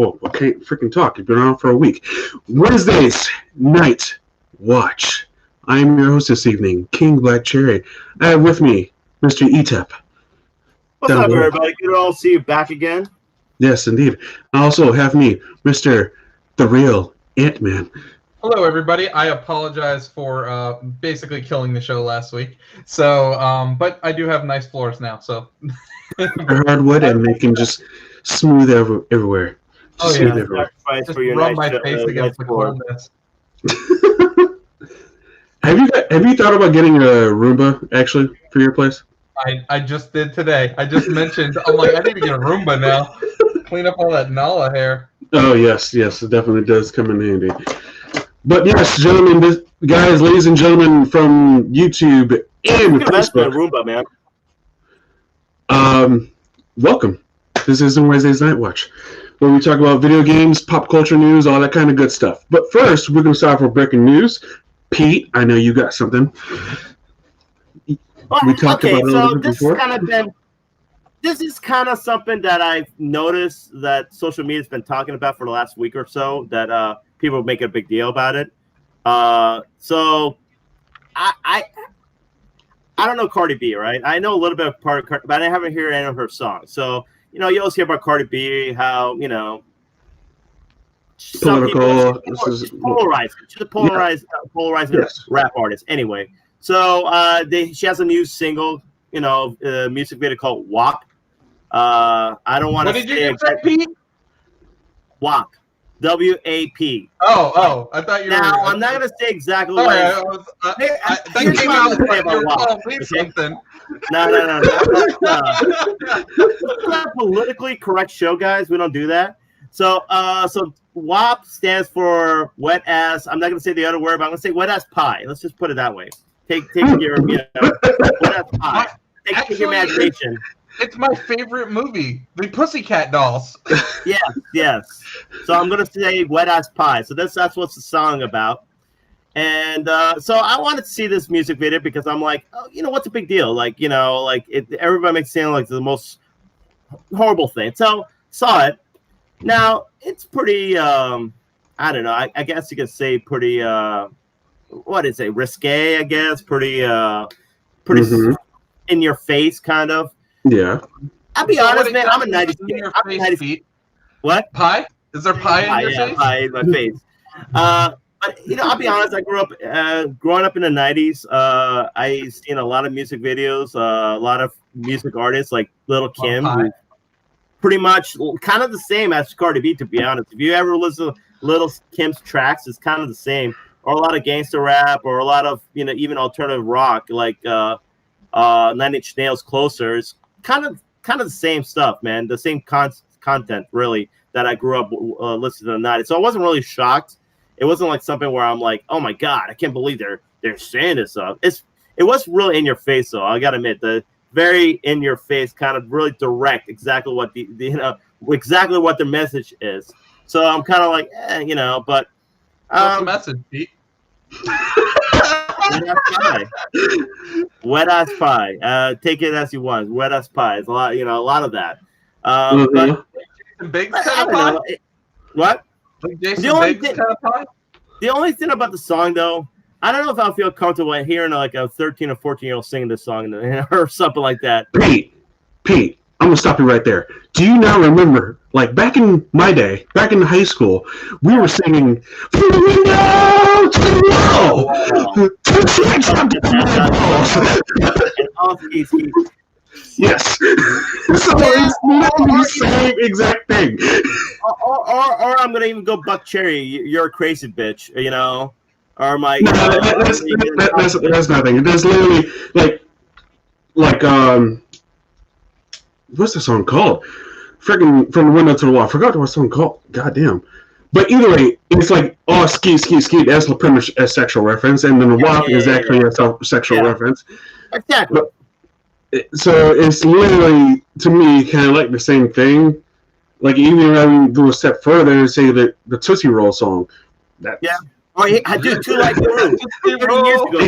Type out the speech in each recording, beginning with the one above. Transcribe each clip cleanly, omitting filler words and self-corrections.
Oh, I can't freaking talk. You've been on for a week. Wednesdays, Night Watch. I am your host this evening, King Black Cherry. I have with me Mr. Etep. What's up, everybody? Good to all see you back again. Yes, indeed. I also have me, Mr. The Real Ant-Man. Hello, everybody. I apologize for basically killing the show last week. So, but I do have nice floors now. So They're hardwood, and they can just smooth everywhere. Oh Smooth yeah, everywhere. just rub my face against the coldness. Have you thought about getting a Roomba actually for your place? I just did today. I just mentioned. I'm like, I need to get a Roomba now. Clean up all that Nala hair. Oh yes, it definitely does come in handy. But yes, gentlemen, guys, ladies and gentlemen from YouTube and Facebook, Roomba, man. Welcome. This is Wednesday's Night Watch, where we talk about video games, pop culture news, all that kind of good stuff. But first, we're going to start with breaking news. Pete, I know you got something. We talked about it a little bit before. This is kind of something that I've noticed that social media has been talking about for the last week or so, that people make a big deal about it. So I don't know Cardi B, right? I know a little bit of Cardi, but I haven't heard any of her songs. So, you know, you always hear about Cardi B, how, you know, political. She's polarizing. She's a polarizing rap artist. Anyway, so she has a new single, you know, music video called WAP. I don't want to say. What did you say, Pete? WAP. W-A-P. Oh, I thought you were. Now, I'm not going to say exactly what I think you about something. No. It's not a politically correct show, guys. We don't do that. So WAP stands for wet ass. I'm not going to say the other word, but I'm going to say wet ass pie. Let's just put it that way. Take your, wet ass pie. Take your imagination. It's my favorite movie, The Pussycat Dolls. Yes. So I'm gonna say wet ass pie. So that's what's the song about. And so I wanted to see this music video because I'm like, oh, you know, what's a big deal? Like, you know, like everybody makes it sound like the most horrible thing. So saw it. Now it's pretty. I don't know. I guess you could say pretty. What is it? Risque, I guess. Pretty. In your face, kind of. Yeah. I'll be honest, man. I'm a 90s kid. What? Pie? Is there pie in your face? Pie in my face. But you know, I'll be honest. I grew up, growing up in the 90s. I seen a lot of music videos, a lot of music artists like Little Kim, who pretty much kind of the same as Cardi B. To be honest, if you ever listen to Little Kim's tracks, it's kind of the same, or a lot of gangster rap, or a lot of, you know, even alternative rock like 9 Inch Nails, Closer. It's kind of the same stuff, man. The same content, really, that I grew up listening to the 90s. So I wasn't really shocked. It wasn't like something where I'm like, oh my god, I can't believe they're saying this stuff. It was really in your face, though. I gotta admit, the very in your face, kind of really direct, exactly what exactly what the message is. So I'm kind of like, you know, but what's the message, Pete? Wet ass pie. Take it as you want. Wet ass pie. It's a lot, you know, a lot of that. But Jason Biggs kind of pie. What? Like Jason Biggs kind of pie. The only thing about the song, though, I don't know if I'll feel comfortable hearing like a 13 or 14-year-old singing this song or something like that. Pete, I'm gonna stop you right there. Do you now remember, like back in my day, back in high school, we were singing "From the window to the wall." Yes. So it's not the same exact thing. Or I'm gonna even go Buck Cherry. You're a crazy bitch, you know. Or my. No, that's nothing. There's literally like what's the song called? Freaking From the Window to the Wall. I forgot what the song called. Goddamn. But either way, it's like, oh, ski. That's pretty much a sexual reference, and then the WAP is actually a sexual reference. Exactly. So it's literally, to me, kind of like the same thing. Like, even if I go a step further and say that the Tootsie Roll song. Oh, I do. Two Light Crew. 30 years ago.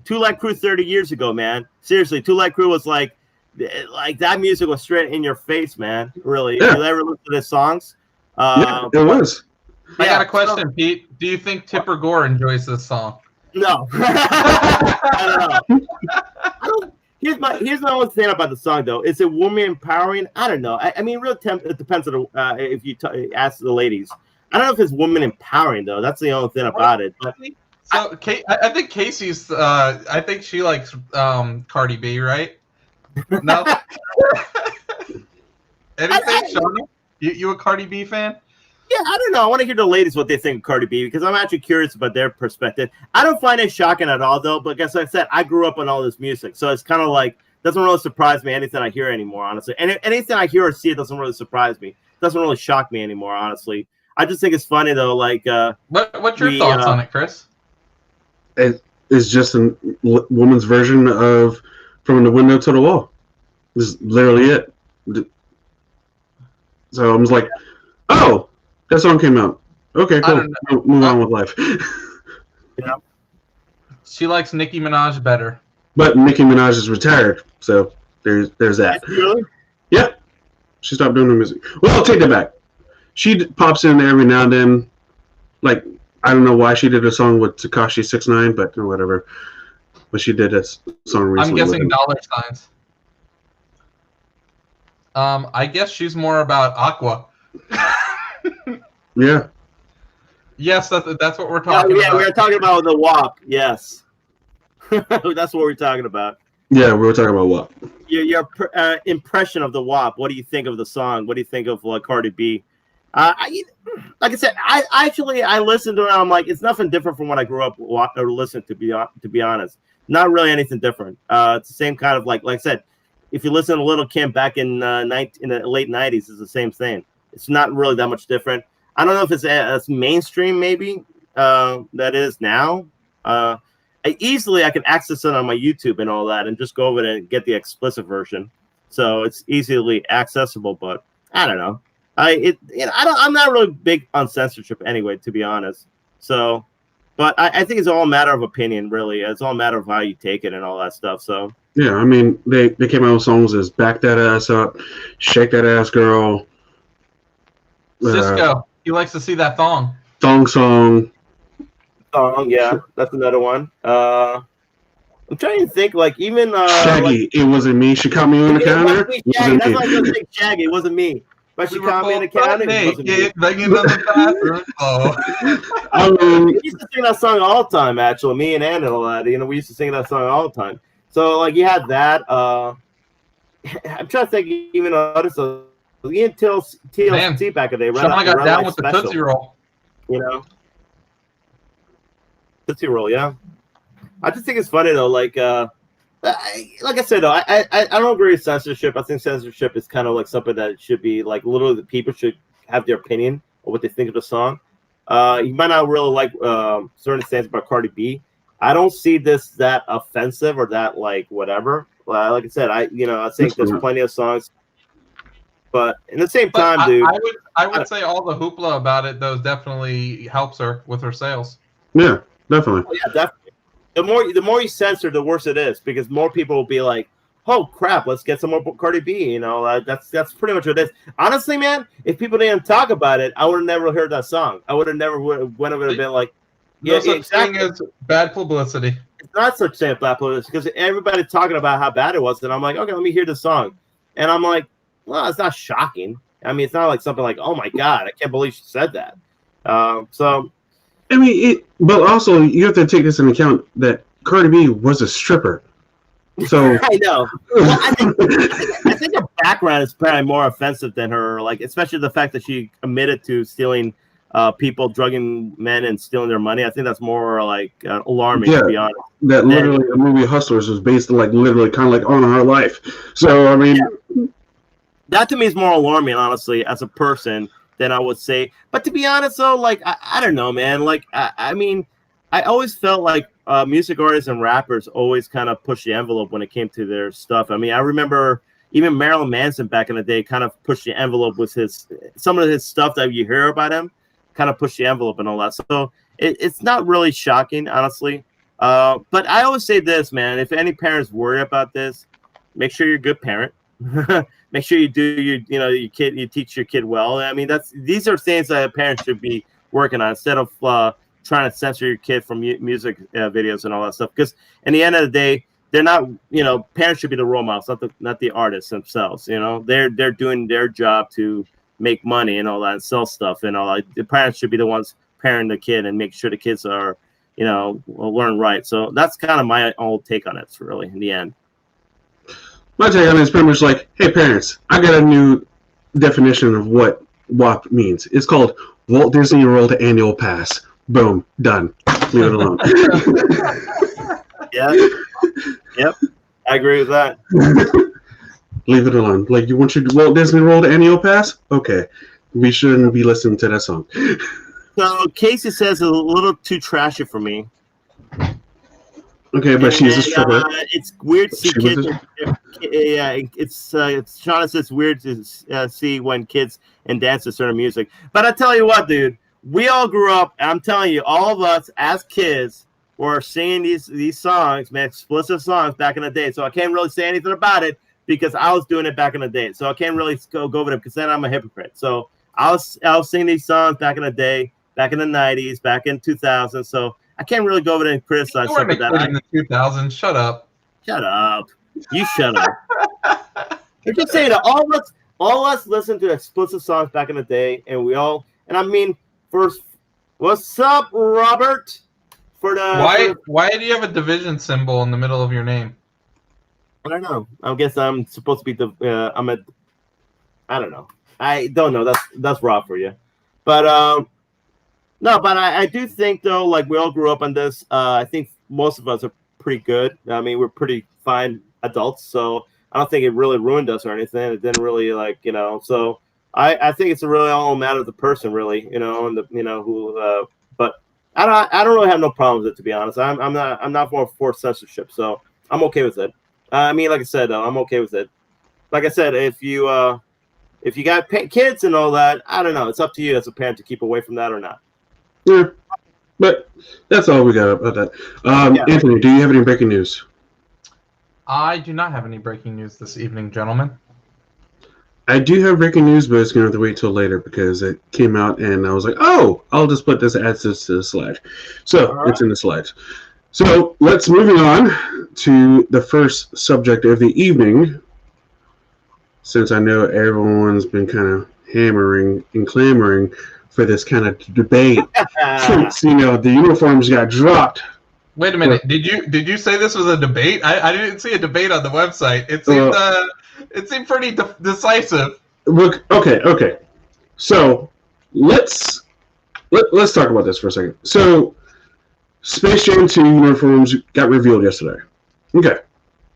Two Light Crew 30 years ago, man. Seriously, Two Light Crew was like that music was straight in your face, man. Really. Yeah. If you ever listen to their songs, Yeah, it was. I got a question, Pete. Do you think Tipper Gore enjoys this song? No. I don't know. Here's my only thing about the song, though. Is it woman empowering? I don't know. I mean, it depends on if you ask the ladies. I don't know if it's woman empowering, though. That's the only thing about it. But so, I think Casey's. I think she likes Cardi B, right? No. Anything, Shawnee? You a Cardi B fan? Yeah, I don't know. I want to hear the ladies what they think of Cardi B because I'm actually curious about their perspective. I don't find it shocking at all, though. But like I said, I grew up on all this music, so it's kind of like doesn't really surprise me anything I hear anymore, honestly. And anything I hear or see, it doesn't really surprise me. It doesn't really shock me anymore, honestly. I just think it's funny though. Like, what's your thoughts on it, Chris? It's just a woman's version of From the Window to the Wall. This is literally it. So I was like, oh. That song came out. Okay, cool. Move on with life. Yeah. She likes Nicki Minaj better. But Nicki Minaj is retired, so there's that. Really? Yeah. She stopped doing the music. Well, I'll take that back. She pops in every now and then. Like, I don't know why she did a song with Tekashi 6ix9ine, but whatever. But she did a song recently. I'm guessing dollar signs. I guess she's more about Aqua. Yeah. Yes, that's what we're talking about. Yeah, we were talking about the WAP. Yes. That's what we're talking about. Yeah, we were talking about WAP. Your impression of the WAP. What do you think of the song? What do you think of Cardi B? Like I said, I listened to it. I'm like, it's nothing different from what I grew up or listened to. To be honest, not really anything different. It's the same kind of like I said. If you listen to Little Kim back in the late '90s, it's the same thing. It's not really that much different. I don't know if it's as mainstream, maybe that is now. I can access it on my YouTube and all that, and just go over it and get the explicit version, so it's easily accessible. But I don't know. I'm not really big on censorship anyway, to be honest. So, but I think it's all a matter of opinion, really. It's all a matter of how you take it and all that stuff. So. Yeah, I mean, they came out with songs as "Back That Ass Up," "Shake That Ass Girl." Cisco, he likes to see that thong. Thong song. Yeah, that's another one. I'm trying to think, like even Shaggy. It wasn't me. She caught me on the counter. That's why I was gonna say Shaggy. It wasn't me. But she caught me on the counter. I mean, we used to sing that song all the time. Actually, me and Ann and all that. We used to sing that song all the time. So like you had that. I'm trying to think even others. Even TLC back in the day. Someone got down with the Tootsie Roll. Tootsie Roll, yeah. I just think it's funny though. Like I said though, I don't agree with censorship. I think censorship is kind of like something that should be like literally the people should have their opinion of what they think of the song. You might not really like certain things about Cardi B. I don't see this that offensive or that like whatever. Like I said, I think there's plenty of songs, but in the same time, dude, I would say all the hoopla about it though definitely helps her with her sales. Yeah, definitely. Oh, yeah, definitely. The more you censor, the worse it is because more people will be like, "Oh crap, let's get some more Cardi B." That's pretty much what it is. Honestly, man, if people didn't talk about it, I would have never heard that song. I would have never would have been like. No such thing as bad publicity. It's not such thing as bad publicity because everybody's talking about how bad it was, and I'm like, okay, let me hear the song, and I'm like, well, it's not shocking. I mean, it's not like something like, oh my god, I can't believe she said that. So, I mean, but also you have to take this into account that Cardi B was a stripper. So I know. Well, I think her background is probably more offensive than her, like especially the fact that she admitted to stealing. People drugging men and stealing their money. I think that's more like alarming, to be honest. That literally the movie Hustlers was based on like literally kind of like on her life. So I mean, that to me is more alarming, honestly, as a person than I would say. But to be honest, though, like I don't know, man. Like I mean, I always felt like music artists and rappers always kind of pushed the envelope when it came to their stuff. I mean, I remember even Marilyn Manson back in the day kind of pushed the envelope with some of his stuff that you hear about him. Kind of push the envelope and all that. So it's not really shocking, honestly. But I always say this, man, if any parents worry about this, make sure you're a good parent. make sure you do your kid, you teach your kid well. I mean, these are things that parents should be working on instead of trying to censor your kid from music videos and all that stuff. Because in the end of the day, they're not, parents should be the role models, not the artists themselves. They're doing their job to make money and all that, and sell stuff and all that. The parents should be the ones parenting the kid and make sure the kids are, learn right. So that's kind of my old take on it, really, in the end. My take on it is pretty much like, hey, parents, I got a new definition of what WAP means. It's called Walt Disney World Annual Pass. Boom. Done. Leave it alone. Yeah. Yep. I agree with that. Leave it alone. Like, you want your Walt Disney World Annual Pass? Okay. We shouldn't be listening to that song. So Casey says it's a little too trashy for me. Okay, but she's a stripper. It's weird to see kids. It's Shauna says it's weird to see when kids and dance to certain music. But I tell you what, dude, we all grew up. And I'm telling you, all of us as kids were singing these songs, man, explicit songs back in the day. So I can't really say anything about it because I was doing it back in the day. So I can't really go over them because then I'm a hypocrite. So I was singing these songs back in the day, back in the 90s, back in 2000. So I can't really go over there and criticize stuff like that. In the 2000s, shut up. Shut up. You shut up. I'm just saying that all of us listened to explicit songs back in the day, and I mean, first, what's up, Robert? Why do you have a division symbol in the middle of your name? I don't know. I guess I'm supposed to be I don't know. I don't know. That's Rob for you. But no, but I do think, though, like, we all grew up on this. I think most of us are pretty good. I mean, we're pretty fine adults, so I don't think it really ruined us or anything. It didn't really, so I think it's a really all matter of the person, really, and who. But I don't really have no problems with it, to be honest. I'm not for censorship, so I'm okay with it. I mean, like I said, though, I'm okay with it. Like I said, if you got kids and all that, I don't know. It's up to you as a parent to keep away from that or not. Yeah, but that's all we got about that. Anthony, do you have any breaking news? I do not have any breaking news this evening, gentlemen. I do have breaking news, but it's going to have to wait till later because it came out and I was like, oh, I'll just put this, add this to the slide. So It's in the slides. So let's moving on to the first subject of the evening. Since I know everyone's been kind of hammering and clamoring for this kind of debate, since the uniforms got dropped. Wait a minute, did you say this was a debate? I didn't see a debate on the website. It seemed pretty decisive. Look, okay. So let's talk about this for a second. So Space Jam 2 uniforms got revealed yesterday. Okay,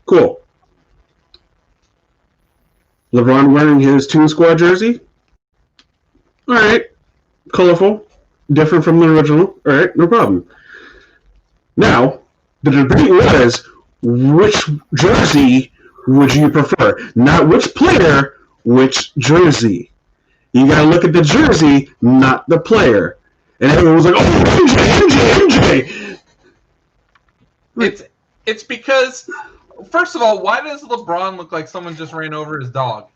cool. LeBron wearing his Toon Squad jersey. All right. Colorful, different from the original. All right, no problem. Now, the debate was, which jersey would you prefer? Not which player, which jersey. You got to look at the jersey, not the player. And everyone was like, oh, MJ. It's because, first of all, why does LeBron look like someone just ran over his dog?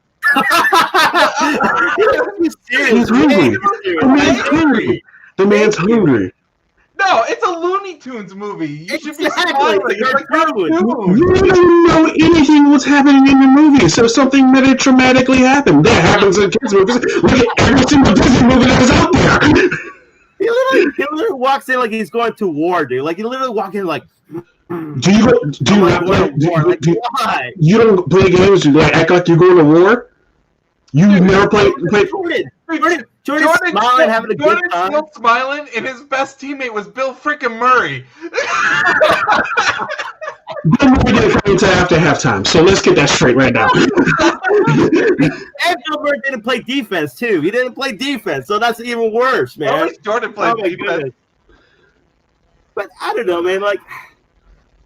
He's hungry. The man's hungry. No, it's a Looney Tunes movie. You should be smiling. You don't know anything what's happening in the movie, so something traumatically happened. That happens in kids' movies. Look at every single Disney movie that is out there. He literally walks in like he's going to war, dude. Like, he literally walks in like... Do you don't play games? You act like you're going to war? You never played. Jordan smiling, having a good time. Still smiling, and his best teammate was Bill freaking Murray. Bill Murray didn't play until after halftime, so let's get that straight right now. And Bill Murray didn't play defense too. He didn't play defense, so that's even worse, man. Always Jordan played defense. Goodness. But I don't know, man. Like,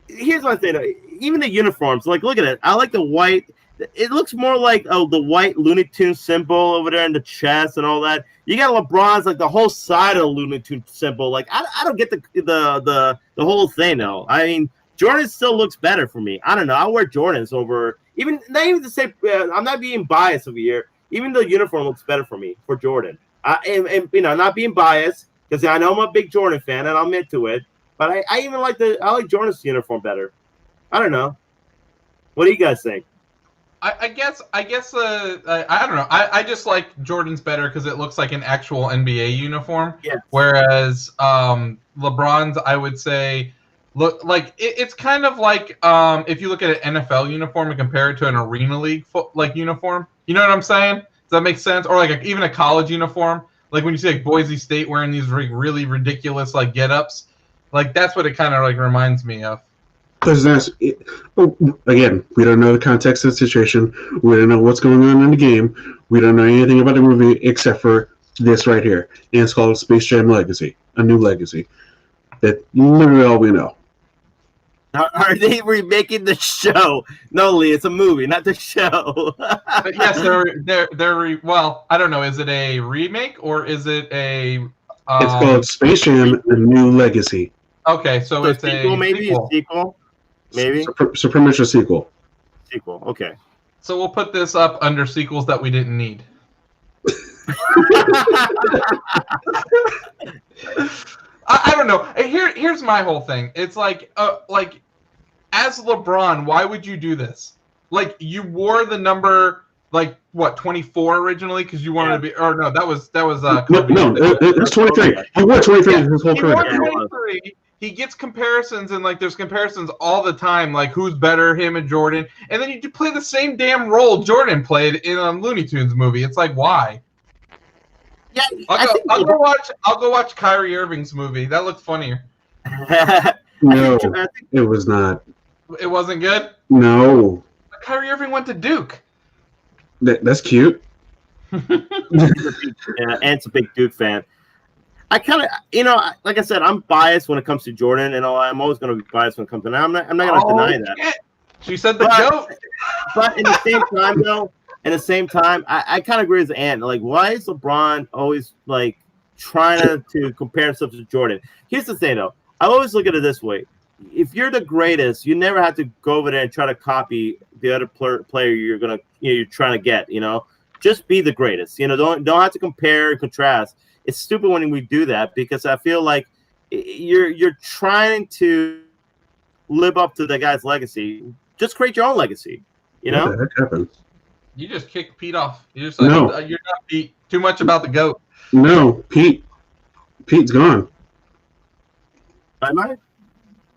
here's my thing. Even the uniforms, like, look at it. I like the white. It looks more like the white Looney Tunes symbol over there in the chest and all that. You got LeBron's like the whole side of the Looney Tunes symbol. Like, I don't get the whole thing though. I mean, Jordan still looks better for me. I don't know. I wear Jordans over Even not even to say I'm not being biased over here. Even the uniform looks better for me for Jordan. And not being biased because I know I'm a big Jordan fan and I'm into it. But I even like Jordan's uniform better. I don't know. What do you guys think? I guess I don't know. I just like Jordan's better because it looks like an actual NBA uniform. Yeah. Whereas LeBron's, I would say, look like it's kind of like if you look at an NFL uniform and compare it to an Arena League uniform. You know what I'm saying? Does that make sense? Or like even a college uniform, like when you see like Boise State wearing these really ridiculous like get-ups, like that's what it kind of like reminds me of. Because again, we don't know the context of the situation. We don't know what's going on in the game. We don't know anything about the movie except for this right here. And it's called Space Jam Legacy, a new legacy. That's literally all we know. Are they remaking the show? No, Lee, it's a movie, not the show. But yes, well, I don't know. Is it a remake or is it a? It's called Space Jam: A New Legacy. Okay, so it's sequel, a maybe sequel. a sequel, maybe So pretty much a sequel. sequel. Okay. So we'll put this up under sequels that we didn't need. I don't know. Here's my whole thing. It's like as LeBron, why would you do this? Like you wore the number 24 originally because you wanted to be, or no, that was Kobe. No, it's 23. He wore 23 his whole career. He wore 23. He gets comparisons and there's comparisons all the time, like who's better, him and Jordan, and then you play the same damn role Jordan played in a Looney Tunes movie. It's like why? Yeah, I'll go watch Kyrie Irving's movie. That looked funnier. No, it was not. It wasn't good? No. But Kyrie Irving went to Duke. That's cute. Yeah, Ant's a big Duke fan. I kind of, like I said, I'm biased when it comes to Jordan, and I'm always going to be biased when it comes to. I'm not going to deny that. Shit. She said the goat. But in the same time, though, I kind of agree with Ant. Like, why is LeBron always trying to compare himself to Jordan? Here's the thing, though. I always look at it this way: if you're the greatest, you never have to go over there and try to copy the other player you're trying to get. Just be the greatest. Don't have to compare and contrast. It's stupid when we do that because I feel like you're trying to live up to the guy's legacy. Just create your own legacy. What the heck happened? You just kicked Pete off. You're No. You're not Pete. Too much about the goat. No, Pete's gone. Am I?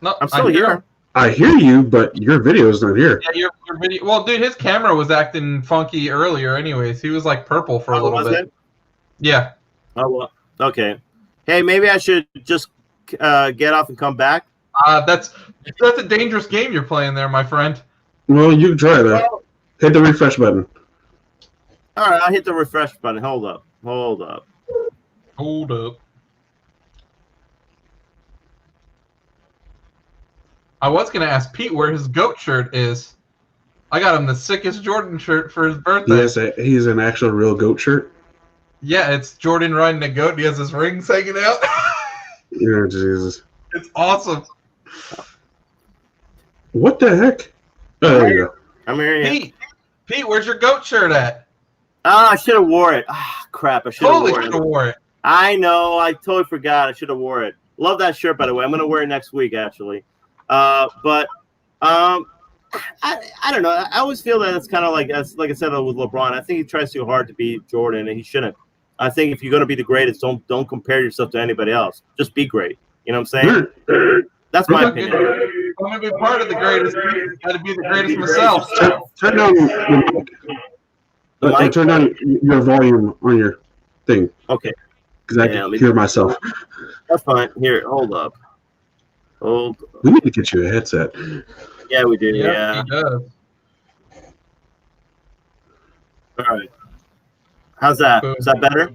No, I'm still here. I hear you, but your video is not here. Yeah, your video. Well, dude, his camera was acting funky earlier. Anyways, he was purple for a little bit. It? Yeah. Oh well. Okay. Hey, maybe I should just get off and come back. That's a dangerous game you're playing there, my friend. Well, you can try that. Hit the refresh button. All right, I'll hit the refresh button. Hold up. I was gonna ask Pete where his goat shirt is. I got him the sickest Jordan shirt for his birthday. Yes, he's an actual real goat shirt. Yeah, it's Jordan riding a goat. He has his rings hanging out. Yeah, Jesus. It's awesome. What the heck? Oh, there you go. I'm hearing Pete, where's your goat shirt at? I should have wore it. Crap, I should have wore it. I know. I totally forgot. I should have wore it. Love that shirt, by the way. I'm going to wear it next week, actually. But I don't know. I always feel that it's kind of like I said with LeBron. I think he tries too hard to be Jordan, and he shouldn't. I think if you're going to be the greatest, don't compare yourself to anybody else. Just be great. You know what I'm saying? That's my opinion. I'm going to be part of the greatest. I got to be the greatest myself. Turn down turn down your volume on your thing. Okay. Because I can hear myself. That's fine. Here, hold up. We need to get you a headset. Yeah, we do. Yep, Yeah. he does. All right. How's that? Is that better?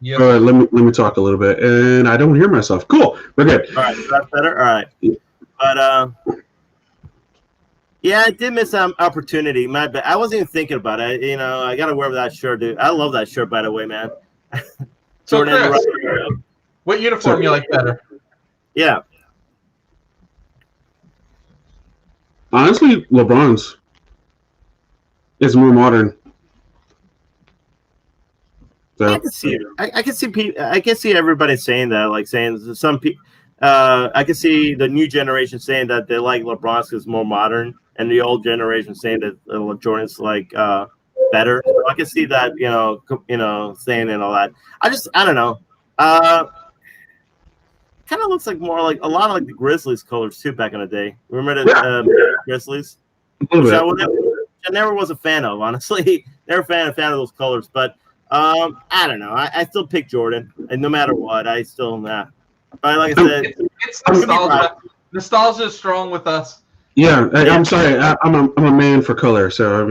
Yep. All right, let me talk a little bit, and I don't hear myself. Cool, we're good. All right, that's better. All right, but yeah, I did miss an opportunity. My bad. I wasn't even thinking about it. I gotta wear that shirt, dude. I love that shirt, by the way, man. So, Chris, what uniform you like better? Yeah. Honestly, LeBron's. It's more modern. So I can see it. I can see people. I can see everybody saying that. Like saying some people. I can see the new generation saying that they like LeBron's because more modern, and the old generation saying that Jordan's like better. So I can see that. Saying and all that. I don't know. Kind of looks like more like a lot of like the Grizzlies colors too back in the day. Remember the Grizzlies? Which I never was a fan of, honestly. Never fan of those colors, but I don't know. I still pick Jordan, and no matter what, I still But like I said, it's nostalgia. Nostalgia is strong with us. Yeah, I'm sorry. I'm a man for color, so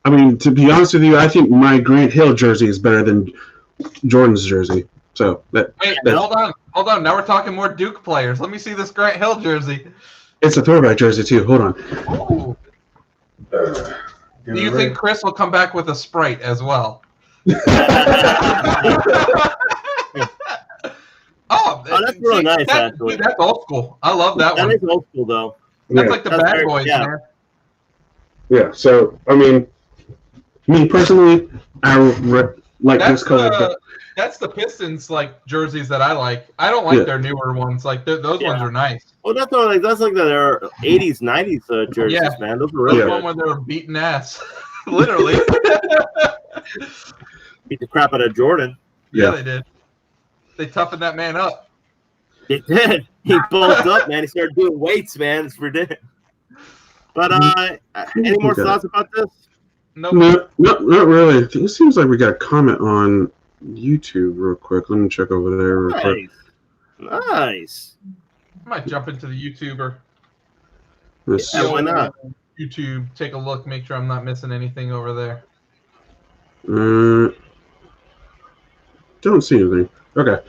I mean, to be honest with you, I think my Grant Hill jersey is better than Jordan's jersey. So wait, hold on. Now we're talking more Duke players. Let me see this Grant Hill jersey. It's a throwback jersey too. Hold on. Oh. Do you think Chris will come back with a Sprite as well? That's really nice. Actually, that's old school. I love that one. That is old school, though. That's like the Bad Boys, man. Yeah. So I mean, me personally, I like this color. That's the Pistons like jerseys that I like. I don't like their newer ones. Like those ones are nice. Well, that's like their 80s, 90s jerseys, man. Those are really good. One where they were beating ass, literally. Beat the crap out of Jordan. Yeah, they did. They toughened that man up. He did. He bulked up, man. He started doing weights, man. It's ridiculous. But any more thoughts about this? Nope. No, not really. It seems like we got a comment on YouTube real quick. Let me check over there real quick. Nice. I might jump into the YouTuber. Why not? YouTube, take a look, make sure I'm not missing anything over there. Don't see anything. Okay.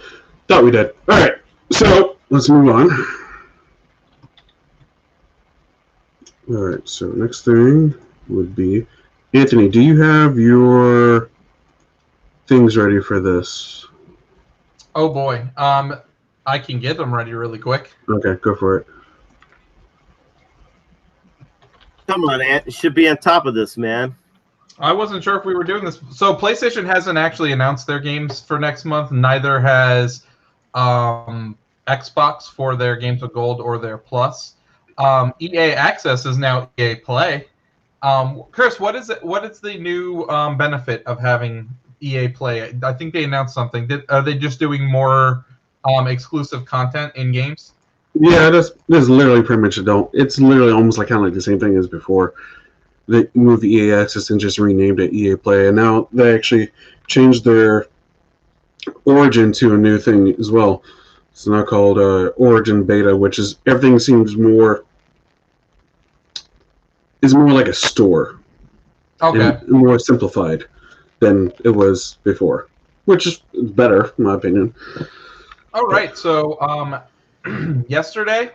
Thought we did. All right. So let's move on. All right. So next thing would be Anthony. Do you have your things ready for this? Oh boy. I can get them ready really quick. Okay, go for it. Come on, Ant. You should be on top of this, man. I wasn't sure if we were doing this. So PlayStation hasn't actually announced their games for next month. Neither has Xbox for their Games with Gold or their Plus. EA Access is now EA Play. Chris, what is the new benefit of having EA Play? I think they announced something. Are they just doing more exclusive content in games? Yeah, that's literally pretty much it's literally almost like kind of like the same thing as before. They moved the EA Access and just renamed it EA Play, and now they actually changed their Origin to a new thing as well. It's now called Origin Beta, which is everything seems more like a store. Okay. And more simplified than it was before, which is better in my opinion. All right, so yesterday,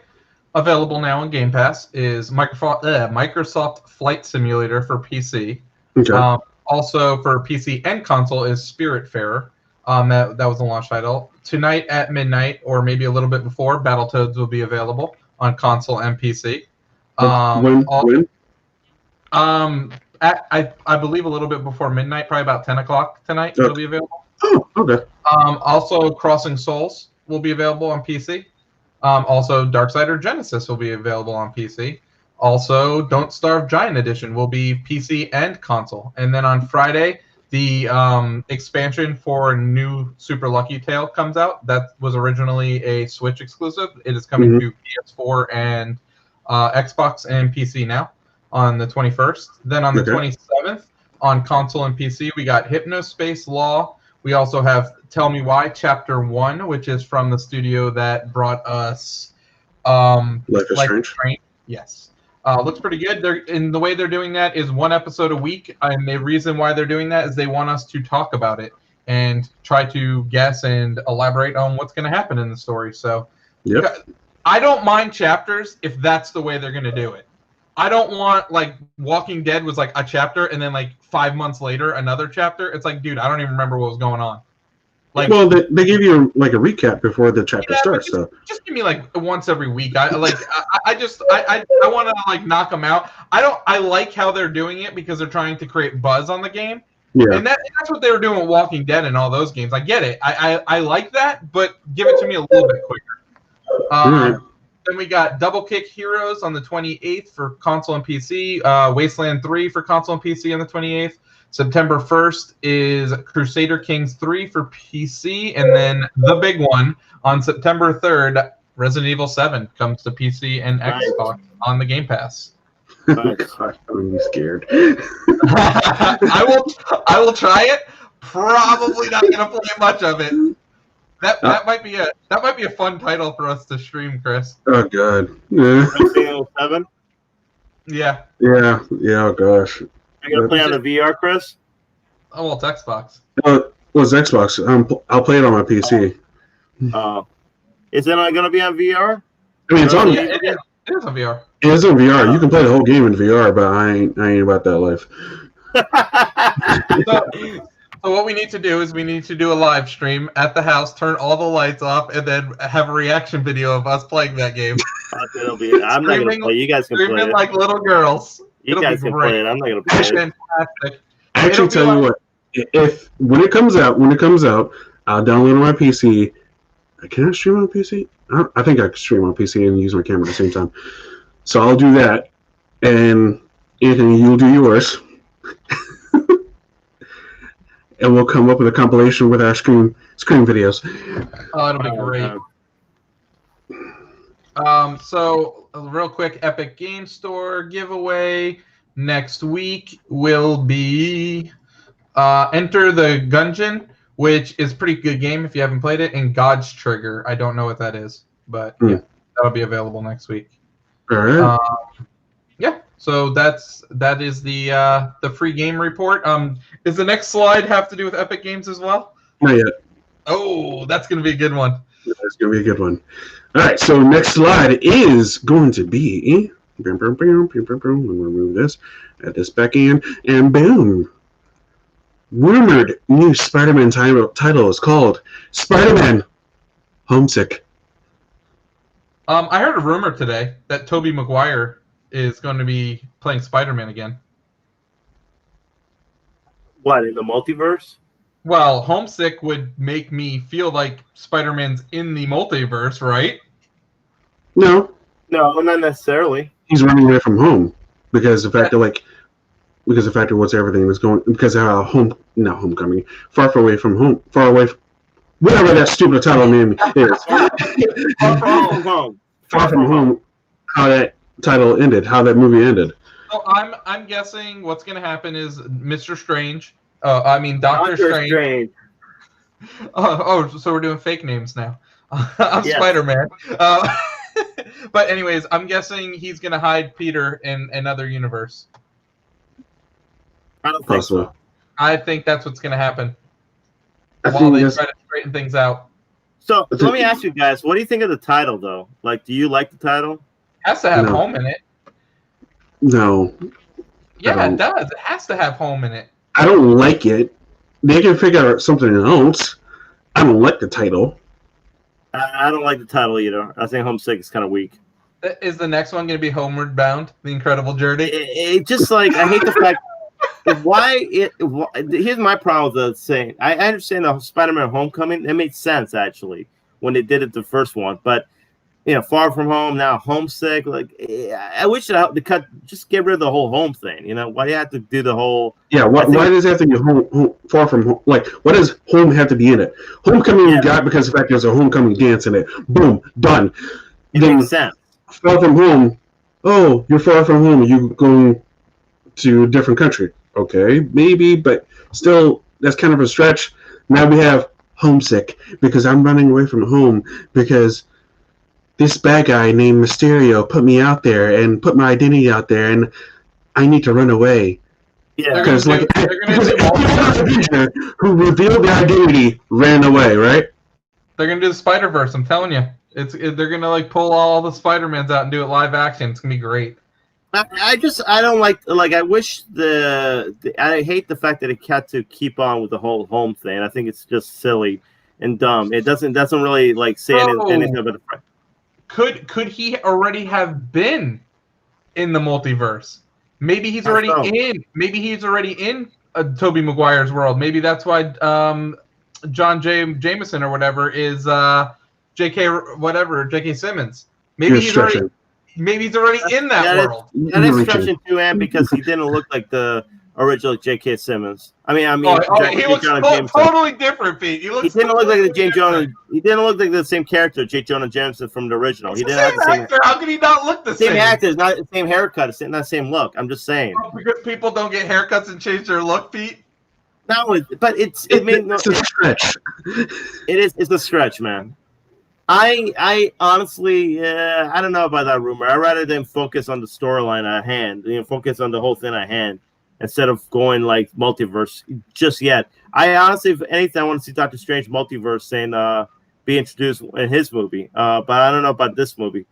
available now on Game Pass, is Microsoft Flight Simulator for PC. Okay. Also for PC and console is Spiritfarer. That was the launch title. Tonight at midnight, or maybe a little bit before, Battletoads will be available on console and PC. When? I believe a little bit before midnight, probably about 10 o'clock tonight. It'll be available. Oh, okay. Also, Crossing Souls will be available on PC. Also, Darksider Genesis will be available on PC. Also, Don't Starve Giant Edition will be PC and console. And then on Friday, the expansion for New Super Lucky Tale comes out. That was originally a Switch exclusive. It is coming to PS4 and Xbox and PC now on the 21st. Then on the 27th, on console and PC, we got Hypnospace Law. We also have Tell Me Why, Chapter 1, which is from the studio that brought us Life is Strange. Yes. Looks pretty good. And the way they're doing that is one episode a week. And the reason why they're doing that is they want us to talk about it and try to guess and elaborate on what's going to happen in the story. So I don't mind chapters if that's the way they're going to do it. I don't want, like, Walking Dead was like a chapter and then like 5 months later another chapter. It's like, dude, I don't even remember what was going on. Like, well, they give you like a recap before the chapter starts. Just give me like once every week. I want to like knock them out. I like how they're doing it because they're trying to create buzz on the game. Yeah, and that's what they were doing with Walking Dead and all those games. I get it. I like that, but give it to me a little bit quicker. Then we got Double Kick Heroes on the 28th for console and PC. Wasteland 3 for console and PC on the 28th. September 1st is Crusader Kings 3 for PC. And then the big one on September 3rd, Resident Evil 7 comes to PC and Xbox on the Game Pass. Oh, God, I'm scared. I will try it. Probably not going to play much of it. That might be a fun title for us to stream, Chris. Oh God. Yeah. Resident Evil 7. Yeah. Yeah. Oh gosh. You're gonna play on the VR, Chris? Oh well, it's Xbox. Well, it's Xbox. I'll play it on my PC. Is it not gonna be on VR? I mean, it's on. Yeah, it is on VR. It is on VR. You can play the whole game in VR, but I ain't about that life. So what we need to do is we need to do a live stream at the house, turn all the lights off, and then have a reaction video of us playing that game. I'm not gonna play. You guys can play it. Screaming like little girls. You guys can play it. I'm not gonna play it. Fantastic. Actually, tell you what, if when it comes out, I'll download it on my PC. Can I stream on PC? I think I can stream on PC and use my camera at the same time. So I'll do that, and Anthony, you'll do yours, and we'll come up with a compilation with our screen videos. Oh, it'll be great. So real quick, Epic Game Store giveaway next week will be Enter the Gungeon, which is a pretty good game if you haven't played it, and God's Trigger. I don't know what that is, but yeah, that'll be available next week. All right. Yeah, so that is the free game report. Does the next slide have to do with Epic Games as well? Not yet. Oh, that's gonna be a good one. That's gonna be a good one. All right, so next slide is going to be. We'll remove this, add this back in, and boom. Rumored new Spider-Man title is called Spider-Man Homesick. I heard a rumor today that Tobey Maguire is going to be playing Spider-Man again. What, in the multiverse? Well, Homesick would make me feel like Spider-Man's in the multiverse, right? No, not necessarily. He's running away from home because the fact that what's everything is going because of homecoming, far away from home, whatever that stupid title name is. Far from home. How that title ended, how that movie ended. So I'm guessing what's going to happen is Mr. Strange. Doctor Strange. So we're doing fake names now. I'm yes. Spider-Man. But anyways, I'm guessing he's going to hide Peter in another universe. I don't think so. I think that's what's going to happen while they try to straighten things out. So let me ask you guys, what do you think of the title, though? Like, do you like the title? It has to have home in it. No. Yeah, it does. It has to have home in it. I don't like it. They can figure out something else. I don't like the title. I don't like the title either. I think Homesick is kind of weak. Is the next one going to be Homeward Bound, The Incredible Journey? It just like, I hate the fact... Here's my problem with the saying. I understand the Spider-Man Homecoming. It made sense, actually, when they did it the first one. But, Far From Home, now Homesick. Like, I wish they just get rid of the whole home thing. Why do you have to do the whole... Yeah, why does it have to be home, Far From Home? Like, why does home have to be in it? Homecoming we got because of the fact there's a homecoming dance in it. Boom, done. It makes sense. Far From Home. Oh, you're far from home. You're going to a different country. Okay, maybe, but still, that's kind of a stretch. Now we have Homesick because I'm running away from home because this bad guy named Mysterio put me out there and put my identity out there, and I need to run away. Yeah, because who revealed the identity ran away, right? They're gonna do the Spider-Verse. I'm telling you, they're gonna pull all the Spider-Mans out and do it live action. It's gonna be great. I don't like I wish I hate the fact that it had to keep on with the whole home thing. I think it's just silly. and dumb. It doesn't really like say anything about the. Could he already have been in the multiverse? Maybe he's already in. Maybe he's already in Tobey Maguire's world. Maybe that's why John Jameson or whatever is J.K. Simmons. Maybe he's already in that world. That is stretching too, and because he didn't look like the original J.K. Simmons. He looks totally different, Pete. He didn't look like the James Jonah. He didn't look like the same character, J. Jonah Jameson from the original. He didn't have the same actor. How could he not look the same? Same actor, not the same haircut, not the same look. I'm just saying. Because people don't get haircuts and change their look, Pete. No, but it's a stretch. It's a stretch, man. I honestly, I don't know about that rumor. I'd rather than focus on the storyline at hand, focus on the whole thing at hand, instead of going like multiverse just yet. I honestly, if anything, I want to see Doctor Strange multiverse saying be introduced in his movie. But I don't know about this movie.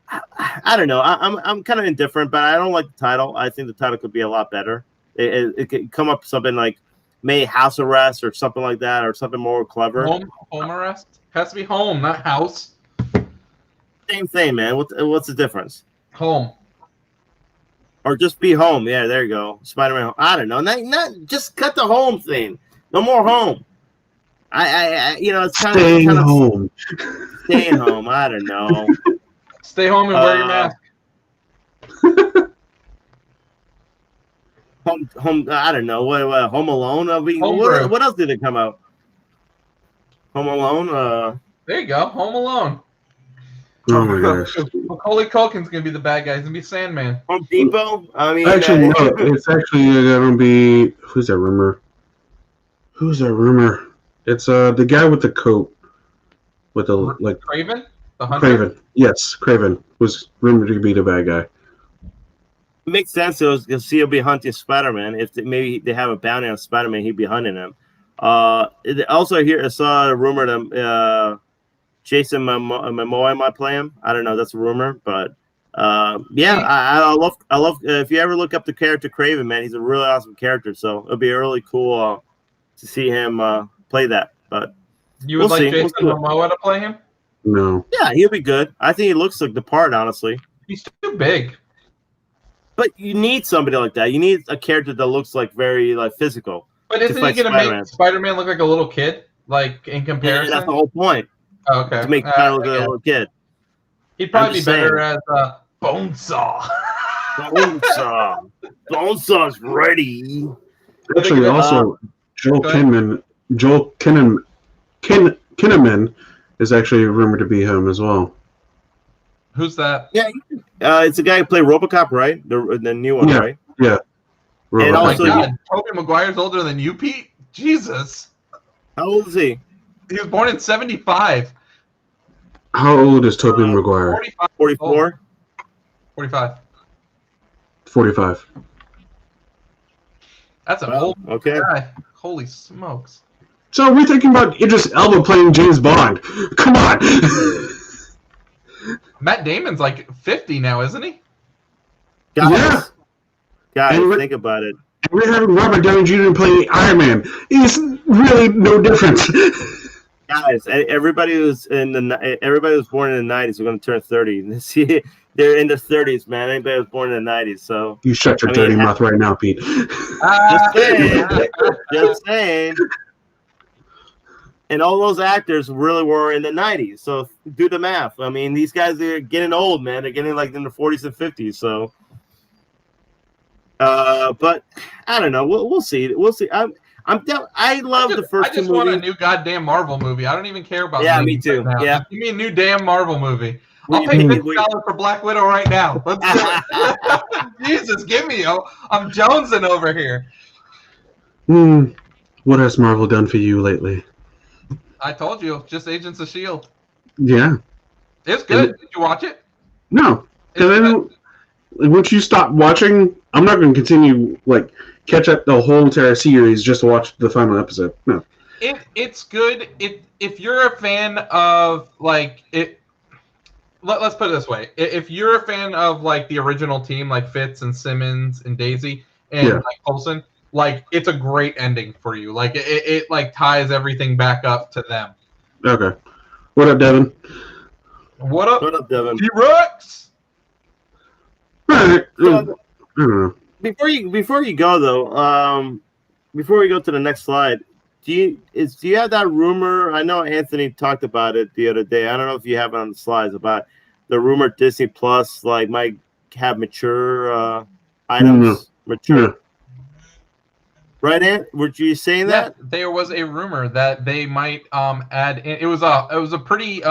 I don't know. I'm kind of indifferent, but I don't like the title. I think the title could be a lot better. It could come up something like May House Arrest or something like that, or something more clever. Home Arrest has to be home, not house. Same thing, man. What's the difference? Home. Or just be home. Yeah, there you go. Spider-Man. I don't know. Not just cut the home thing. No more home. It's kind Staying home. Staying home. I don't know. Stay home and wear your mask. Home. I don't know. What Home Alone? What else did it come out? Home Alone. There you go. Home Alone. Oh my gosh. Macaulay Culkin's gonna be the bad guy. He's gonna be Sandman. Home Depot. I mean, actually, no. It's actually gonna be who's that rumor? It's the guy with the coat, with the Kraven, the hunter. Kraven. Yes, Kraven was rumored to be the bad guy. It makes sense because he'll be hunting Spider-Man. If maybe they have a bounty on Spider-Man, he'd be hunting him. Also, I saw a rumor that Jason Momoa might play him. I don't know. That's a rumor, but I love. If you ever look up the character Kraven, man, he's a really awesome character. So it'll be really cool to see him play that. But you would like Jason Momoa to play him? No. Yeah, he'll be good. I think he looks like the part. Honestly, he's too big. But you need somebody like that. You need a character that looks like very physical. But isn't he going to make Spider-Man look like a little kid? Like in comparison, that's the whole point. Oh, okay, to make Spider-Man look like a little kid. He'd probably be better as Bonesaw. Bonesaw's ready. Actually, also Joel Kinnaman is actually rumored to be him as well. Who's that? Yeah, it's the guy who played RoboCop, right? The new one, right? Yeah. And also, Tobey Maguire's older than you, Pete? Jesus. How old is he? He was born in 75. How old is Tobey Maguire? 44? 45. 45. That's an old guy. Holy smokes. So we're thinking about Idris Elba playing James Bond. Come on. Matt Damon's like 50 now, isn't he? Guys, think about it. We're having Robert Downey Jr. playing Iron Man. It's really no difference. Guys, everybody who's born in the 90s are going to turn 30. See, they're in their 30s, man. Anybody who's born in the 90s, so you shut your dirty mouth right now, Pete. Just saying. And all those actors really were in the 90s. So do the math. I mean, these guys are getting old, man. They're getting like in the 40s and 50s. So, but I don't know. We'll see. We'll see. I love the first two movies. I just want a new goddamn Marvel movie. I don't even care about. Yeah, me too. Right yeah, give me a new damn Marvel movie. I'll pay $50 for Black Widow right now. Let's do it. Jesus, give me. I'm jonesing over here. What has Marvel done for you lately? I told you, just Agents of S.H.I.E.L.D. Yeah. It's good. Did you watch it? No. Once you stop watching, I'm not going to continue, catch up the whole entire series just to watch the final episode. No. It's good. If you're a fan of, let's put it this way. If you're a fan of, the original team, like Fitz and Simmons and Daisy and, Coulson, it's a great ending for you. It ties everything back up to them. Okay. What up, Devin? What up? What up, Devin? T-Rex? All right. So, I don't know. before you go though, before we go to the next slide, do you have that rumor? I know Anthony talked about it the other day. I don't know if you have it on the slides about the rumor Disney Plus might have mature items. Mature. Yeah. Right, Ant? Were you saying that? There was a rumor that they might add in. It was a pretty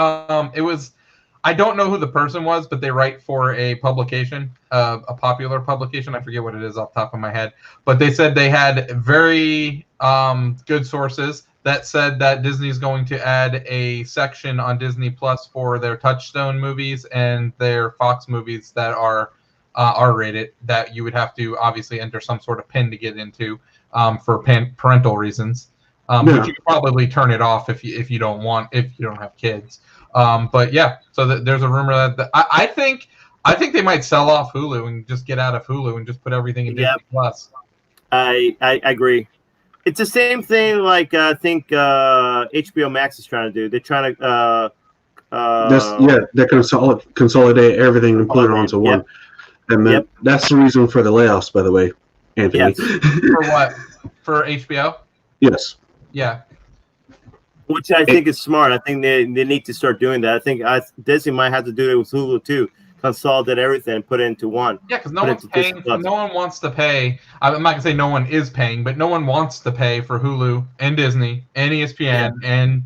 I don't know who the person was, but they write for a publication, a popular publication. I forget what it is off the top of my head, but they said they had very good sources that said that Disney's going to add a section on Disney Plus for their Touchstone movies and their Fox movies that are R-rated, that you would have to obviously enter some sort of PIN to get into for parental reasons. But you could probably turn it off if you don't have kids. But yeah, so there's a rumor that I think they might sell off Hulu and just get out of Hulu and just put everything in Disney Plus. I agree. It's the same thing like I think HBO Max is trying to do. They're trying to they consolidate everything and put it onto one. And that's the reason for the layoffs, by the way, Anthony. For what? For HBO? Yes. Yeah. Which I think is smart. I think they need to start doing that. I think Disney might have to do it with Hulu too. Consolidate everything and put it into one. Yeah, because no one's paying. No one wants to pay. I'm not gonna say no one is paying, but no one wants to pay for Hulu and Disney and ESPN and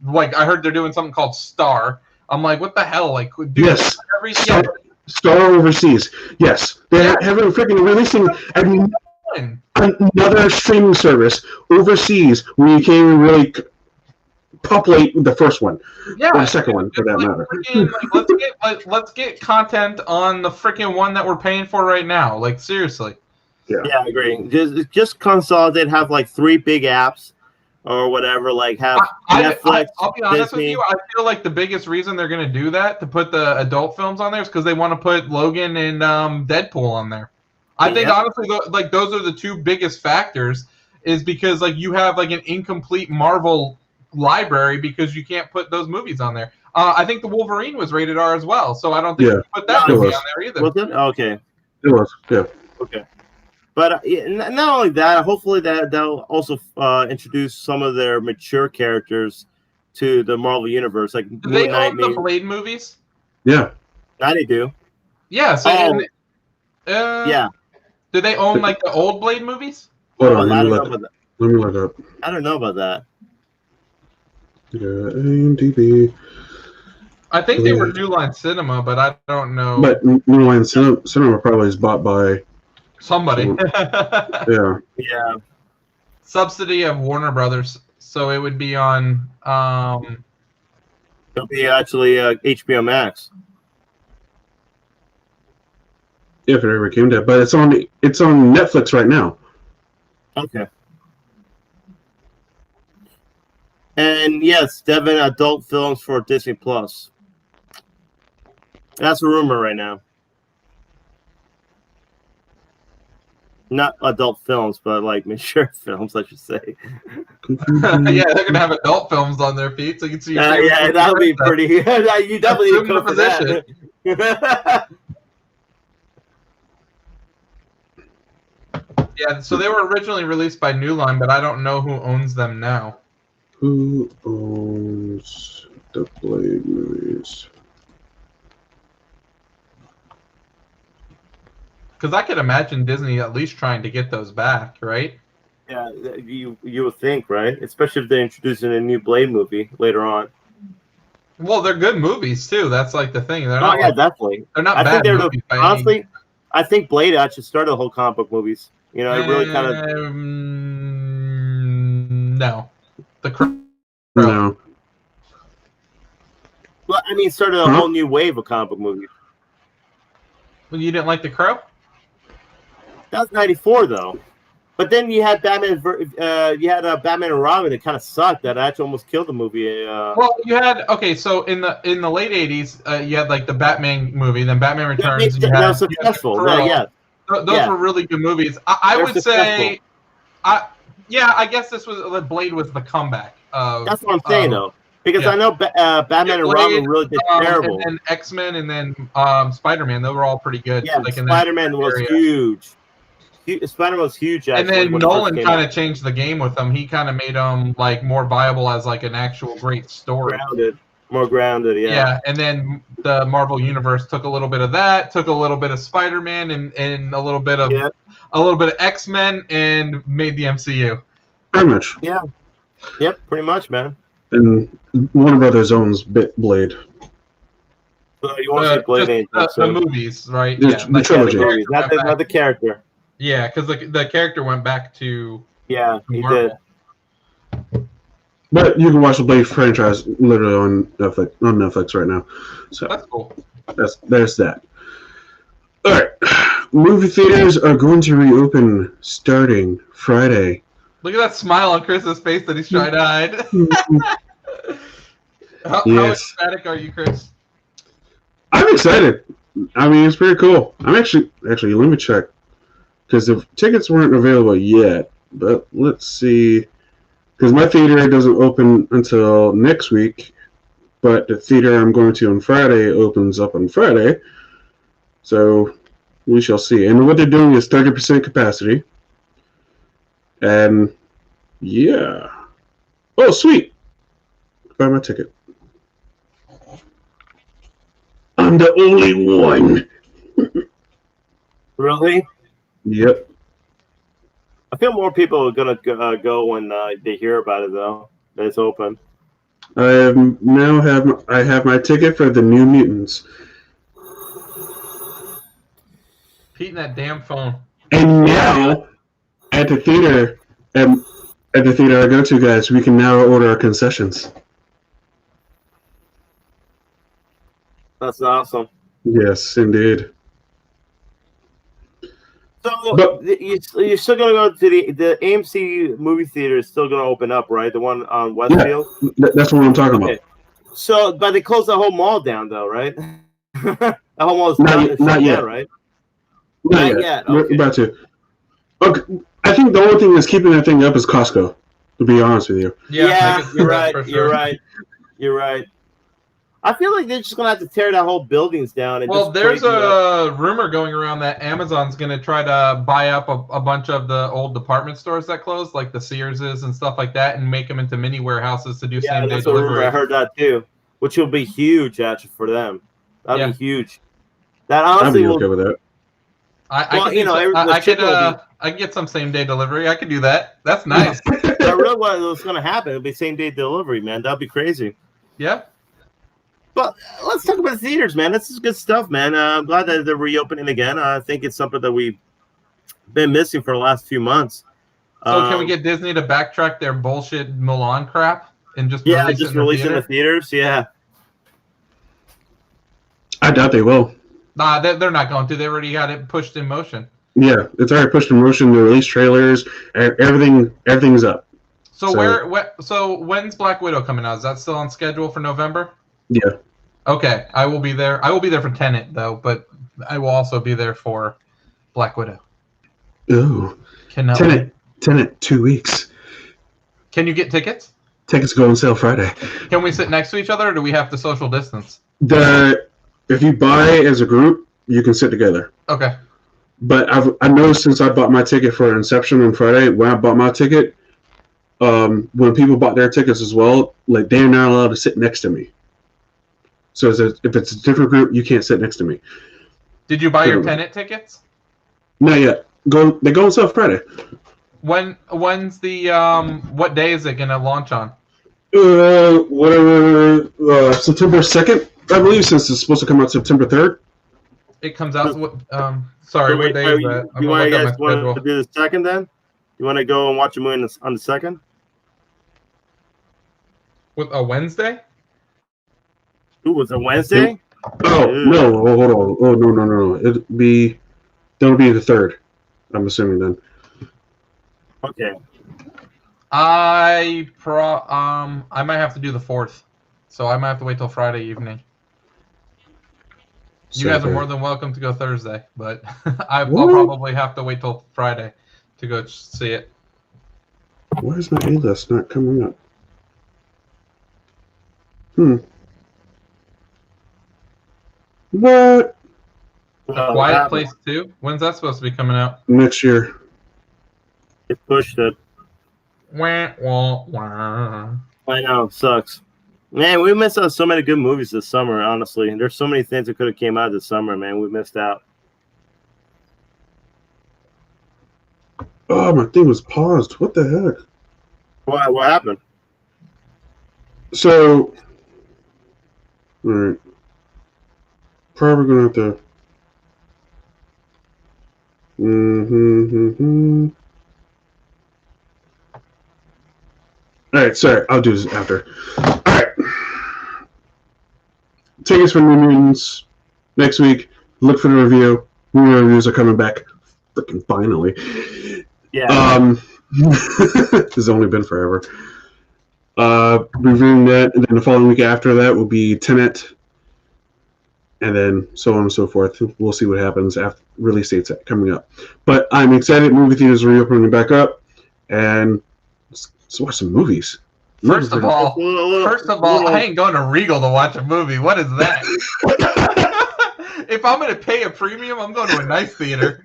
like I heard they're doing something called Star. I'm like, what the hell? Like, dude, yes, Star overseas. Yes, they're having freaking releasing another streaming service overseas where you can't even really populate the first one or the second one for that matter. Let's get content on the freaking one that we're paying for right now. Like seriously. Yeah, I agree. Just consolidate. Have like 3 big apps or whatever. Like have Netflix. I'll be honest with you. I feel like the biggest reason they're going to do that to put the adult films on there is because they want to put Logan and Deadpool on there. I think honestly, like those are the 2 biggest factors. Is because like you have like an incomplete Marvel library because you can't put those movies on there. I think the Wolverine was rated R as well, so I don't think you can put that movie on there either. Was it? Okay. It was, yeah. Okay. But not only that, hopefully they'll also introduce some of their mature characters to the Marvel Universe. Like do they own the Blade movies? Yeah. Now they do. Yeah. So yeah. Do they own like the old Blade movies? Hold on, let me look up. I don't know about that. Yeah, IMDb. I think they were New Line Cinema, but I don't know. But New Line Cinema probably is bought by somebody. Yeah. Yeah. Subsidy of Warner Brothers, so it would be on. It'll be actually HBO Max. If it ever came to it, but it's on Netflix right now. Okay. And yes, Devin, adult films for Disney Plus. That's a rumor right now. Not adult films, but like mature films, I should say. Yeah, they're gonna have adult films on their feet, so you can see. Yeah, that would be pretty. You definitely need to come for that. Yeah, so they were originally released by New Line, but I don't know who owns them now. Who owns the Blade movies? Because I could imagine Disney at least trying to get those back, right? Yeah, you would think, right? Especially if they're introducing a new Blade movie later on. Well, they're good movies too. That's like the thing. They're not definitely. They're not bad movies. Honestly, I think Blade actually started the whole comic book movies. You know, it really kind of. No, the Crow. No. Well, I mean, started a whole new wave of comic book movies. Well, you didn't like the Crow? That was '94, though. But then you had Batman. Batman and Robin that kind of sucked. That actually almost killed the movie. Well, you had so in the late '80s, you had like the Batman movie, then Batman Returns. That was successful. Those were really good movies. I would say, I guess this was Blade was the comeback. That's what I'm saying, though. Because I know Batman and Robin really did terrible. And then X-Men and then Spider-Man, they were all pretty good. Yeah, like Spider-Man was huge. Spider-Man was huge. Actually, and then Nolan kind of changed the game with them. He kind of made them like more viable as like an actual great story. More grounded, yeah. Yeah, and then the Marvel Universe took a little bit of that, took a little bit of Spider-Man and a little bit of X-Men, and made the MCU. Pretty much. Yeah. Yep, pretty much, man. And Warner Brothers owns Blade. So you want to see Blade? The movies, right? The trilogy. Not the character. Yeah, because the character went back to he Marvel. did. But you can watch the Blade franchise literally on Netflix right now. So that's cool. There's that. All right, movie theaters are going to reopen starting Friday. Look at that smile on Chris's face that he's trying to hide. How ecstatic are you, Chris? I'm excited. I mean, it's pretty cool. I'm actually let me check because the tickets weren't available yet. But let's see. Because my theater doesn't open until next week, but the theater I'm going to on Friday opens up on Friday. So we shall see. And what they're doing is 30% capacity. And yeah. Oh, sweet. Buy my ticket. I'm the only one. Really? Yep. I feel more people are gonna go when they hear about it, though. That it's open. I have my ticket for the New Mutants. Pete and that damn phone. And now, at the theater I go to, guys, we can now order our concessions. That's awesome. Yes, indeed. So you're still gonna go to the AMC movie theater is still gonna open up, right? The one on Westfield. Yeah, that's what I'm talking about. So, but they closed the whole mall down, though, right? The whole mall is not yet, right? Not yet. We're about to. Okay, I think the only thing that's keeping that thing up is Costco. To be honest with you. Yeah, you're right. You're right. I feel like they're just gonna have to tear that whole buildings down. And there's a rumor going around that Amazon's gonna try to buy up a bunch of the old department stores that closed, like the Searses and stuff like that, and make them into mini warehouses to do same day delivery. I heard that too, which will be huge actually for them. That'd be huge. That honestly I'd be okay with that. I could get some same day delivery. I could do that. That's nice. I really what was gonna happen. It'll be same day delivery, man. That'd be crazy. Yeah. But let's talk about theaters, man. This is good stuff, man. I'm glad that they're reopening again. I think it's something that we've been missing for the last few months. So can we get Disney to backtrack their bullshit Mulan crap and just release it in the theaters? Yeah. I doubt they will. Nah, they're not going to. They already got it pushed in motion. Yeah, it's already pushed in motion. They release trailers. Everything's up. So when's Black Widow coming out? Is that still on schedule for November? Yeah. Okay, I will be there. I will be there for Tenet, though, but I will also be there for Black Widow. Ooh. Tenet, 2 weeks. Can you get tickets? Tickets go on sale Friday. Can we sit next to each other, or do we have to social distance? If you buy as a group, you can sit together. Okay. But I know since I bought my ticket for Inception on Friday, when I bought my ticket, when people bought their tickets as well, like they're not allowed to sit next to me. So if it's a different group, you can't sit next to me. Did you buy your Tenet tickets? Not yet. They go on sale Friday. When's the what day is it gonna launch on? September 2nd, I believe, since it's supposed to come out September 3rd. It comes out. Sorry, what day is that? You guys want to do the second then? You want to go and watch a movie on the second? With a Wednesday? Ooh, was it Wednesday? Oh, no, hold on. Oh, no. That'll be the 3rd, I'm assuming then. Okay. I might have to do the 4th, so I might have to wait till Friday evening. You guys are more than welcome to go Thursday, but I'll probably have to wait till Friday to go see it. Why is my A-list not coming up? What? A Quiet Place 2? When's that supposed to be coming out? Next year. They pushed it. Wah, wah, wah. I know, sucks. Man, we missed out so many good movies this summer, honestly. There's so many things that could have came out this summer, man. We missed out. Oh, my thing was paused. What the heck? What happened? So, all right. Probably gonna have to. All right, sorry. I'll do this after. All right. Tickets for New Mutants next week. Look for the review. New reviews are coming back. Freaking finally. Yeah. This has only been forever. Reviewing that, and then the following week after that will be Tenet, and then so on and so forth. We'll see what happens after release dates coming up. But I'm excited. Movie theaters are reopening back up, and let's watch some movies. First of all, I ain't going to Regal to watch a movie. What is that? If I'm going to pay a premium, I'm going to a nice theater.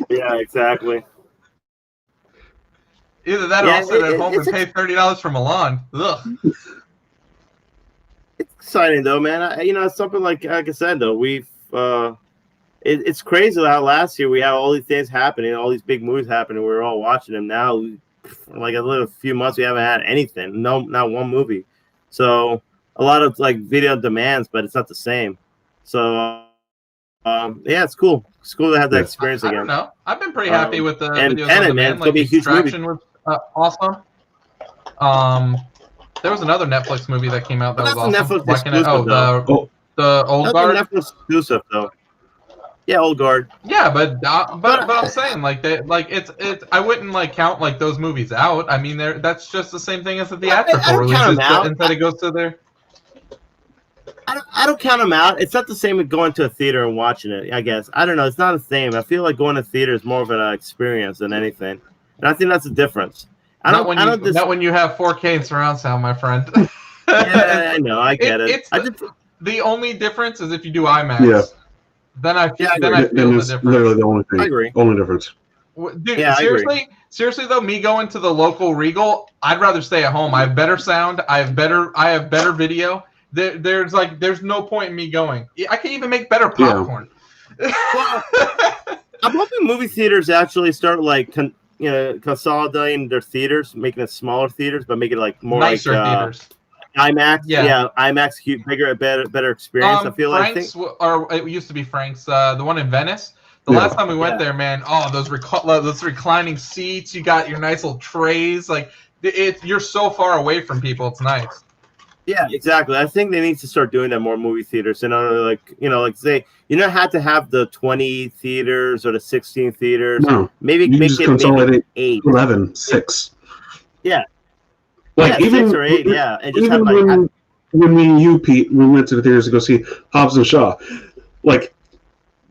Yeah, exactly. Either that or I'll sit at home and pay $30 for Milan. Ugh. It's exciting though, man. It's something like I said though. We've it's crazy how last year we had all these things happening, all these big movies happening. We were all watching them. Now, like a few months, we haven't had anything. No, not one movie. So a lot of like video demands, but it's not the same. So yeah, it's cool. It's cool to have that experience again. I don't know. I've been pretty happy with the and videos Tenet, on man, demand. Like be a huge Extraction movie. was awesome. There was another Netflix movie that came out that was awesome. Netflix exclusive, the Old Guard. Netflix exclusive though. Yeah, Old Guard. Yeah, but I'm saying like it's I wouldn't like count like those movies out. I mean, that's just the same thing as the theatrical release. Instead it goes to their. I don't count them out. It's not the same as going to a theater and watching it, I guess. I don't know. It's not the same. I feel like going to theater is more of an experience than anything. And I think that's the difference. Not when you have 4K and surround sound, my friend. Yeah, I know. I get it. The only difference is if you do IMAX. Yeah. Then I feel the difference. Literally the only thing. I agree. Only difference. Dude, yeah, seriously though, me going to the local Regal, I'd rather stay at home. I have better sound. I have better video. There's no point in me going. I can even make better popcorn. Yeah. Well, I'm hoping movie theaters actually start like consolidating their theaters, making it smaller theaters, but make it like more nicer theaters. IMAX, IMAX, bigger, better experience. I feel Frank's, or it used to be Frank's, the one in Venice. The last time we went there, man, those reclining seats. You got your nice little trays. Like you're so far away from people. It's nice. Yeah, exactly. I think they need to start doing that more movie theaters. Like say you don't have to have the 20 theaters or the 16 theaters. No, maybe you make just it consolidate 8, 11, 6. Yeah. Like even 6 or 8, yeah. And just even have when me and you, Pete, we went to the theaters to go see Hobbs and Shaw, like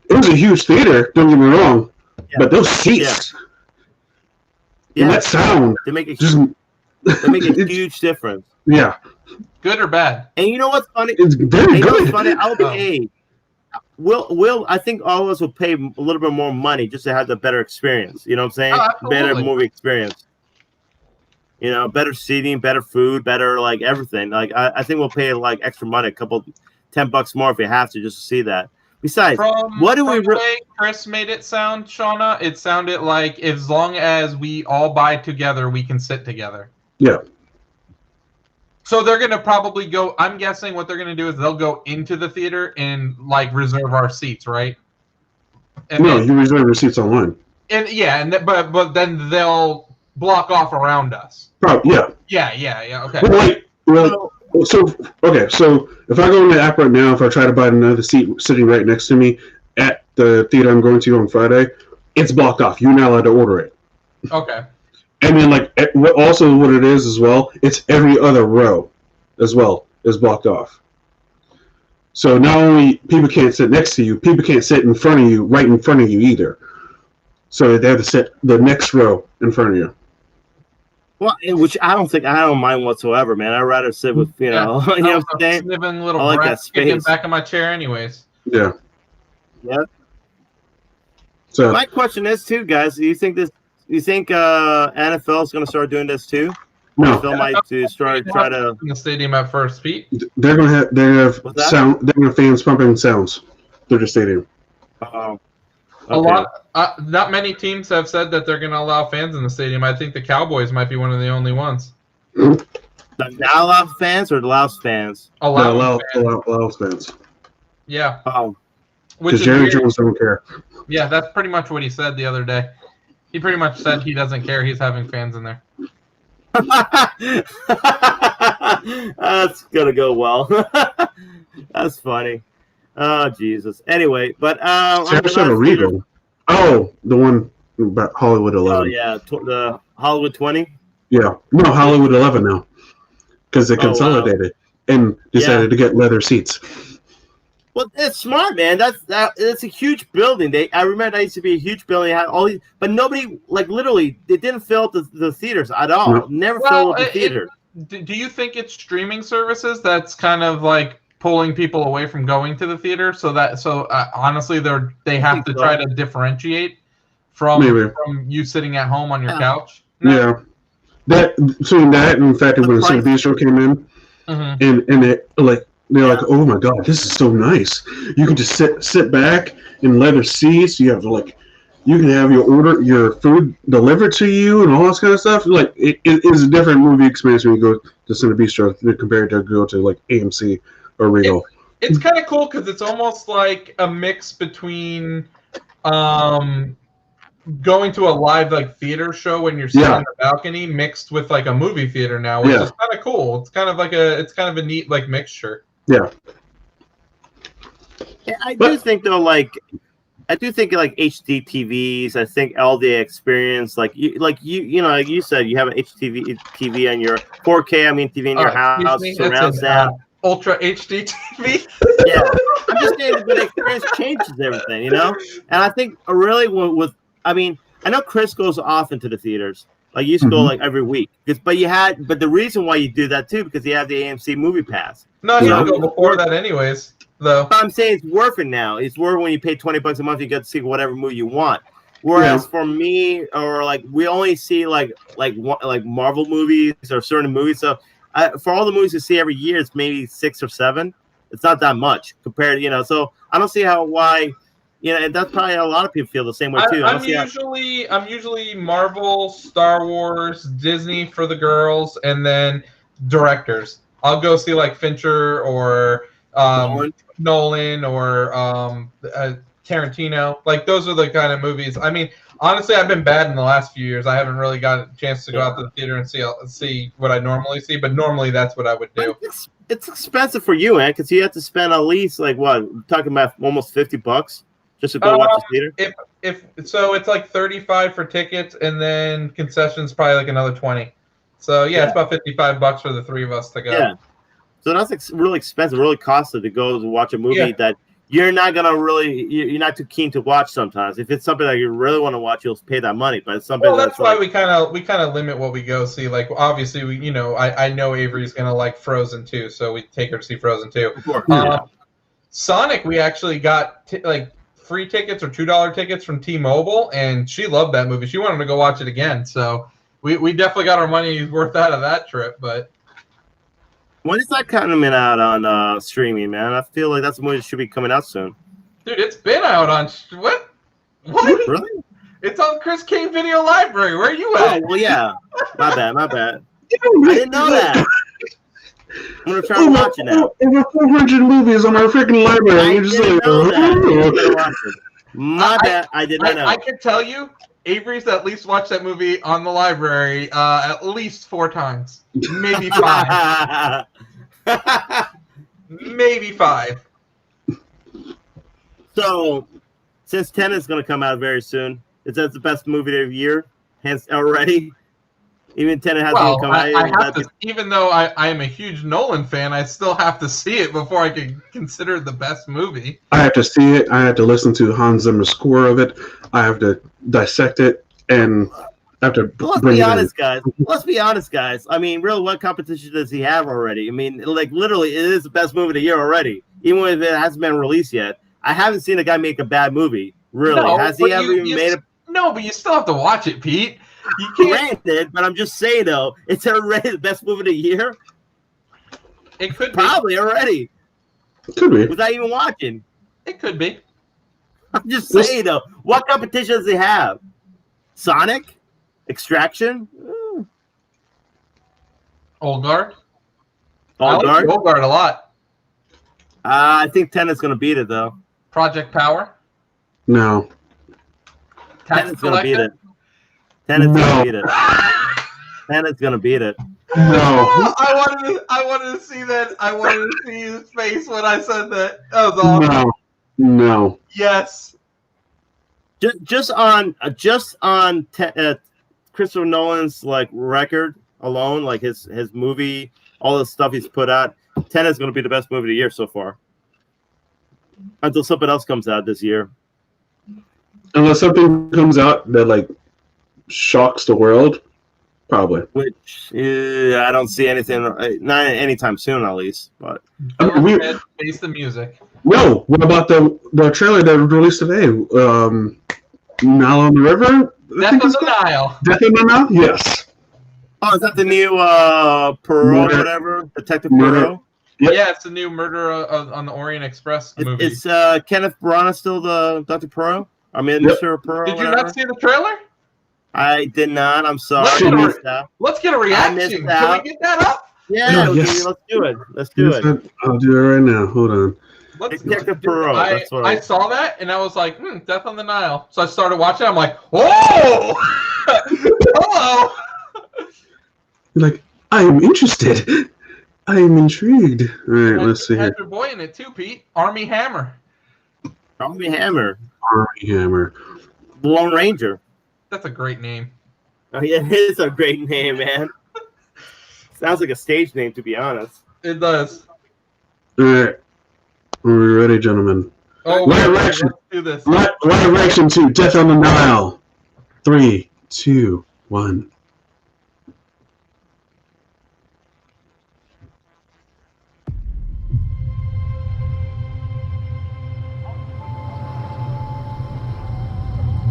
it was a huge theater. Don't get me wrong, but those seats, and that sound, they make a huge difference. Yeah. Good or bad? And you know what's funny? It's very good. What's funny? I'll pay. I think all of us will pay a little bit more money just to have the better experience. You know what I'm saying? Better movie experience. Better seating, better food, better like everything. Like I think we'll pay like extra money, $10 more if we have to, just to see that. Besides, the way Chris made it sound, Shauna, it sounded like as long as we all buy together, we can sit together. Yeah. So they're gonna probably go. I'm guessing what they're gonna do is they'll go into the theater and like reserve our seats, right? You reserve your seats online. But then they'll block off around us. Probably, yeah. Yeah. Okay. So if I go in the app right now, if I try to buy another seat sitting right next to me at the theater I'm going to on Friday, it's blocked off. You're not allowed to order it. Okay. And then, also what it is as well, it's every other row as well is blocked off. So not only people can't sit next to you, people can't sit in front of you, right in front of you either. So they have to sit the next row in front of you. Well, which I don't mind whatsoever, man. I'd rather sit with you know what I'm saying. Sniveling little I like that breath kicking space. back in my chair, anyways. Yeah. Yeah. So My question is too, guys. Do you think NFL is going to start doing this too? no, NFL might try to in the stadium at first, Pete. they're gonna have What's that? sound. They're gonna have fans pumping sounds through the stadium. Okay. A lot. Not many teams have said that they're going to allow fans in the stadium. I think the Cowboys might be one of the only ones. The not allow fans or the Louse fans? Allow fans. Yeah. Oh. Which Because is Jerry weird. Jones don't care. Yeah, that's pretty much what he said the other day. He pretty much said he doesn't care. He's having fans in there. That's gonna go well. That's funny. Oh Jesus. Anyway, but Sarasota Regal. Oh, the one about Hollywood 11. Oh yeah, the Hollywood 20. Yeah, no, Hollywood 11 now, because they consolidated and decided to get leather seats. Well, it's smart, man. It's a huge building. I remember that used to be a huge building. It had all these, but nobody, like literally, they didn't fill up the theaters at all. No. Never filled up the theater. Do you think it's streaming services that's kind of like pulling people away from going to the theater? So honestly, they have to try to differentiate from you sitting at home on your couch. No? Yeah, between that and the fact that when the Cinema Bistro came in, and it like. They're like, oh my god, this is so nice. You can just sit back in leather seats. You can have your food delivered to you and all this kind of stuff. Like it is a different movie experience when you go to Cinema Bistro compared to go to like AMC or Regal. It's kind of cool because it's almost like a mix between going to a live like theater show when you're sitting on the balcony mixed with like a movie theater now, which is kind of cool. It's kind of a neat like mixture. Yeah. I do think like HD TVs. I think all the experience, like you said, you have an HD TV on your 4K. I mean, TV in your house, surround sound, Ultra HD TV. Yeah, I'm just saying the experience changes everything, you know. And I think really I know Chris goes often to the theaters. Like you used to go like every week, but the reason why you do that too because you have the AMC Movie Pass. No, you don't go before that, anyways. Though I'm saying it's worth it now. It's worth when you pay $20 a month, you get to see whatever movie you want. Whereas for me, or like we only see like Marvel movies or certain movies. So for all the movies you see every year, it's maybe 6 or 7. It's not that much compared, So I don't see why. That's probably a lot of people feel the same way too. I'm usually Marvel, Star Wars, Disney for the girls, and then directors. I'll go see like Fincher or Nolan or Tarantino. Like those are the kind of movies. I mean, honestly, I've been bad in the last few years. I haven't really got a chance to go out to the theater and see what I normally see. But normally, that's what I would do. It's expensive for you, man, because you have to spend at least like what? We're talking about almost $50 just to go watch the theater. If so, it's like $35 for tickets, and then concessions probably like another $20. So it's about $55 for the three of us to go. Yeah. So that's really expensive, really costly to go to watch a movie that you're not you're not too keen to watch sometimes. If it's something that you really want to watch, you'll pay that money. But it's something that's why we kind of limit what we go see. Like obviously I know Avery's gonna like Frozen 2, so we take her to see Frozen 2. Sonic, we actually got free tickets or $2 tickets from T-Mobile, and she loved that movie. She wanted to go watch it again, so we definitely got our money worth out of that trip. But when is that coming out on streaming, man? I feel like that's a movie that should be coming out soon. Dude, it's been out on what? Really? It's on Chris Kane Video Library. Where are you at? Oh, well, yeah. My bad. I didn't know that. I'm gonna try to watch it now. Over 400 movies on our freaking library. You're just like, my bad. I did not know. I can tell you, Avery's at least watched that movie on the library at least 4 times, maybe 5. Maybe 5. So, since Tenet's going to come out very soon, is that the best movie of the year? Hence, already? Even Tenet hasn't even come out. Even though I am a huge Nolan fan, I still have to see it before I can consider it the best movie. I have to see it. I have to listen to Hans Zimmer's score of it. I have to dissect it, and have to Let's bring be it in. honest, guys. Let's be honest, guys. I mean, really, what competition does he have already? I mean, like, literally, it is the best movie of the year already, even if it hasn't been released yet. I haven't seen a guy make a bad movie. Really, No, has he ever even made a? No, but you still have to watch it, Pete. You can't. Granted, but I'm just saying though, it's already the best movie of the year. It could be. Probably already. Could be. Without even watching. It could be. I'm just saying though, what competition does he have? Sonic? Extraction? Old Guard. Old I like Guard? Old Guard a lot. I think Tenet's gonna beat it though. Project Power. No. Tenet's gonna beat it. No. Tenet's gonna beat it. Tenet's gonna beat it. No. I wanted to see that. I wanted to see his face when I said that. That was awesome. No. Yes. Just on Christopher Nolan's like record alone, like his movie, all the stuff he's put out, Tenet's gonna be the best movie of the year so far. Until something else comes out this year. Unless something comes out that like shocks the world, probably. Which I don't see anything, not anytime soon at least. But Face the music. No. What about the trailer that was released today? Nile on the River. Death on the Nile. Death on the Nile. Yes. oh, is that the new Poirot, whatever, Detective Poirot? Yep. Yeah, it's the new Murder on the Orient Express movie. Is Kenneth Branagh still the Dr. Poirot? I mean, Mr. Poirot. Did you whatever? not see the trailer? I did not. I'm sorry. Let's get a reaction. Can we get that up? Yeah, yes. Let's do it. Let's do it. I'll do it right now. Hold on. Detective Poirot. I saw that and I was like, Death on the Nile. So I started watching. I'm like, oh, hello. You're like, I am interested. I am intrigued. All right, let's see here. Had your boy in it too, Pete. Army Hammer. Army Hammer. Army Hammer. The Lone Ranger. That's a great name. Oh, yeah, it is a great name, man. Sounds like a stage name, to be honest. It does. All right. Are we ready, gentlemen? Oh, let's do this. Right direction to Death on the Nile. 3, 2, 1.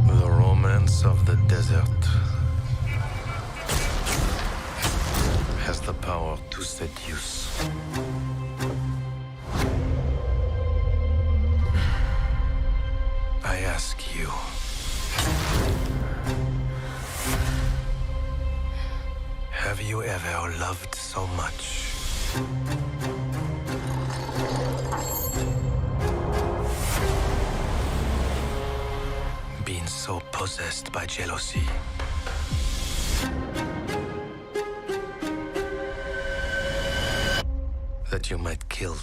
The romance of the desert has the power to seduce. I ask you, have you ever loved so much? Been so possessed by jealousy that you might kill.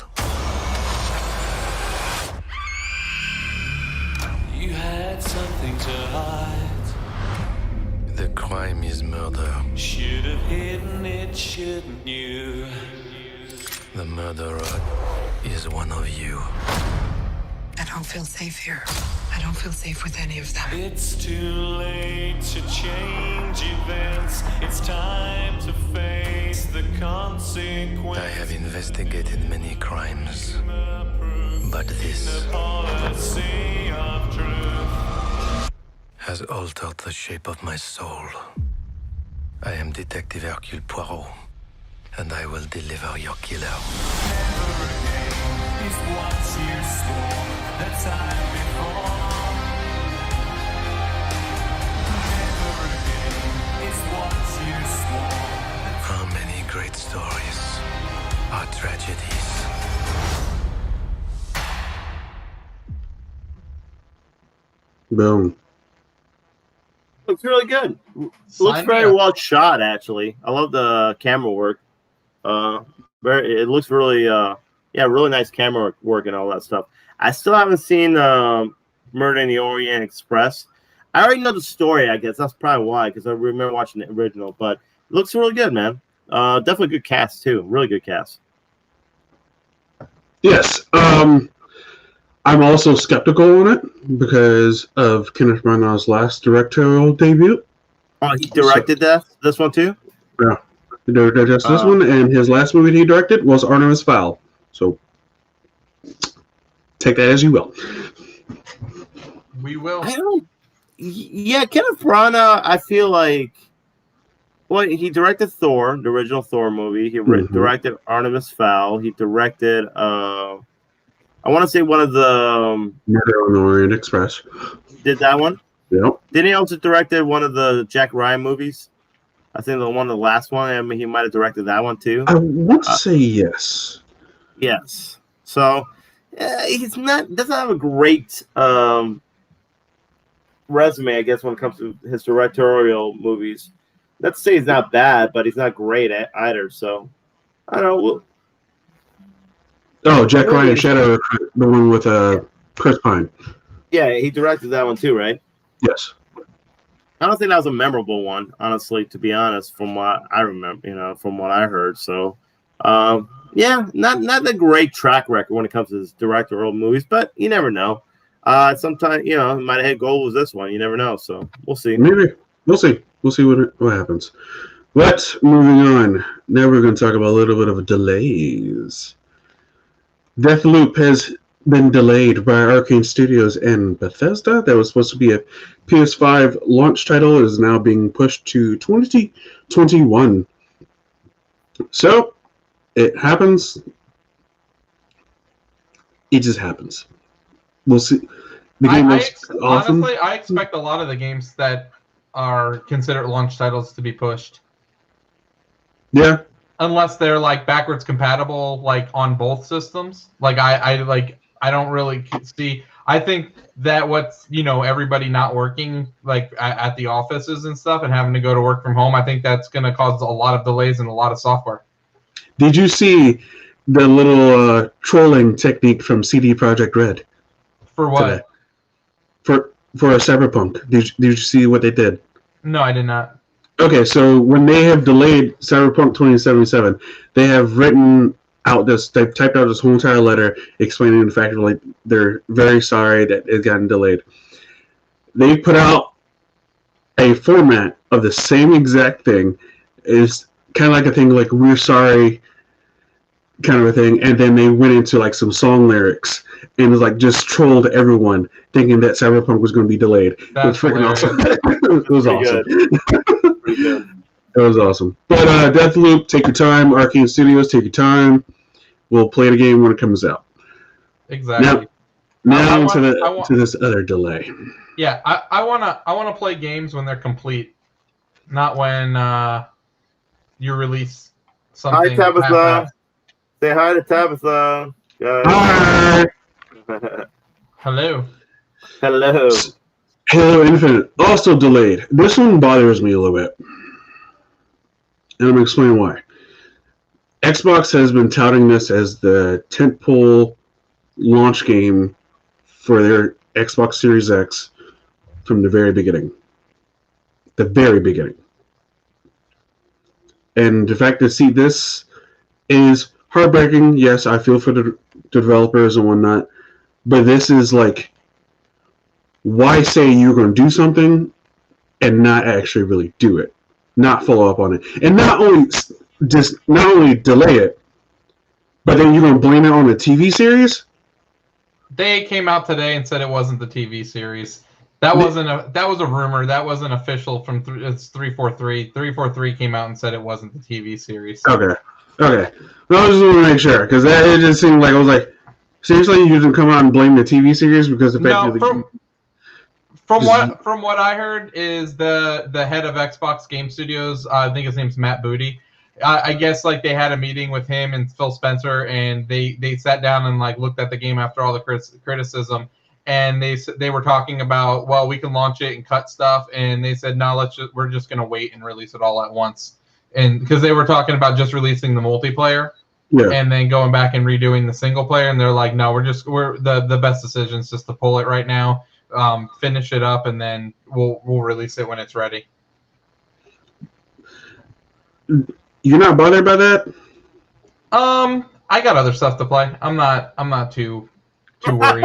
You had something to hide. The crime is murder. Should have hidden it, shouldn't you? The murderer is one of you. I don't feel safe here. I don't feel safe with any of them. It's too late to change events. It's time to face the consequences. I have investigated many crimes, but this Policy of truth. has altered the shape of my soul. I am Detective Hercule Poirot, and I will deliver your killer. Is what you swore the time before. Never again is what you swore. How many great stories are tragedies? Boom. Looks really good. Looks very well shot, actually. I love the camera work. It looks really, really nice camera work and all that stuff. I still haven't seen Murder in the Orient Express. I already know the story, I guess. That's probably why, because I remember watching the original. But it looks really good, man. Definitely good cast, too. Really good cast. Yes. I'm also skeptical on it because of Kenneth Branagh's last directorial debut. Oh, he directed this one too? Yeah. He directed just this one, and his last movie he directed was Artemis Fowl. So take that as you will. We will. I don't. Yeah, Kenneth Branagh. I feel like. Well, he directed Thor, the original Thor movie. He directed Artemis Fowl. He directed. I want to say one of the. Murder on the Orient Express. Did that one? Yep. Didn't he also directed one of the Jack Ryan movies? I think the last one. I mean, he might have directed that one too. I want to say yes. Yes. So doesn't have a great resume, I guess, when it comes to his directorial movies. Not to say he's not bad, but he's not great at either. So I don't know. Jack Ryan Shadow, the one with Chris Pine. Yeah, he directed that one too, right? Yes. I don't think that was a memorable one, honestly, to be honest, from what I remember, from what I heard. So, not a great track record when it comes to his directorial movies, but you never know. Sometimes, he might have had gold with this one. You never know. So we'll see. Maybe. We'll see. We'll see what happens. But moving on, now we're going to talk about a little bit of delays. Deathloop has been delayed by Arcane Studios and Bethesda. That was supposed to be a PS5 launch title. It is now being pushed to 2021. So, it happens. It just happens. We'll see. The game looks awesome. Honestly, I expect a lot of the games that are considered launch titles to be pushed. Yeah. Unless they're like backwards compatible, like on both systems. Like I don't really see. I think that what's everybody not working like at the offices and stuff and having to go to work from home. I think that's going to cause a lot of delays in a lot of software. Did you see the little trolling technique from CD Projekt Red? For what? Today? For a Cyberpunk. Did you see what they did? No, I did not. Okay, so when they have delayed Cyberpunk 2077, they have written out they've typed out this whole entire letter explaining the fact that they're very sorry that it's gotten delayed. They put out a format of the same exact thing. It's kind of like a thing like "we're sorry" kind of a thing, and then they went into like some song lyrics and was like just trolled everyone thinking that Cyberpunk was going to be delayed. That's it was freaking awesome. It was awesome. Pretty good. It was awesome. But Deathloop, take your time. Arcane Studios, take your time. We'll play the game when it comes out. Exactly. Now to this other delay. Yeah, I wanna play games when they're complete, not when you release something. Hi, Tabitha. Say hi to Tabitha. Hi. Hello. Hello. Halo Infinite, also delayed. This one bothers me a little bit. And I'm going to explain why. Xbox has been touting this as the tentpole launch game for their Xbox Series X from the very beginning. The very beginning. And the fact to see this is heartbreaking. Yes, I feel for the developers and whatnot. But this is like, why say you're going to do something and not actually really do it? Not follow up on it. And not only delay it, but then you're going to blame it on the TV series? They came out today and said it wasn't the TV series. That was a rumor. That wasn't official from it's 343. 343 came out and said it wasn't the TV series. Okay. Well, I just want to make sure, because it just seemed like, I was like, seriously, you didn't come out and blame the TV series because the fact that From what I heard is the head of Xbox Game Studios, I think his name's Matt Booty. I guess like they had a meeting with him and Phil Spencer, and they sat down and like looked at the game after all the criticism, and they were talking about, well, we can launch it and cut stuff, and they said no, we're just gonna wait and release it all at once, and because they were talking about just releasing the multiplayer. Yeah. And then going back and redoing the single player, and they're like, no, we're the best decision is just to pull it right now. Finish it up, and then we'll release it when it's ready. You're not bothered by that? I got other stuff to play. I'm not too worried.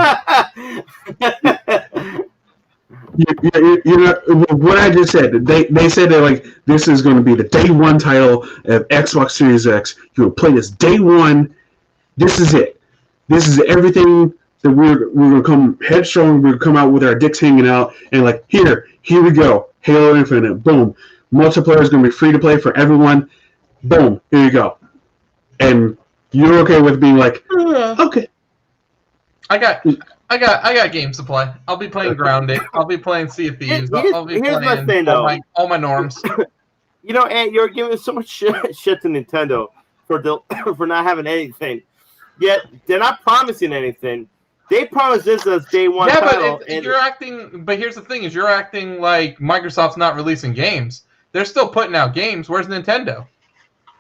You know what I just said. They said that like this is going to be the day one title of Xbox Series X. You will play this day one. This is it. This is everything that we're gonna come headstrong. We're gonna come out with our dicks hanging out and like here we go. Halo Infinite. Boom. Multiplayer is gonna be free to play for everyone. Boom. Here you go. And you're okay with being like, okay. I got games to play. I'll be playing Grounded. I'll be playing Sea of Thieves. I'll be Here's my playing thing, though. all my norms. You know, and you're giving so much shit to Nintendo for not having anything. Yet they're not promising anything. They promised this as day one title. But you're acting. But here's the thing: is you're acting like Microsoft's not releasing games. They're still putting out games. Where's Nintendo?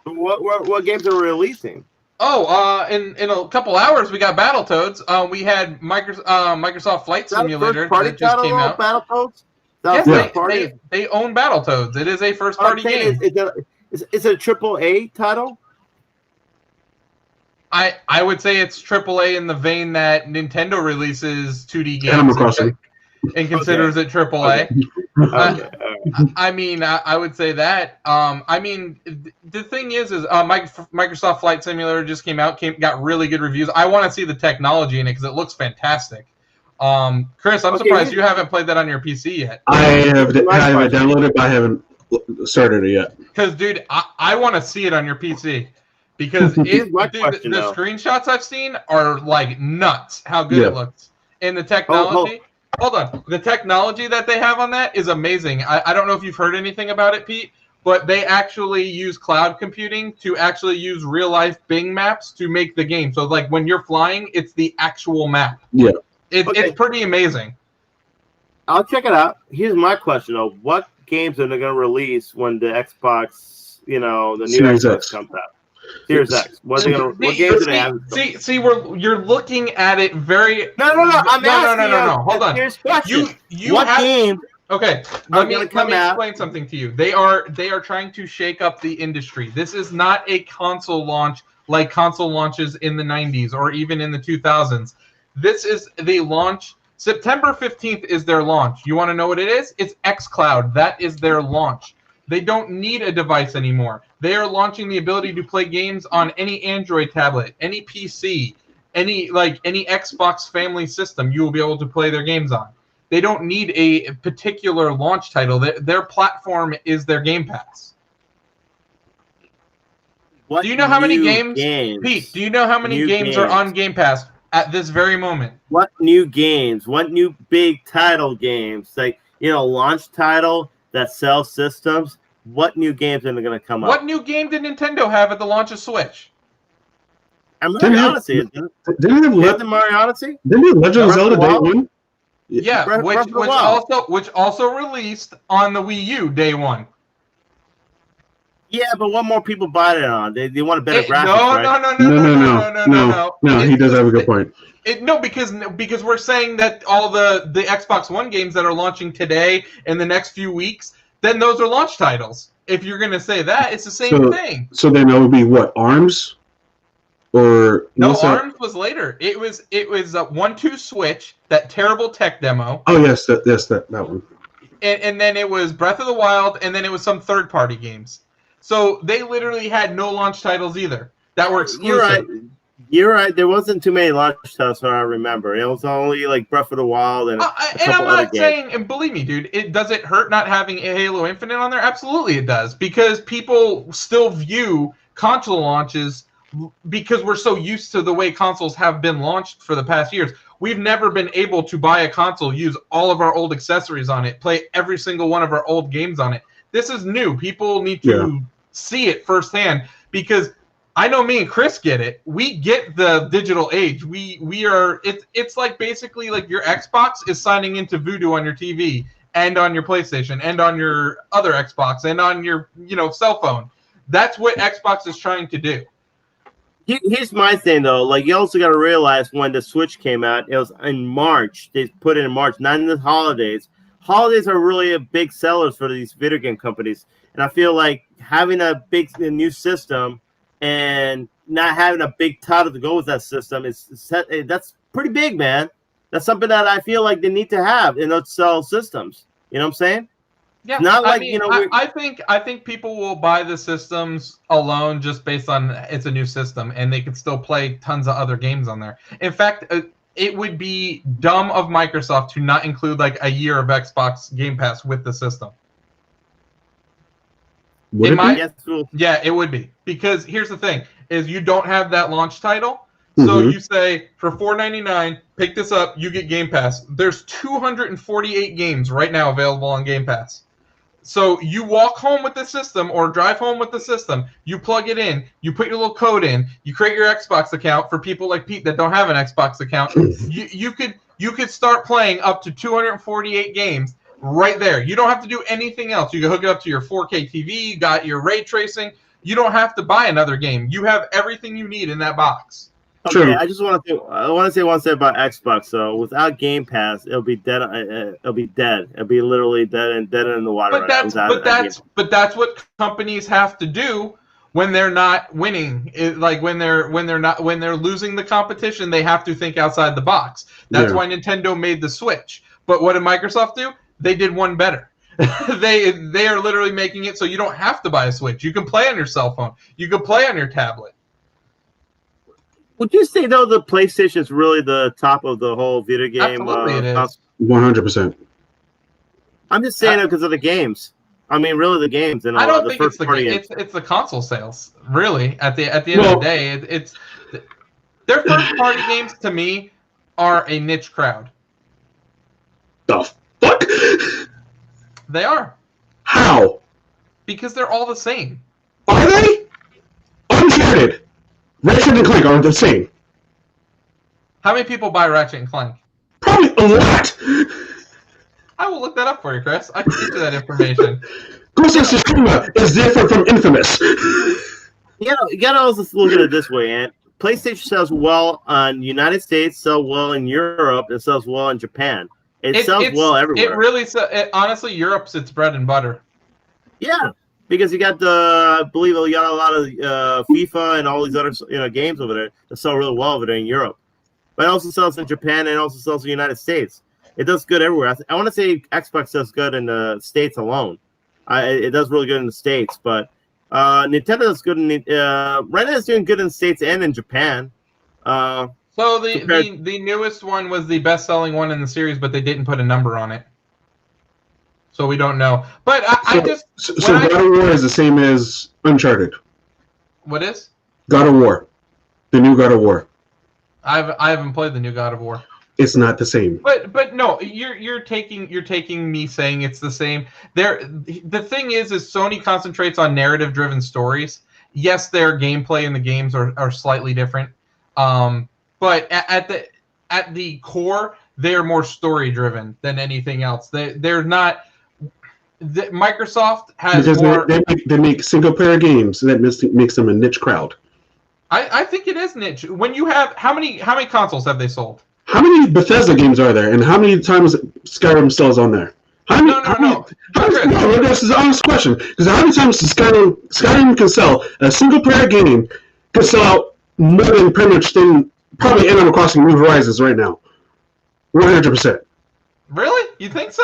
What games are releasing? Oh, in a couple hours we got Battletoads. We had Microsoft Flight Simulator that just came out. Battletoads? Yes, they own Battletoads. It is a first party game. Is it a AAA title? I would say it's AAA in the vein that Nintendo releases 2D games Animal Crossing. and considers it AAA. Okay. I mean, I would say that. I mean, the thing is Microsoft Flight Simulator just got really good reviews. I want to see the technology in it because it looks fantastic. Chris, I'm surprised you haven't played that on your PC yet. I have downloaded it, but I haven't started it yet. Because, dude, I want to see it on your PC. Because the screenshots I've seen are like nuts how good it looks. And the technology... Hold on. The technology that they have on that is amazing. I don't know if you've heard anything about it, Pete, but they actually use cloud computing to actually use real-life Bing maps to make the game. So, like, when you're flying, it's the actual map. Yeah. It's pretty amazing. I'll check it out. Here's my question, though. What games are they going to release when the Xbox, the new Series Xbox X comes out? Series X. What games do they have? See, you're looking at it very. No. I'm asking you. Hold on. Here's question. What game? Okay, let me explain something to you. They are trying to shake up the industry. This is not a console launch like console launches in the 90s or even in the 2000s. This is the launch. September 15th is their launch. You want to know what it is? It's xCloud. That is their launch. They don't need a device anymore. They are launching the ability to play games on any Android tablet, any PC, any Xbox family system. You will be able to play their games on. They don't need a particular launch title. Their platform is their Game Pass. Do you know how many games, Pete? Do you know how many games are on Game Pass at this very moment? What new games? What new big title games? Like launch title that sells systems. What new games are going to come up? What new game did Nintendo have at the launch of Switch? Mario Odyssey. Didn't have Mario Odyssey? Didn't have Legend of Zelda Day One? Yeah, which also released on the Wii U Day One. Yeah, but what more people buy it on? They want a better graphics, No. He does have a good point. Because we're saying that all the Xbox One games that are launching today in the next few weeks, then those are launch titles. If you're going to say that, it's the same thing. So then that would be what, ARMS? Or no, ARMS was later. It was 1-2 Switch, that terrible tech demo. Oh yes, that one. And then it was Breath of the Wild, and then it was some third-party games. So they literally had no launch titles either that were exclusive. You're right. There wasn't too many launch titles, so I remember. It was only like Breath of the Wild and I'm not saying, and believe me, dude, does it hurt not having a Halo Infinite on there? Absolutely it does, because people still view console launches, because we're so used to the way consoles have been launched for the past years. We've never been able to buy a console, use all of our old accessories on it, play every single one of our old games on it. This is new. People need to see it firsthand, because I know me and Chris get it. We get the digital age. We are. It's like basically like your Xbox is signing into Voodoo on your TV and on your PlayStation and on your other Xbox and on your cell phone. That's what Xbox is trying to do. Here's my thing though. Like, you also got to realize when the Switch came out, it was in March. They put it in March, not in the holidays. Holidays are really a big sellers for these video game companies, and I feel like having a new system and not having a big title to go with that system that's pretty big, man. That's something that I feel like they need to have in those sell systems. You know what I'm saying? Yeah, Not like, I think people will buy the systems alone just based on it's a new system, and they can still play tons of other games on there. In fact, it would be dumb of Microsoft to not include like a year of Xbox Game Pass with the system. Yeah, it would be, because here's the thing: is you don't have that launch title, so you say for $4.99, pick this up, you get Game Pass. There's 248 games right now available on Game Pass. So you walk home with the system or drive home with the system, you plug it in, you put your little code in, you create your Xbox account. For people like Pete that don't have an Xbox account, you could start playing up to 248 games right there. You don't have to do anything else. You can hook it up to your 4K TV, you got your ray tracing. You don't have to buy another game. You have everything you need in that box. Okay, true. I want to say one thing about Xbox. So without Game Pass, it'll be dead. It'll be dead. It'll be literally dead in the water. But that's what companies have to do when they're not winning. When they're losing the competition, they have to think outside the box. That's why Nintendo made the Switch. But what did Microsoft do? They did one better. they are literally making it so you don't have to buy a Switch. You can play on your cell phone. You can play on your tablet. Would you say, though, the PlayStation is really the top of the whole video game? Absolutely, it is. 100%. I'm just saying it because of the games. I mean, really, the games. And I don't think it's it's the console sales. Really, at the end of the day, it's their first party games to me are a niche crowd. The fuck? They are. How? Because they're all the same. Are they? Uncharted. Ratchet and Clank aren't the same. How many people buy Ratchet and Clank? Probably a lot. I will look that up for you, Chris. I can get you that information. Ghost of Tsushima is different from Infamous. You gotta also look at it this way, Ant. PlayStation sells well in United States, sells well in Europe, and sells well in Japan. It sells well everywhere. It really honestly, Europe's its bread and butter. Yeah. Because you got I believe you got a lot of FIFA and all these other games over there that sell really well over there in Europe. But it also sells in Japan and it also sells in the United States. It does good everywhere. I want to say Xbox does good in the States alone. It does really good in the States, but Nintendo does good in right now it's doing good in the States and in Japan. So the newest one was the best-selling one in the series, but they didn't put a number on it. So we don't know. But God of War is the same as Uncharted. What is? God of War. The new God of War. I haven't played the new God of War. It's not the same. But no, you're taking me saying it's the same. The thing is Sony concentrates on narrative-driven stories. Yes, their gameplay in the games are slightly different. But at the core, they're more story-driven than anything else. They're not. Microsoft has more. They make single-player games that makes them a niche crowd. I think it is niche. When you have how many consoles have they sold? How many Bethesda games are there, and how many times Skyrim sells on there? No. This is an honest question. Because how many times does Skyrim can sell a single-player game can sell out more than pretty much probably Animal Crossing New Horizons right now? 100%. Really? You think so?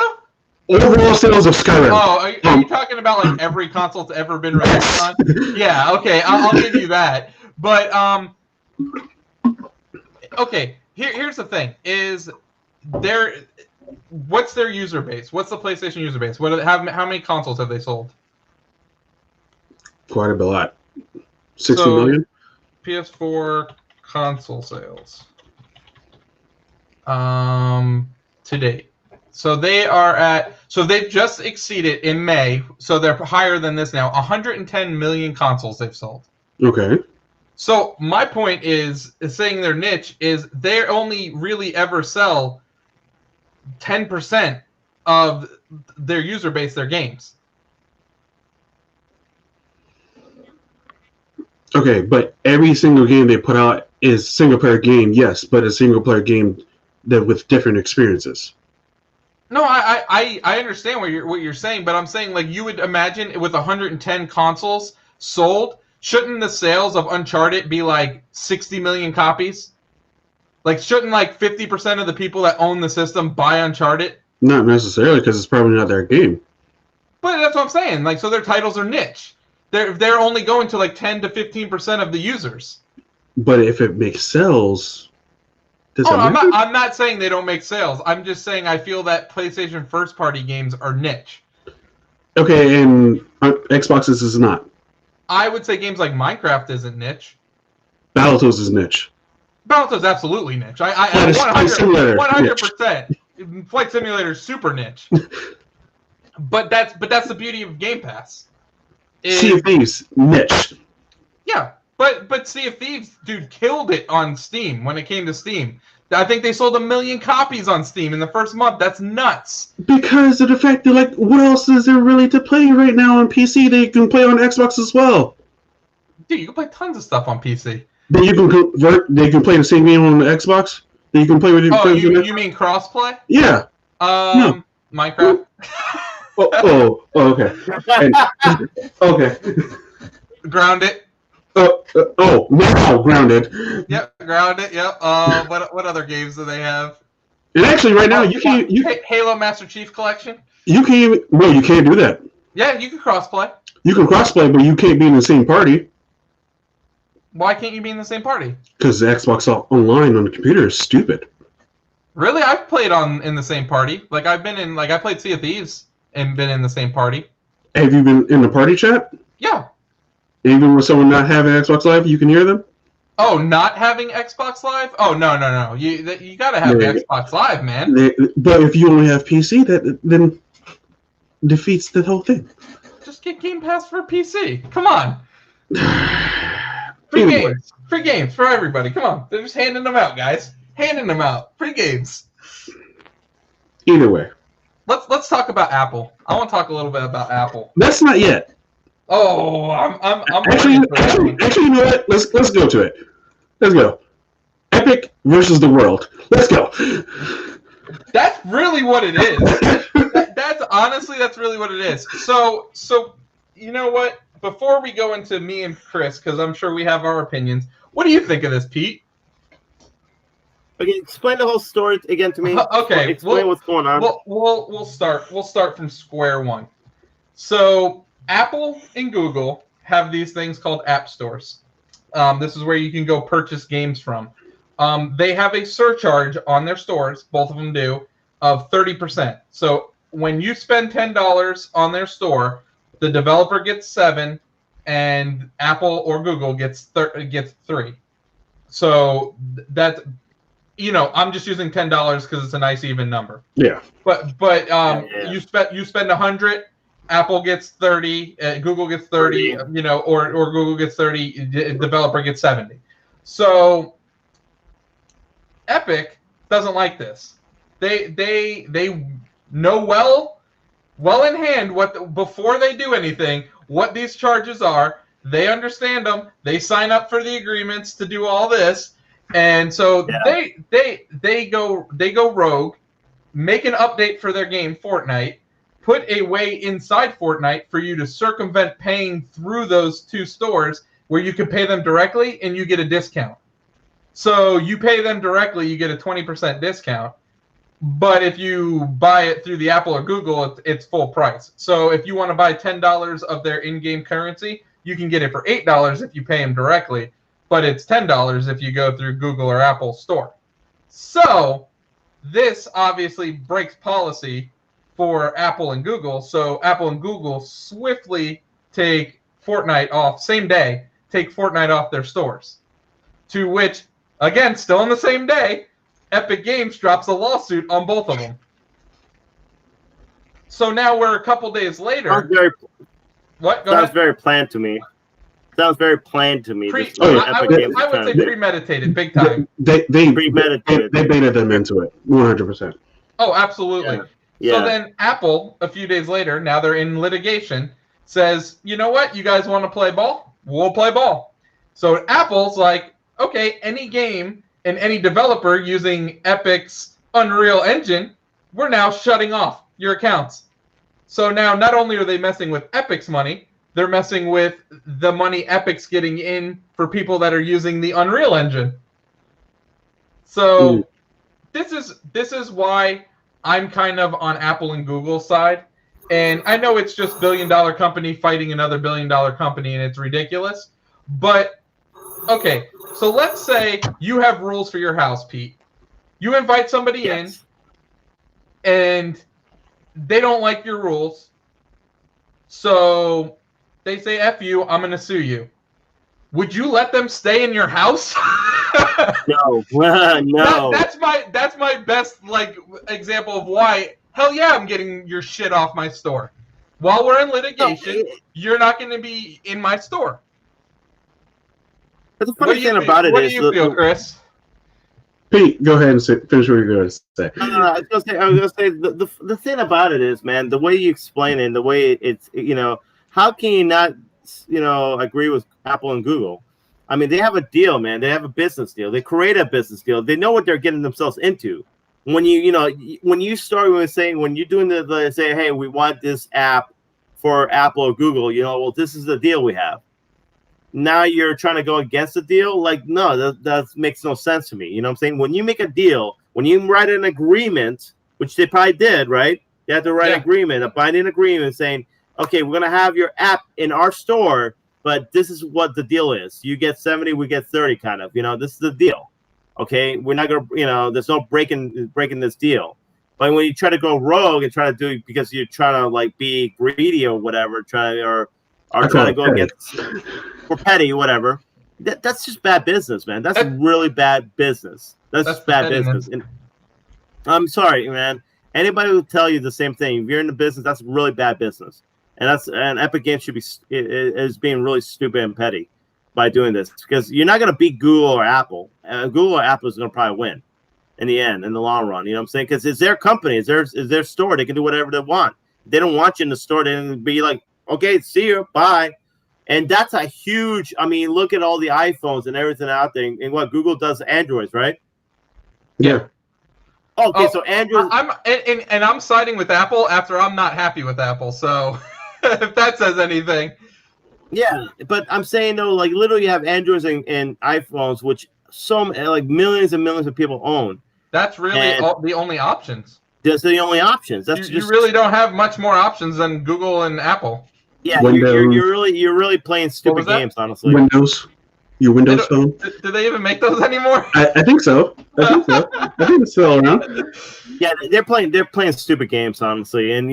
Overall sales of Skyrim. Oh, are you talking about like every console that's ever been released on? Yeah, okay, I'll give you that. But okay, here's the thing: what's their user base? What's the PlayStation user base? How many consoles have they sold? Quite a lot. 60 million. PS4 console sales. To date. So they've just exceeded in May, so they're higher than this now, 110 million consoles they've sold. Okay. So my point is saying their niche is they only really ever sell 10% of their user base, their games. Okay, but every single game they put out is single-player game, yes, but a single-player game that with different experiences. No, I understand what you're saying, but I'm saying like you would imagine with 110 consoles sold, shouldn't the sales of Uncharted be like 60 million copies? Like, shouldn't like 50% of the people that own the system buy Uncharted? Not necessarily, because it's probably not their game. But that's what I'm saying. Like, so their titles are niche. They're only going to like 10 to 15% of the users. But if it makes sales, I'm not saying they don't make sales. I'm just saying I feel that PlayStation first-party games are niche. Okay, and Xbox's is not. I would say games like Minecraft isn't niche. Battletoads is niche. Battletoads absolutely niche. I Flight Simulator, 100%. Flight Simulator is super niche. but that's the beauty of Game Pass. Sea of Thieves, niche. Yeah, but Sea of Thieves, dude, killed it on Steam when it came to Steam. I think they sold 1 million copies on Steam in the first month. That's nuts. Because of the fact that, like, what else is there really to play right now on PC that you can play on Xbox as well? Dude, you can play tons of stuff on PC. That you can convert. They can play the same game on the Xbox. That you can play with your friends. You mean crossplay? Yeah. No. Minecraft. Okay. Okay. Grounded. Now Grounded. Yep, Grounded. Yep. What other games do they have? And actually, right now you can't. Halo Master Chief Collection. You can't even. No, you can't do that. Yeah, you can crossplay. You can crossplay, but you can't be in the same party. Why can't you be in the same party? Because the Xbox Online on the computer is stupid. Really, I've played in the same party. Like I played Sea of Thieves and been in the same party. Have you been in the party chat? Yeah. Even with someone not having Xbox Live, you can hear them? Oh, not having Xbox Live? Oh, no. You gotta have Xbox Live, man. But if you only have PC, that then defeats the whole thing. Just get Game Pass for PC. Come on. Free games for everybody. Come on. They're just handing them out, guys. Handing them out. Free games. Either way. Let's talk about Apple. I want to talk a little bit about Apple. That's not yet. Oh, I'm actually, you know what? Let's go to it. Let's go. Epic versus the world. Let's go. That's really what it is. That's really what it is. So you know what? Before we go into me and Chris, because I'm sure we have our opinions, what do you think of this, Pete? Okay, explain the whole story again to me. Okay, explain what's going on. We'll start from square one. So Apple and Google have these things called app stores. This is where you can go purchase games from. They have a surcharge on their stores, both of them do, of 30%. So when you spend $10 on their store, the developer gets 7, and Apple or Google gets 3. So that's, I'm just using $10 because it's a nice even number. Yeah. But you spend 100. Apple gets 30, Google gets 30, or Google gets 30, developer gets 70. So Epic doesn't like this. They know well in hand before they do anything what these charges are. They understand them. They sign up for the agreements to do all this, and so they go rogue, make an update for their game Fortnite. Put a way inside Fortnite for you to circumvent paying through those two stores where you can pay them directly and you get a discount. So you pay them directly, you get a 20% discount. But if you buy it through the Apple or Google, it's full price. So if you want to buy $10 of their in-game currency, you can get it for $8 if you pay them directly. But it's $10 if you go through Google or Apple store. So this obviously breaks policy for Apple and Google, so Apple and Google swiftly take Fortnite off, same day, take Fortnite off their stores. To which, again, still on the same day, Epic Games drops a lawsuit on both of them. So now we're a couple days later. Sounds very planned to me. Sounds very planned to me. I would say premeditated, big time. They premeditated. They baited them into it, 100%. Oh, absolutely. Yeah. Yeah. So then Apple, a few days later, now they're in litigation, says, you know what? You guys want to play ball? We'll play ball. So Apple's like, okay, any game and any developer using Epic's Unreal Engine, we're now shutting off your accounts. So now not only are they messing with Epic's money, they're messing with the money Epic's getting in for people that are using the Unreal Engine. So this is why I'm kind of on Apple and Google's side. And I know it's just billion-dollar company fighting another billion-dollar company, and it's ridiculous. But, okay, so let's say you have rules for your house, Pete. You invite somebody in, and they don't like your rules. So they say, F you, I'm going to sue you. Would you let them stay in your house? No. No. That's my best example of why. Hell yeah, I'm getting your shit off my store. While we're in litigation, you're not going to be in my store. But the funny thing about it is, what do you feel, Chris? Pete, go ahead and finish what you're going to say. I was going to say the thing about it is, man, the way you explain it, and the way it's, how can you not, agree with Apple and Google? I mean, they have a deal, man. They have a business deal. They create a business deal. They know what they're getting themselves into. When when you're doing the say, hey, we want this app for Apple or Google, well, this is the deal we have. Now you're trying to go against the deal? Like, no, that makes no sense to me. You know what I'm saying? When you make a deal, when you write an agreement, which they probably did, right? They have to write an agreement, a binding agreement saying, okay, we're going to have your app in our store, but this is what the deal is. You get 70, we get 30 kind of. This is the deal. Okay, we're not going to, there's no breaking this deal. But when you try to go rogue and try to do it because you're trying to be greedy or whatever, trying to go against or petty, whatever, that's just bad business, man. That's really bad business. That's just bad business. And I'm sorry, man. Anybody will tell you the same thing. If you're in the business, that's really bad business. And Epic Games is being really stupid and petty by doing this, because you're not going to beat Google or Apple. Google or Apple is going to probably win in the end, in the long run. You know what I'm saying? Because it's their company, it's their store. They can do whatever they want. If they don't want you in the store, they can be like, okay, see you, bye. And that's a huge. I mean, look at all the iPhones and everything out there, and what Google does to Androids, right? Yeah. Okay, so Android. I'm siding with Apple after I'm not happy with Apple. So if that says anything. Yeah, but I'm saying though, literally, you have Androids and iPhones, which millions and millions of people own. That's really the only options. Those are the only options. You really don't have much more options than Google and Apple. Yeah, you're really playing stupid games, honestly. Your Windows phone. Do they even make those anymore? I think so. I think it's still around. Yeah, they're playing stupid games, honestly. And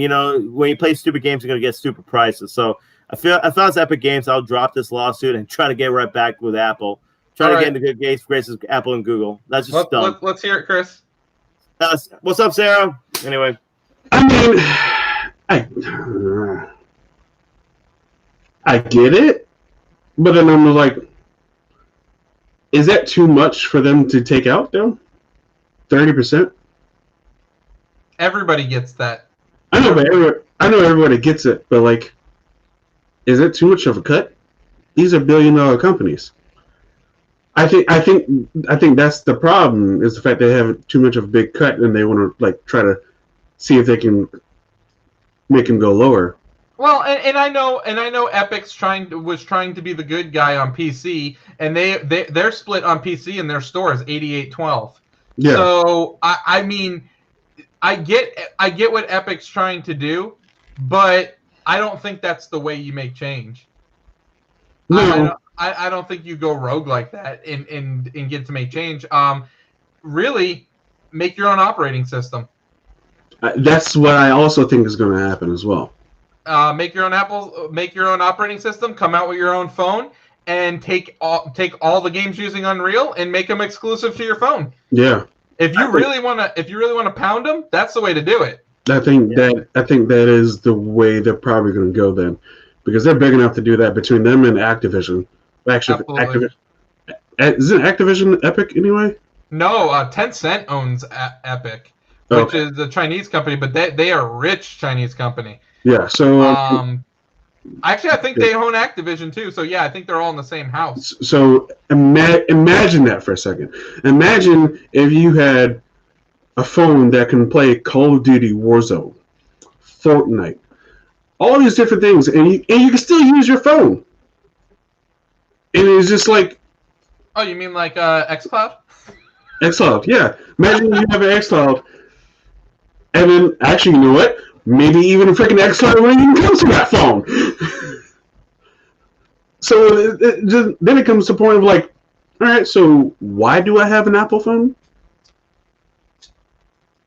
when you play stupid games, you're gonna get stupid prices. So if I thought it's Epic Games, I'll drop this lawsuit and try to get right back with Apple. Try to get into good graces with Apple and Google. That's just dumb. Let's hear it, Chris. What's up, Sarah? Anyway. I mean, I get it, but then I'm like, is that too much for them to take out, though? 30%? Everybody gets that. I know everybody gets it, but is it too much of a cut? These are billion-dollar companies. I think that's the problem, is the fact they have too much of a big cut, and they want to try to see if they can make him go lower. Well, and I know Epic's was trying to be the good guy on PC, and they're split on PC, and their store is 8812. Yeah. So I mean, I get what Epic's trying to do, but I don't think that's the way you make change. No. I don't think you go rogue like that and get to make change. Really, make your own operating system. That's what I also think is going to happen as well. Make your own operating system. Come out with your own phone and take all the games using Unreal and make them exclusive to your phone. Yeah. If you really want to pound them, that's the way to do it. I think that is the way they're probably going to go then, because they're big enough to do that between them and Activision. Actually, Activision isn't Activision Epic anyway? No, Tencent owns Epic, which is a Chinese company, but they are a rich Chinese company. Yeah. So actually, I think they own Activision too. So yeah, I think they're all in the same house. So imagine that for a second. Imagine if you had a phone that can play Call of Duty Warzone, Fortnite, all these different things, and you can still use your phone. And it's just like, oh, you mean like xCloud? xCloud, yeah. Imagine you have an xCloud, and then actually, you know what? Maybe even a freaking xCloud when it even comes to that phone. So then it comes to the point of like, all right, so why do I have an Apple phone?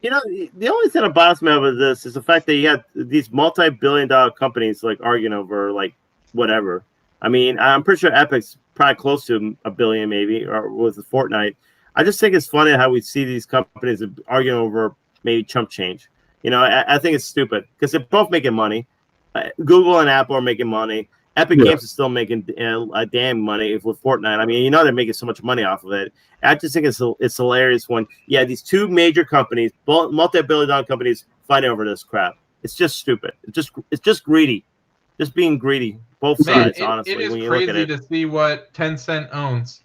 You know, the only thing that bothers me about this is the fact that you have these multi-billion-dollar companies like arguing over like whatever. I mean, I'm pretty sure Epic's probably close to $1 billion, maybe, or was it Fortnite? I just think it's funny how we see these companies arguing over maybe chump change. You know, I think it's stupid because they're both making money. Google and Apple are making money. Epic Games is still making a damn money with Fortnite. I mean, you know they're making so much money off of it. I just think it's hilarious when these two major companies, multi-billion-dollar companies, fighting over this crap. It's just stupid. It's just greedy, just being greedy. Both sides, honestly. It is when you crazy look at it. to see what Tencent owns.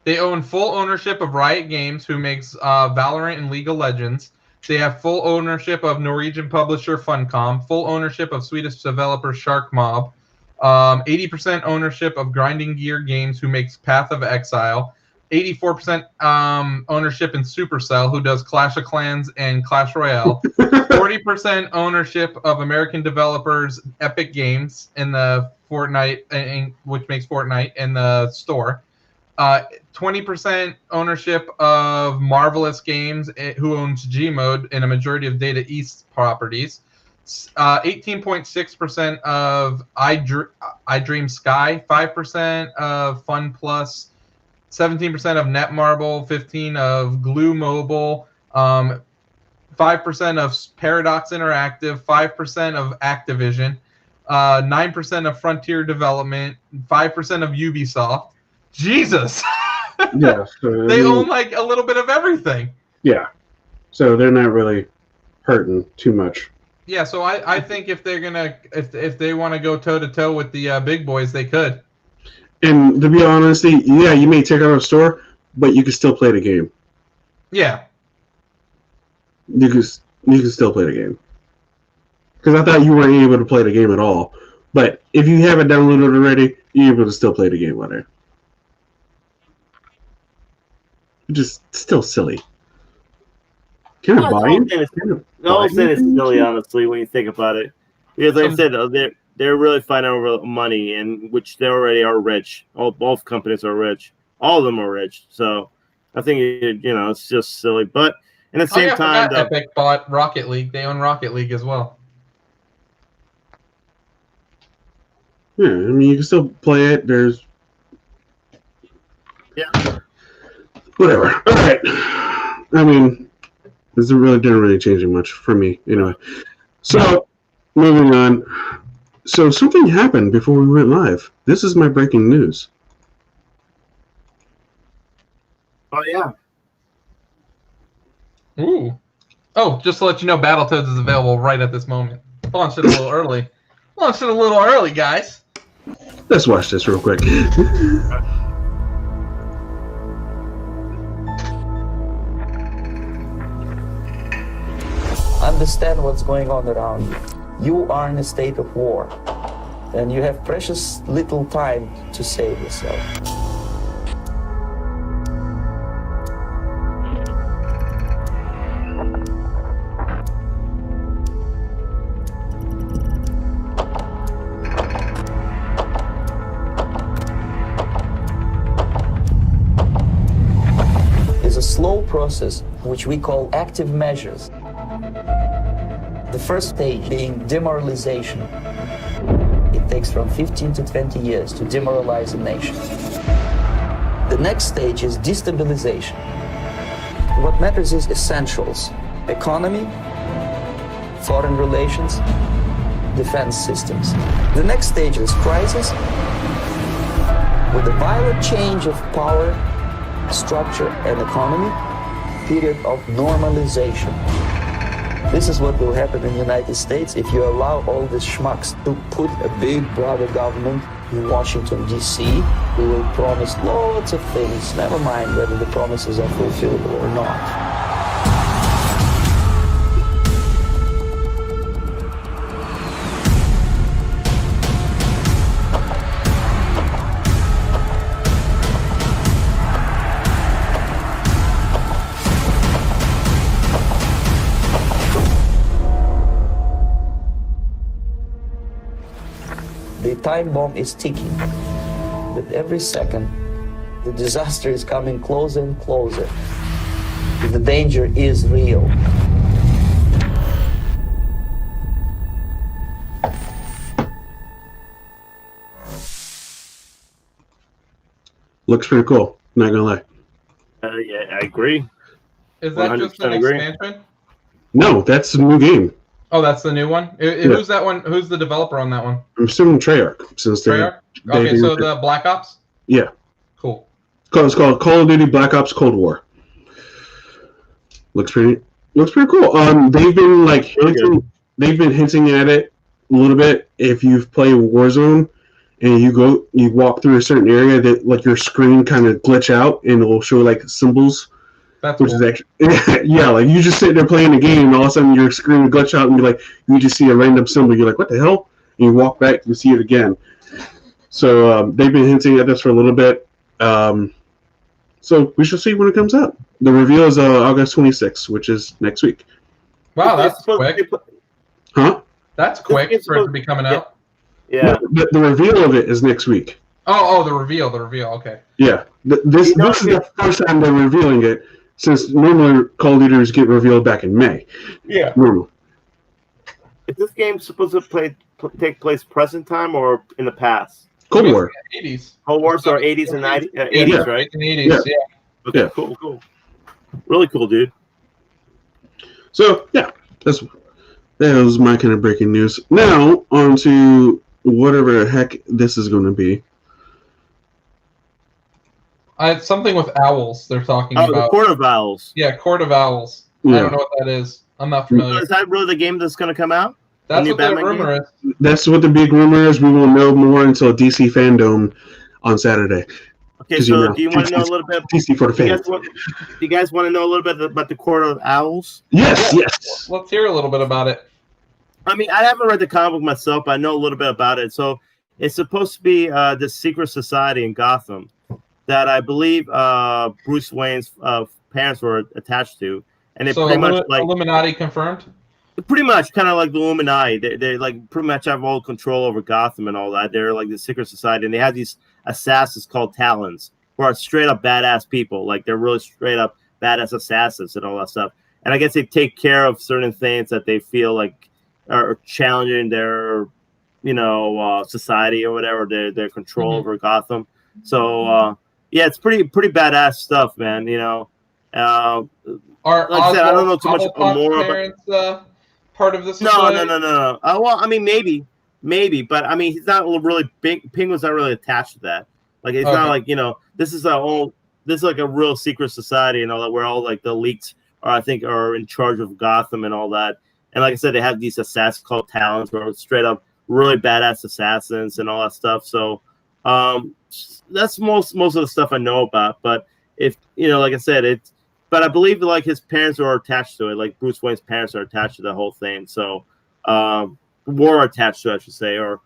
They own full ownership of Riot Games, who makes Valorant and League of Legends. They have full ownership of Norwegian publisher Funcom, full ownership of Swedish developer Shark Mob, 80% ownership of Grinding Gear Games, who makes Path of Exile, 84% ownership in Supercell, who does Clash of Clans and Clash Royale, 40% ownership of American developers Epic Games in the Fortnite, which makes Fortnite in the store. 20% ownership of Marvelous Games, who owns Gmode and a majority of Data East properties. 18.6% of iDream Sky, 5% of Fun Plus, 17% of Netmarble, 15% of Glue Mobile, 5% of Paradox Interactive, 5% of Activision, 9% of Frontier Development, 5% of Ubisoft. Jesus! Yeah, so, they own like a little bit of everything. Yeah, so they're not really hurting too much. Yeah, so I think if they're gonna if they want to go toe to toe with the big boys, they could. And to be honest, yeah, you may take out a store, but you can still play the game. Yeah, you can still play the game. Because I thought you weren't able to play the game at all, but if you have it downloaded already, you're able to still play the game on there. Just still silly. Can I buy it? The whole thing is silly, honestly, when you think about it. Because, like I said, they're really fighting over money, and which they already are rich. Both companies are rich. All of them are rich. So I think it's just silly. But at the same time, Epic bought Rocket League. They own Rocket League as well. Yeah, I mean you can still play it. There's whatever. All right. I mean, this didn't really change much for me anyway. So, moving on. So, something happened before we went live. This is my breaking news. Oh, yeah. Ooh. Oh, just to let you know, Battletoads is available right at this moment. Launched it a little early. Launched it a little early, guys. Let's watch this real quick. Understand what's going on around you. You are in a state of war, and you have precious little time to save yourself. It's a slow process which we call active measures. The first stage being demoralization. It takes from 15 to 20 years to demoralize a nation. The next stage is destabilization. What matters is essentials: economy, foreign relations, defense systems. The next stage is crisis, with a violent change of power, structure, and economy, period of normalization. This is what will happen in the United States if you allow all these schmucks to put a big brother government in Washington, D.C., who will promise lots of things, never mind whether the promises are fulfillable or not. time bomb is ticking. With every second, the disaster is coming closer and closer. The danger is real. Looks pretty cool. Not gonna lie. Yeah, I agree. Is that just an 100% agree. expansion? No, that's a new game. Oh, that's the new one. Who's that one? Who's the developer on that one? I'm assuming Treyarch, since Treyarch? Okay, so the Black Ops. Yeah. Cool. It's called Call of Duty Black Ops Cold War. Looks pretty cool. They've been hinting at it a little bit. If you've played Warzone and you walk through a certain area, that like your screen kind of glitch out and it'll show like symbols. That's which cool. is actually yeah, like you just sit there playing the game and all of a sudden your screen will glitch out and you just see a random symbol. You're like, what the hell? And you walk back, you see it again. So they've been hinting at this for a little bit. So we shall see when it comes out. The reveal is August 26th, which is next week. Wow, that's quick. Huh? That's quick for it to be coming out. Yeah. No, the reveal of it is next week. Oh, the reveal. Okay. Yeah. This is the first time they're revealing it, since normally Call of Duty get revealed back in May. Yeah. Normal. Is this game supposed to take place present time or in the past? Cold War. 80s. Cold War, so 80s and 90s? 80s, right? In the 80s, yeah. Okay, Yeah. cool. Really cool, dude. So, yeah. That was my kind of breaking news. Now, on to whatever the heck this is going to be. Something with owls they're talking about. The Court of Owls. Yeah, Court of Owls. Yeah. I don't know what that is. I'm not familiar. Is that really the game that's going to come out? That's new what the Batman rumor is. That's what the big rumor is. We will know more until DC Fandom on Saturday. Okay, 'Cause so do you want to know a little bit? DC for the Do fans. you guys want to know a little bit about the Court of Owls? Yes. Let's hear a little bit about it. I mean, I haven't read the comic book myself, but I know a little bit about it. So it's supposed to be this secret society in Gotham that I believe Bruce Wayne's parents were attached to, and it pretty much like Illuminati confirmed. Pretty much, kind of like the Illuminati. They like pretty much have all control over Gotham and all that. They're like the secret society, and they have these assassins called Talons, who are straight up badass people. Like they're really straight up badass assassins and all that stuff. And I guess they take care of certain things that they feel like are challenging their, society or whatever, their control over Gotham. So yeah, it's pretty badass stuff, man. Are like I said, I don't know too much more about part of this. No. Well, I mean, maybe, but I mean, he's not really big. Penguin's not really attached to that. Like, it's not like this is like a real secret society and all that, where all like the elites are in charge of Gotham and all that. And like I said, they have these assassins called Talons, who are straight up really badass assassins and all that stuff. So that's most of the stuff I know about. But if like I said, but I believe like his parents are attached to it. Like Bruce Wayne's parents are attached to the whole thing. So were attached to it, I should say, or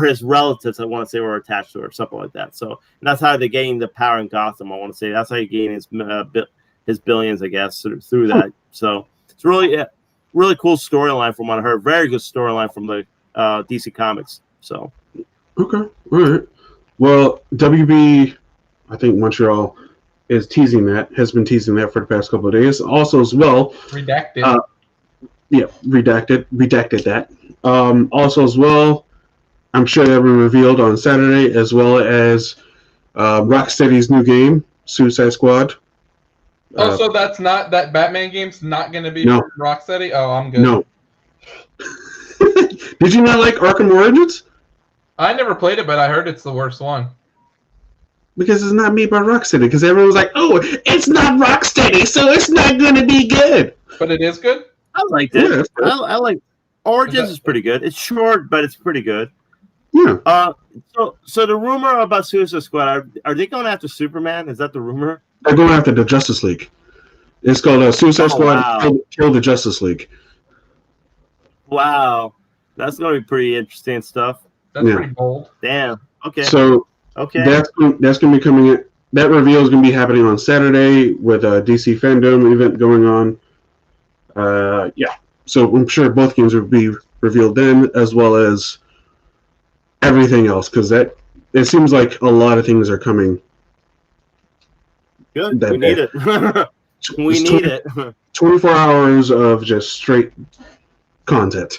his relatives, I want to say, were attached to it or something like that. So that's how they gain the power in Gotham. I want to say that's how he gained his billions, I guess, through that. So it's really cool storyline from what I heard. Very good storyline from the DC Comics. So Okay, all right. Well, WB, I think Montreal has been teasing that for the past couple of days. Also, as well, redacted. Redacted that. Also, as well, I'm sure that will be revealed on Saturday, as well as Rocksteady's new game, Suicide Squad. So that's not that Batman game's not going to be No. from Rocksteady. Oh, I'm good. No. Did you not like Arkham Origins? I never played it, but I heard it's the worst one. Because it's not made by Rocksteady. Because everyone was like, "Oh, it's not Rocksteady, so it's not going to be good." But it is good. I liked it. Yeah, I like Origins is pretty good. It's short, but it's pretty good. Yeah. So the rumor about Suicide Squad, are they going after Superman? Is that the rumor? They're going after the Justice League. It's called Suicide Squad. Wow. Kill the Justice League. Wow, that's going to be pretty interesting stuff. That's Yeah. pretty bold. Damn. Okay. So Okay. that's going to be coming in. That reveal is going to be happening on Saturday with a DC Fandom event going on. Yeah. So I'm sure both games will be revealed then, as well as everything else, because it seems like a lot of things are coming. Good. That We need day. it. We It's need it. 24 hours of just straight content.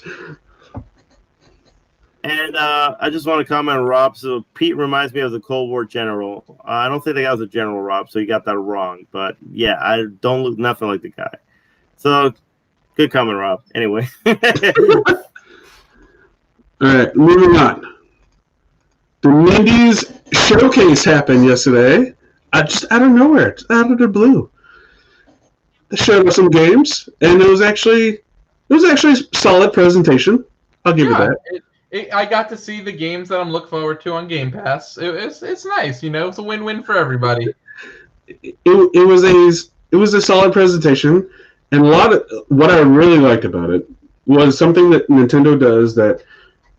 And I just want to comment on Rob. So Pete reminds me of the Cold War general. I don't think the guy was a general, Rob, so you got that wrong. But yeah, I don't look nothing like the guy. So good comment, Rob. Anyway. All right, moving on. The Indies showcase happened yesterday. Out of nowhere, out of the blue. They showed us some games, and it was actually a solid presentation. I'll give it that. I got to see the games that I'm looking forward to on Game Pass. It's nice, you know. It's a win-win for everybody. It was a solid presentation, and a lot of what I really liked about it was something that Nintendo does that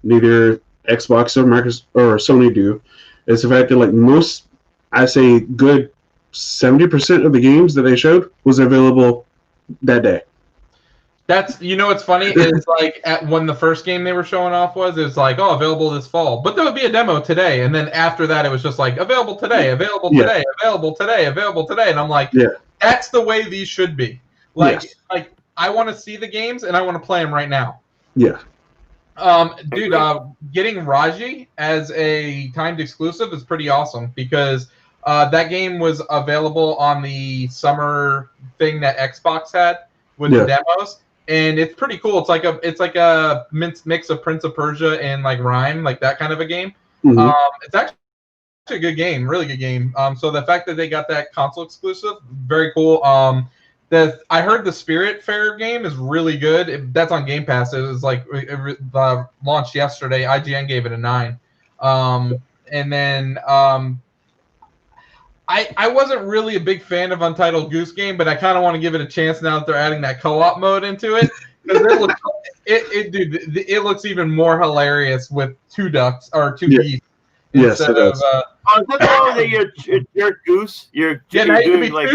neither Xbox or Microsoft or Sony do. Is the fact that like most, I say, good 70% of the games that they showed was available that day. That's, you know what's funny is like when the first game they were showing off was like, oh, available this fall, but there would be a demo today, and then after that it was just like available today, available today, available today, available today, and I'm like, that's the way these should be. Like I want to see the games and I want to play them right now. Yeah. Dude, getting Raji as a timed exclusive is pretty awesome because that game was available on the summer thing that Xbox had with the demos. And it's pretty cool. It's like a mix of Prince of Persia and like Rhyme, like that kind of a game. Mm-hmm. It's actually a good game, really good game. So the fact that they got that console exclusive, very cool. I heard the Spiritfarer game is really good. That's on Game Pass. It was like launched yesterday. IGN gave it a 9. And then I wasn't really a big fan of Untitled Goose Game, but I kind of want to give it a chance now that they're adding that co-op mode into it. Because it looks even more hilarious with 2 ducks or 2 geese. Yes, it does. You're goose. You're now doing like.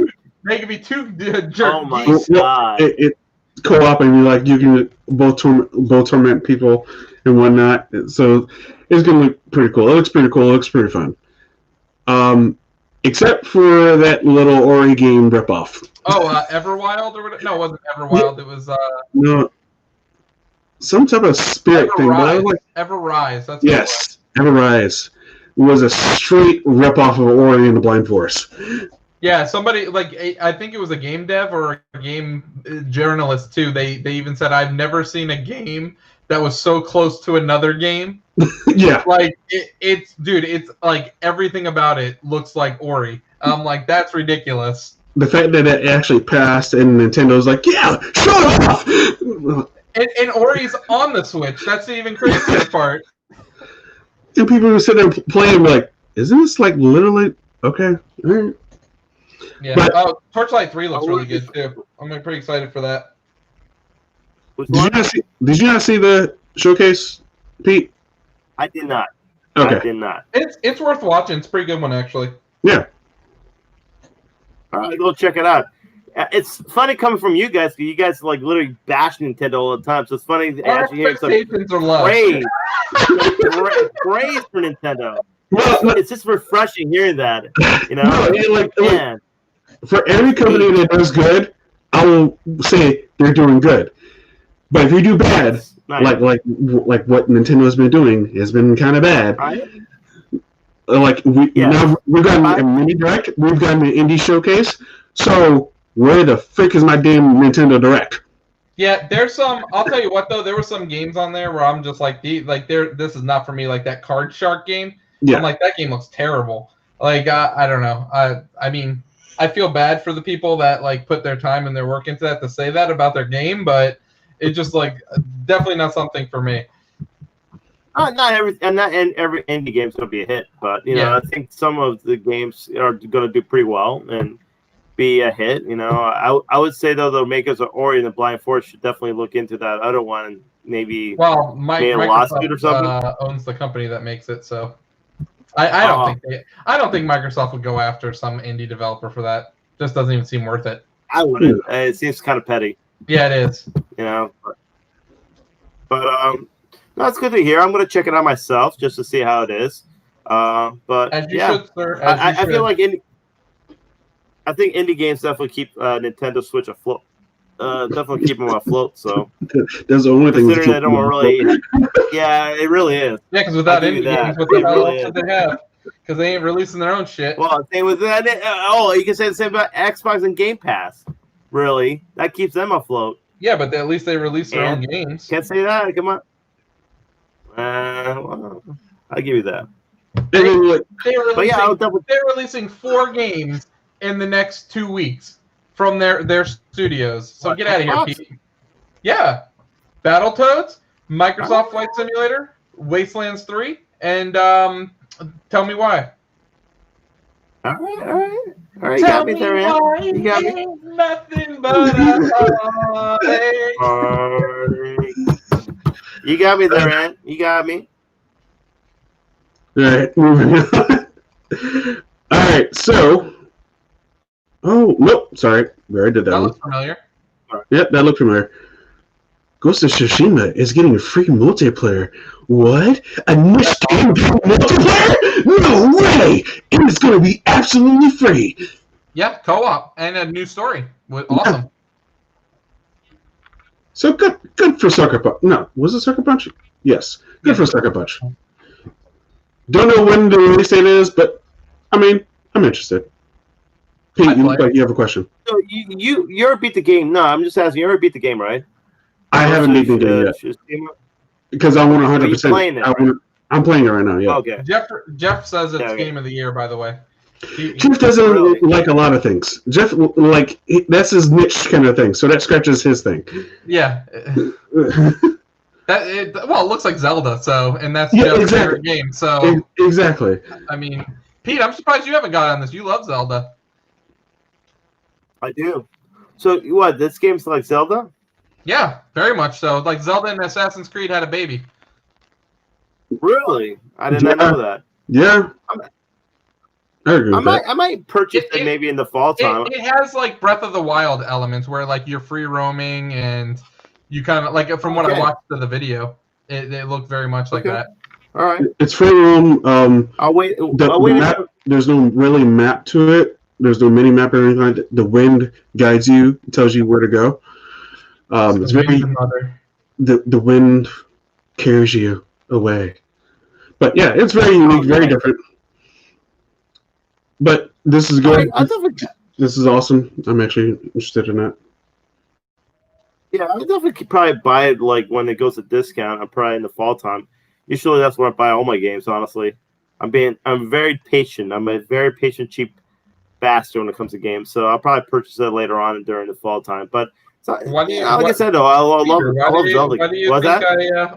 They could be 2 jerk. Oh my geese. god! It co-op and you can both torment people and whatnot. So it's gonna look pretty cool. It looks pretty cool. It looks pretty fun. Except for that little Ori game ripoff. Oh, Everwild or whatever? No, it wasn't Everwild. It was no, some type of spirit thing. But I was like, Everrise. That's yes, Everrise was a straight ripoff of Ori and the Blind Forest. Yeah, somebody I think it was a game dev or a game journalist too. They even said I've never seen a game that was so close to another game. Yeah, like it's like everything about it looks like Ori. I'm like, that's ridiculous. The fact that it actually passed and Nintendo's like, yeah, shut off. And Ori's on the Switch. That's the even crazier part. And people who sit there playing like, isn't this like literally okay? All right. Yeah. But, Torchlight 3 looks really good too. I'm pretty excited for that. Did you not see the showcase, Pete? I did not. Okay. I did not. It's worth watching. It's a pretty good one actually. Yeah. All right, go check it out. It's funny coming from you guys because you guys like literally bash Nintendo all the time. So it's funny actually hearing some praise for Nintendo. It's just refreshing hearing that. You know, for every company that does good, I will say they're doing good. But if you do bad, like what Nintendo has been doing has been kind of bad. Like we've gotten a mini direct, we've gotten an indie showcase. So where the frick is my damn Nintendo Direct? Yeah, there's some. I'll tell you what though, there were some games on there where I'm just like, this is not for me. Like that Card Shark game. Yeah. I'm like, that game looks terrible. Like I don't know. I mean, I feel bad for the people that like put their time and their work into that to say that about their game, but it's just like definitely not something for me. Not every indie game's gonna be a hit, but you know, I think some of the games are gonna do pretty well and be a hit. You know, I would say though the makers of Ori and the Blind Forest should definitely look into that other one and maybe Microsoft a lawsuit or something. Owns the company that makes it, so I don't think Microsoft would go after some indie developer for that. Just doesn't even seem worth it. I wouldn't. It seems kind of petty. Yeah, it is. You know, but That's good to hear. I'm gonna check it out myself just to see how it is. But As you yeah, should, sir. As you I should. feel like I think indie games definitely keep Nintendo Switch afloat. Definitely keep them afloat. So That's the only thing. considering they don't really, yeah, it really is. Yeah, because without I'll give you indie games, that. what the It hell really else would they have? Because they ain't releasing their own shit. Well, same with that. Oh, you can say the same about Xbox and Game Pass. Really, that keeps them afloat. Yeah, but at least they release their own games. Can't say that. Come on. Well, I'll give you that. They're releasing 4 games in the next 2 weeks from their studios. So get out of here, Pete. Yeah. Battletoads, Microsoft Flight Simulator, Wastelands 3, and tell me why. All right. You got me there, man. You got me. Nothing but a heartache. You got me there, man. You got me. All right, moving on. All right, so. Oh, nope. Sorry. We already did that That one. looks familiar. Yep, that looked familiar. Ghost of Tsushima is getting a free multiplayer. What? A niche game multiplayer? No way! And it's going to be absolutely free. Yeah, co-op and a new story. Awesome. Yeah. So good for Sucker Punch. No, was it Sucker Punch? Yes, good for Sucker Punch. Don't know when the release date is, but I mean, I'm interested. Pete, you have a question. So you ever beat the game? No, I'm just asking. You ever beat the game, right? I haven't beaten the game yet because I want 100%. I'm playing it right now. Yeah. Okay. Jeff says it's game of the year. By the way, Jeff doesn't like a lot of things. Jeff that's his niche kind of thing. So that scratches his thing. Yeah. It looks like Zelda. So, and that's Jeff's favorite game. So exactly. I mean, Pete, I'm surprised you haven't got on this. You love Zelda. I do. So what? This game's like Zelda? Yeah, very much so. Like Zelda and Assassin's Creed had a baby. Really? I did not know that. Yeah. I might purchase it maybe in the fall time. It has like Breath of the Wild elements where like you're free roaming and you kind of like from what I watched of the video, it looked very much like that. All right. It's free roam. I'll wait. There's no really map to it. There's no mini map or anything like that. The wind guides you, tells you where to go. It's very the wind carries you away. But yeah, it's very unique, very different. But this is good. This is awesome. I'm actually interested in that. Yeah, I definitely could probably buy it like when it goes to discount. I'm probably in the fall time. Usually that's when I buy all my games. Honestly, I'm very patient. I'm a very patient, cheap bastard when it comes to games. So I'll probably purchase it later on during the fall time. But like I said, though, I love Zelda.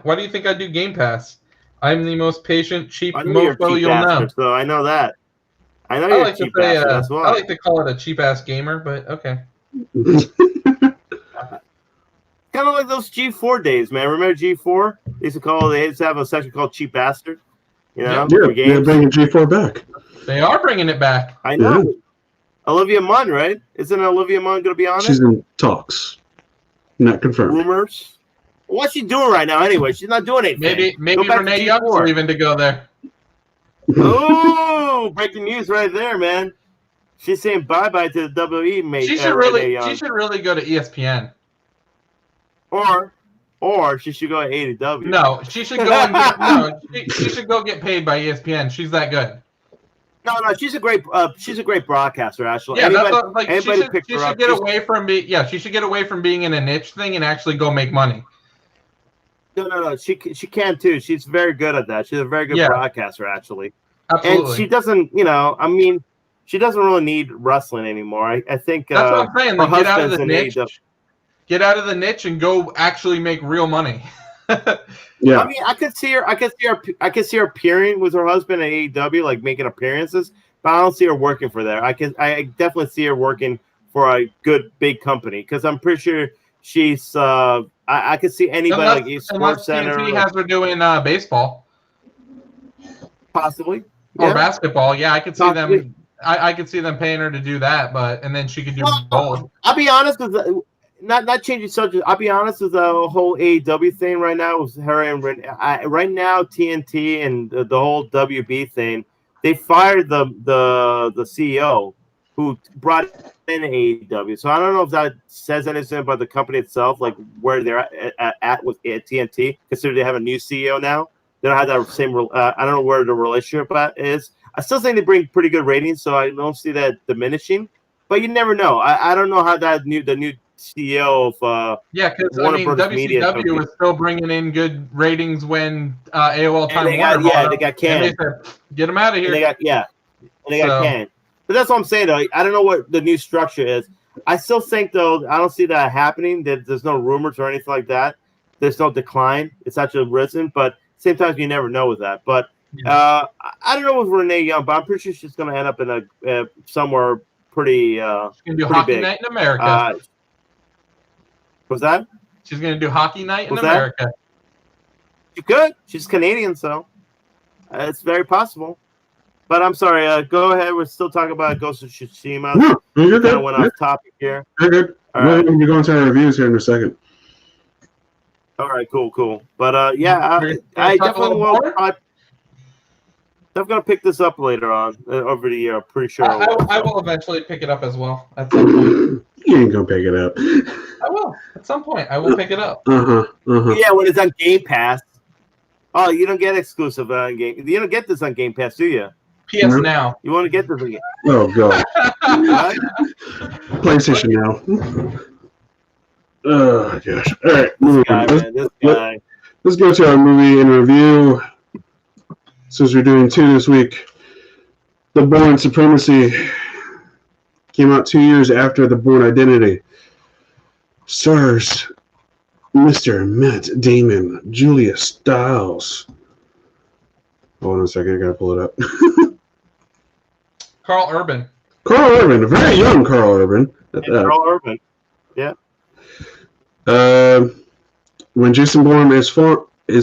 Why do you think I do Game Pass? I'm the most patient, cheap mofo you'll know. So I know that. I know you're a cheap bastard. That's why. I like to call it a cheap ass gamer, but okay. Kind of like those G4 days, man. Remember G4? They used to have a section called Cheap Bastard. You know, they're bringing G4 back. They are bringing it back. I know. Yeah. Olivia Munn, right? Isn't Olivia Munn going to be on it? She's in talks. Not confirmed. Rumors. What's she doing right now? Anyway, she's not doing anything. Maybe Renee Young's leaving to go there. Oh, breaking news right there, man. She's saying bye-bye to the WWE, mate. She should really go to ESPN. Or she should go to AEW. No, she should go she should go get paid by ESPN. She's that good. No, she's a great broadcaster. Actually, yeah, she should get away from she should get away from being in a niche thing and actually go make money. No, she can too. She's very good at that. She's a very good broadcaster, actually. Absolutely. And she doesn't, she doesn't really need wrestling anymore. I think that's what I'm saying. Like, get out of the niche. Get out of the niche and go actually make real money. Yeah. I mean, I could see her appearing with her husband at AEW, like making appearances, but I don't see her working for there. I definitely see her working for a good big company because I'm pretty sure she's. I could see anybody like Sports Center. TNT has her doing baseball, possibly, or basketball. Yeah, I could see them. I could see them paying her to do that, and then she could do both. I'll be honest with not changing subject. I'll be honest with the whole AEW thing right now with her and right now TNT and the whole WB thing. They fired the CEO who brought in AEW. So I don't know if that says anything about the company itself, like where they're at with TNT. Considering they have a new CEO now, they don't have that same. I don't know where the relationship is. I still think they bring pretty good ratings, so I don't see that diminishing. But you never know. I don't know how the new CEO of because Warner Brothers Media WCW was still bringing in good ratings when AOL Time Warner they got canned. And they said, get them out of here. And they got canned. But that's what I'm saying, though. I don't know what the new structure is. I still think, though, I don't see that happening. There's no rumors or anything like that. There's no decline. It's actually risen. But at the same time, you never know with that. But I don't know with Renee Young, but I'm pretty sure she's going to end up in a somewhere pretty she's going to do pretty Hockey big. Night in America. Was that? She's going to do Hockey Night in America. She could. She's Canadian, so it's very possible. But I'm sorry. Go ahead. We're still talking about Ghost of Tsushima. You're good. Went off topic here. You're good. We're going to go into our reviews here in a second. All right. Cool. But I definitely will. I'm going to pick this up later on over the year. I'm pretty sure. I will eventually pick it up as well at some point. You ain't going to pick it up. I will. At some point, I will pick it up. Yeah, when it's on Game Pass. Oh, you don't get exclusive on Game. You don't get this on Game Pass, do you? PS Now. You want to get this again? Oh God. PlayStation Now. Oh gosh. All right. This guy. Let's go to our movie in review. Since we're doing 2 this week, The Bourne Supremacy came out 2 years after The Bourne Identity. Stars Mr. Matt Damon, Julia Stiles. Hold on a second, I gotta pull it up. Carl Urban, a very young Carl Urban. Carl Urban, yeah. When Jason Bourne is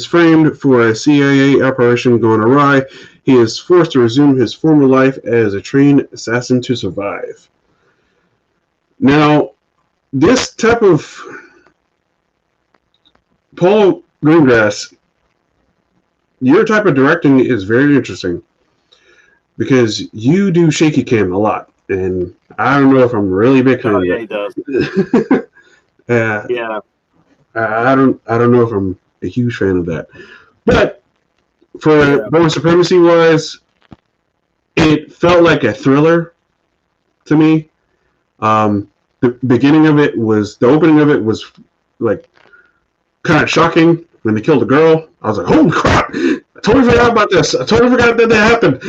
framed for a CIA operation going awry, he is forced to resume his former life as a trained assassin to survive. Now, this type of Paul Greengrass, your type of directing is very interesting because you do shaky cam a lot, and I don't know if I'm really big fan of it. Yeah, he does. Yeah. I don't know if I'm a huge fan of that, but for Bourne Supremacy wise, it felt like a thriller to me. The beginning of it was the opening of it was like kind of shocking when they killed the girl. I was like, holy crap! I totally forgot about this. I totally forgot that happened.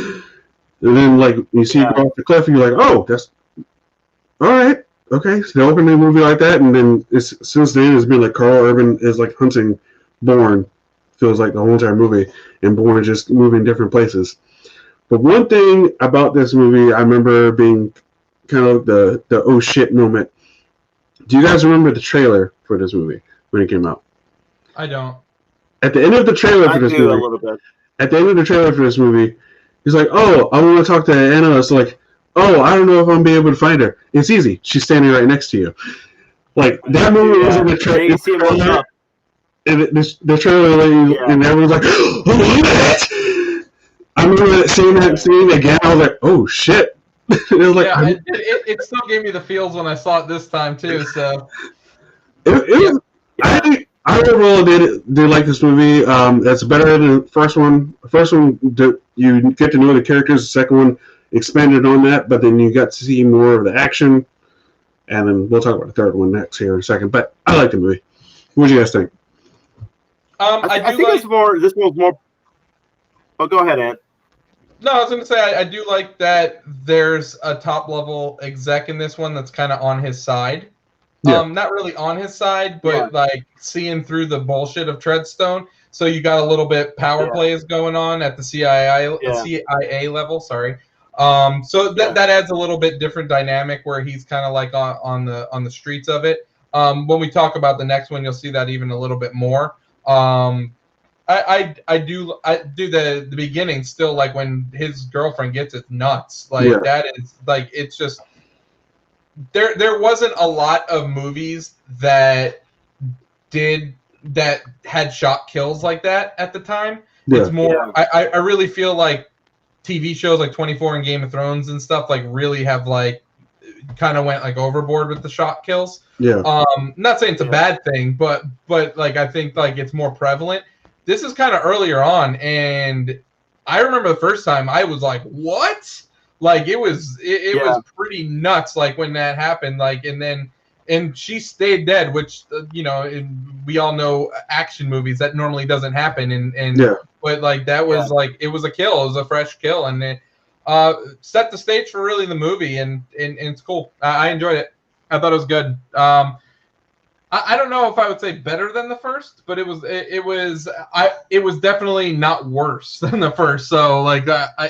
And then like you see it go off the cliff, and you're like, oh, that's all right. Okay, so they opened the movie like that, and then since then it's been like Carl Urban is like hunting Bourne, feels like the whole entire movie, and Bourne just moving different places. But one thing about this movie, I remember being kind of the oh shit moment. Do you guys remember the trailer for this movie when it came out? I don't. At the end of the trailer for this movie, a little bit. At the end of the trailer for this movie, he's like, "Oh, I want to talk to Anna." It's like, "Oh, I don't know if I'm gonna be able to find her." It's easy. She's standing right next to you. Like that movie was in the trailer. The trailer, and everyone's like, "Oh, look at that!" I remember seeing that scene again. I was like, "Oh shit!" It was like, it still gave me the feels when I saw it this time too. So it was. I overall did like this movie. That's better than the first one. The first one, you get to know the characters. The second one expanded on that, but then you got to see more of the action. And then we'll talk about the third one next here in a second. But I like the movie. What do you guys think? I think it's more. This one's more. Oh, go ahead, Ant. No, I was going to say I do like that there's a top level exec in this one that's kind of on his side. Yeah. Not really on his side, but like seeing through the bullshit of Treadstone. So you got a little bit power plays going on at the CIA level. Sorry. So that adds a little bit different dynamic where he's kind of like on the streets of it. When we talk about the next one, you'll see that even a little bit more. I do the beginning still, like when his girlfriend gets it nuts. Like that is like, it's just there wasn't a lot of movies that had shot kills like that at the time. Yeah. It's more. I really feel like TV shows like 24 and Game of Thrones and stuff like really have like kind of went like overboard with the shot kills. Yeah. Not saying it's a bad thing, but like I think like it's more prevalent. This is kind of earlier on, and I remember the first time I was like, "What?" Like it was pretty nuts. Like when that happened, like and she stayed dead, which we all know action movies that normally doesn't happen, and but like that was like it was a kill, it was a fresh kill, and it set the stage for really the movie, and it's cool. I enjoyed it. I thought it was good. I don't know if I would say better than the first, but it was definitely not worse than the first. So like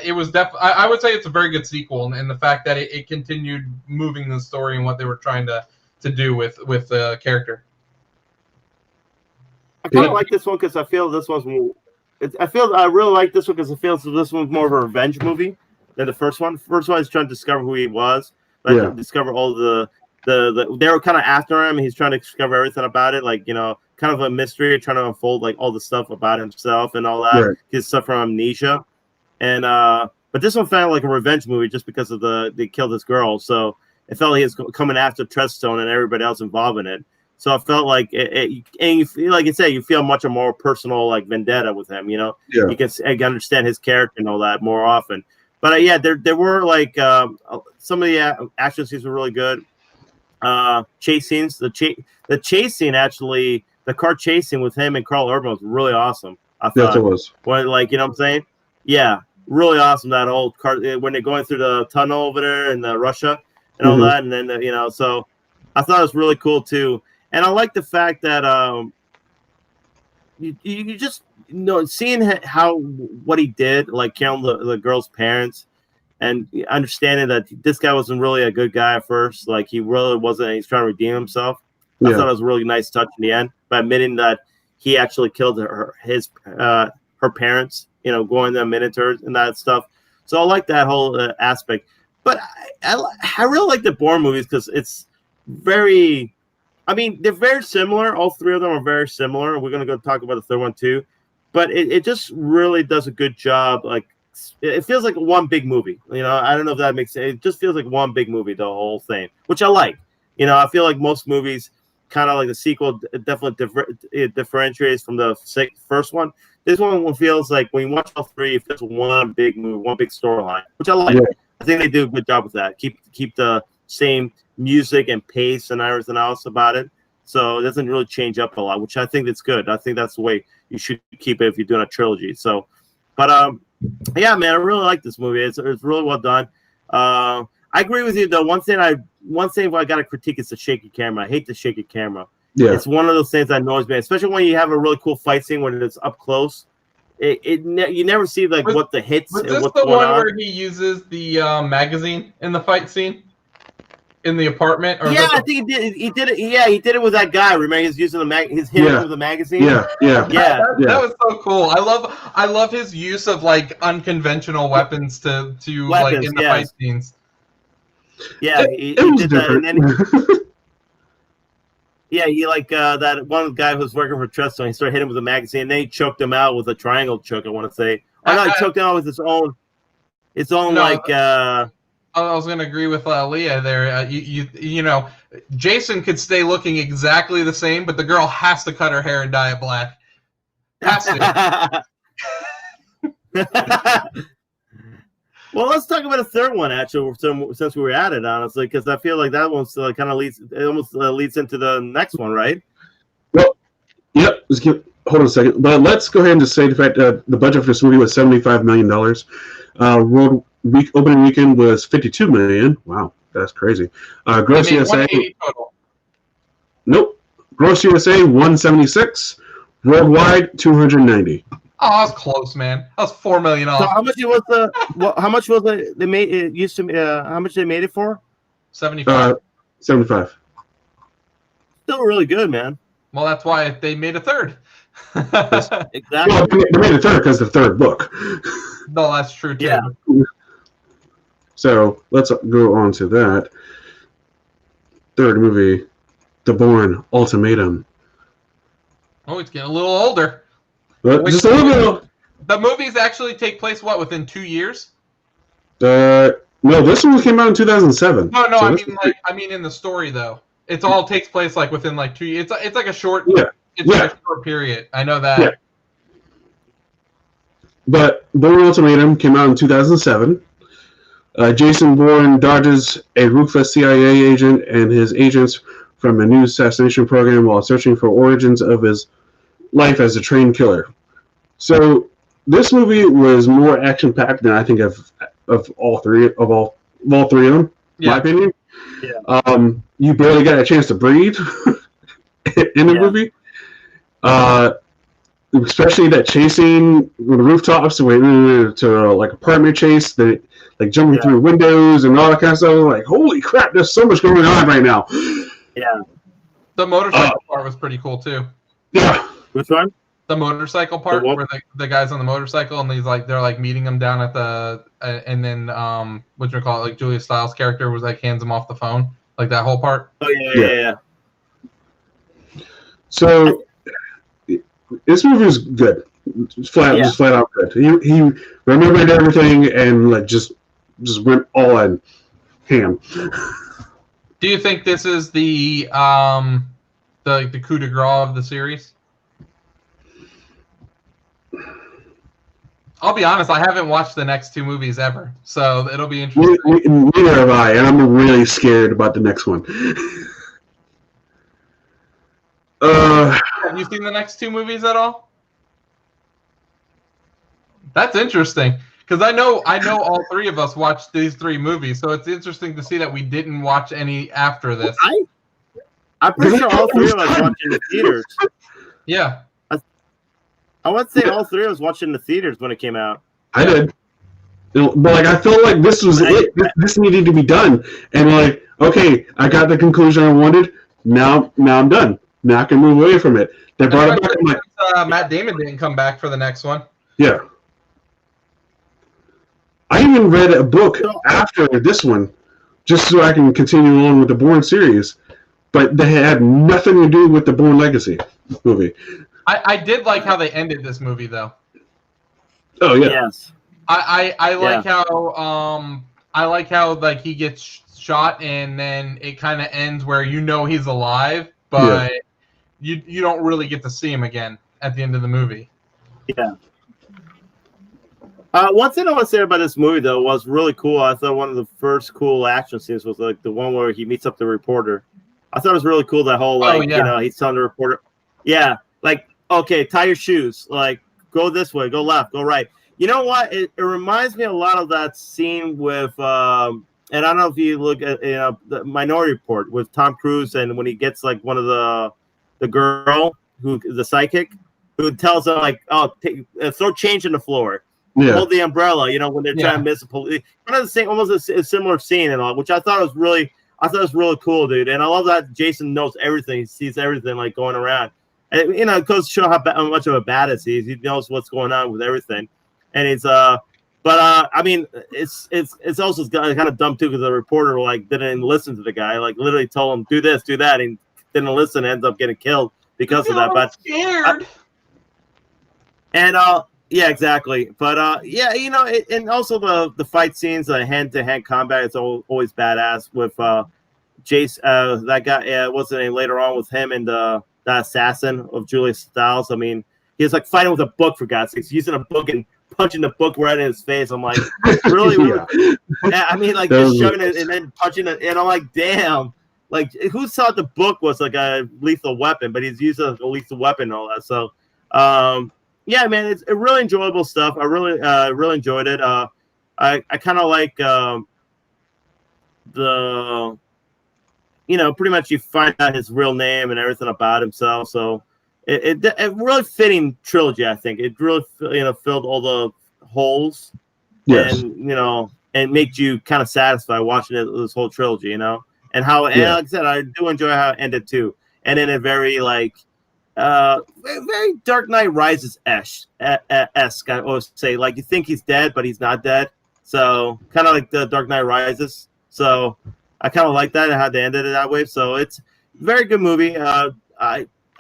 it was I would say it's a very good sequel, and the fact that it continued moving the story and what they were trying to do with the character. I kind of like this one because I feel this one's more. I really like this one because I feel this one's more of a revenge movie than the first one. First one is trying to discover who he was, like discover all the they were kind of after him. He's trying to discover everything about it, like kind of a mystery, trying to unfold like all the stuff about himself and all that. His stuff from amnesia, and but this one felt like a revenge movie just because of they killed this girl, so it felt like he was coming after Treadstone and everybody else involved in it. So I felt like and you feel like you say you feel much more personal like vendetta with him. You can understand his character and all that more often. But there were like some of the action scenes were really good. Chase scenes, the chase scene actually, the car chasing with him and Carl Urban was really awesome. I thought it was. When what I'm saying? Yeah, really awesome. That whole car when they're going through the tunnel over there in Russia and all that, and then so I thought it was really cool too. And I like the fact that you just seeing what he did, like killing the girl's parents. And understanding that this guy wasn't really a good guy at first, like he really wasn't. He's trying to redeem himself. I thought it was a really nice touch in the end by admitting that he actually killed her parents. Going to Minotaurs and that stuff. So I like that whole aspect. But I really like the Bourne movies because it's very. I mean, they're very similar. All three of them are very similar. We're gonna go talk about the third one too. But it just really does a good job. Like. It feels like one big movie. I don't know if that makes sense. It just feels like one big movie, the whole thing, which I like. I feel like most movies, kind of like the sequel, definitely differentiates from the first one. This one feels like when you watch all three, it feels one big movie, one big storyline, which I like. Yeah. I think they do a good job with that. Keep the same music and pace and everything else about it. So it doesn't really change up a lot, which I think that's good. I think that's the way you should keep it if you're doing a trilogy. So, but yeah, man, I really like this movie. It's really well done. I agree with you though. One thing I got to critique is the shaky camera. I hate the shaky camera. Yeah, it's one of those things that annoys me, especially when you have a really cool fight scene when it's up close. You never see like what the hits. Was this the one where he uses the magazine in the fight scene in the apartment? Or I think he did. He did it. Yeah, he did it with that guy. Remember, he's using his hit with the magazine. Yeah. That was so cool. I love his use of like unconventional weapons to like in the fight scenes. Yeah, he did that, and then he like that one guy who was working for Treadstone. He started hitting him with a magazine, and then he choked him out with a triangle choke. I want to say, he choked him out with his own I was going to agree with Leah there. You know, Jason could stay looking exactly the same, but the girl has to cut her hair and dye it black. Has to. Well, let's talk about a third one, actually, since we were at it, honestly, because I feel like that one's kind of leads into the next one, right? Well, yep. Hold on a second. But let's go ahead and just say the fact that the budget for this movie was $75 million. Opening weekend was $52 million. Wow, that's crazy. Gross USA. Nope. Gross USA 176. Worldwide 290. Oh, that was close, man. That was $4 million off. So how much was how much was it? They made it used to. How much they made it for? 75. 75. Still really good, man. Well, that's why they made a third. Exactly. Well, they made a third because the third book. No, that's true too. Yeah. So let's go on to that. third movie, The Bourne Ultimatum. Oh, it's getting a little older. Just a little bit. The movies actually take place, within 2 years? No, this one came out in 2007. No, so I mean in the story though. It all takes place within 2 years. It's like a short. Yeah. Like a short period. I know that. Yeah. But Bourne Ultimatum came out in 2007. Jason Bourne dodges a ruthless CIA agent and his agents from a new assassination program while searching for origins of his life as a trained killer. So this movie was more action packed than I think of all three of them. Yeah. My opinion. Yeah. You barely got a chance to breathe in the movie. Especially that chasing with the rooftops to like apartment chase, that like jumping through windows and all that kind of stuff. Like, holy crap, there's so much going on right now. Yeah. The motorcycle part was pretty cool too. Yeah. Which one? The motorcycle part, where the guys on the motorcycle and they're like meeting him down at the and then like Julia Stiles' character was like hands him off the phone, like that whole part. Oh yeah. So this movie was good, just flat out good. He remembered everything and like just went all in ham. Do you think this is the coup de grace of the series? I'll be honest, I haven't watched the next two movies ever, so it'll be interesting. Neither have I, and I'm really scared about the next one. Have you seen the next two movies at all? That's interesting, because I know all three of us watched these three movies, so it's interesting to see that we didn't watch any after this. I'm pretty sure all three of us watched in the theaters. Yeah. I would say all three of us watched in the theaters when it came out. I did. But like I felt like this was it. This needed to be done. And like, okay, I got the conclusion I wanted. Now I'm done. Now I can move away from it. They brought it back. I'm like, Matt Damon didn't come back for the next one. Yeah. I even read a book after this one, just so I can continue on with the Bourne series. But they had nothing to do with the Bourne Legacy movie. I did like how they ended this movie, though. Oh yeah. Yes. I like how like he gets shot and then it kind of ends where he's alive, but you don't really get to see him again at the end of the movie. Yeah. One thing I want to say about this movie though was really cool. I thought one of the first cool action scenes was like the one where he meets up the reporter. I thought it was really cool, that whole he's telling the reporter, like, okay, tie your shoes, like go this way, go left, go right. You know what? It reminds me a lot of that scene with, and I don't know if you look at the Minority Report with Tom Cruise, and when he gets like one of the girl the psychic who tells him like, oh, throw change in the floor, hold the umbrella, when they're trying to miss a police. Kind of the same, almost a similar scene and all, which I thought was really cool, dude. And I love that Jason knows everything, he sees everything like going around. And it goes to show how much of a badass he is. He knows what's going on with everything, and it's I mean, it's also kind of dumb too, because the reporter like didn't listen to the guy, like literally told him do this, do that, and didn't listen, and ends up getting killed because of that. But scared. Yeah, exactly. But and also the fight scenes, the hand-to-hand combat, it's always badass with Jace, that guy. What's the name later on with him and the assassin of Julia Stiles. I mean, he was like fighting with a book, for God's sakes, using a book and punching the book right in his face. I'm like, really? I mean, like just shoving it and then punching it, and I'm like, damn. Like, who thought the book was like a lethal weapon, but he's used as a lethal weapon and all that. So, yeah, man, it's really enjoyable stuff. I really enjoyed it. I kind of like the. Pretty much you find out his real name and everything about himself. So it really fitting trilogy, I think. It really filled all the holes. Yes. And and made you kind of satisfied watching this whole trilogy, and how and like I said, I do enjoy how it ended too. And in a very like very Dark Knight Rises esque, I always say, like you think he's dead, but he's not dead. So kind of like the Dark Knight Rises. So I kind of like that and how they ended it that way. So it's a very good movie. I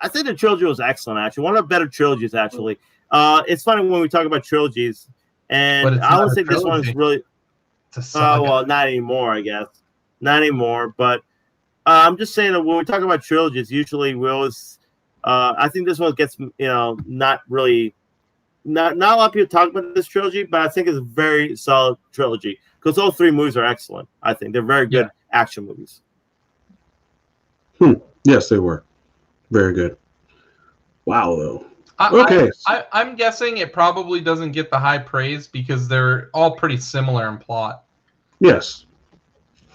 think the trilogy was excellent, actually. One of the better trilogies, actually. It's funny when we talk about trilogies, and I would say this one's really. Well, not anymore, I guess. Not anymore, but I'm just saying that when we talk about trilogies, usually we always. I think this one gets, not really. Not a lot of people talk about this trilogy, but I think it's a very solid trilogy because all three movies are excellent. I think they're very good action movies. Yes, they were. Very good. Wow, though. Okay. I'm guessing it probably doesn't get the high praise because they're all pretty similar in plot. Yes.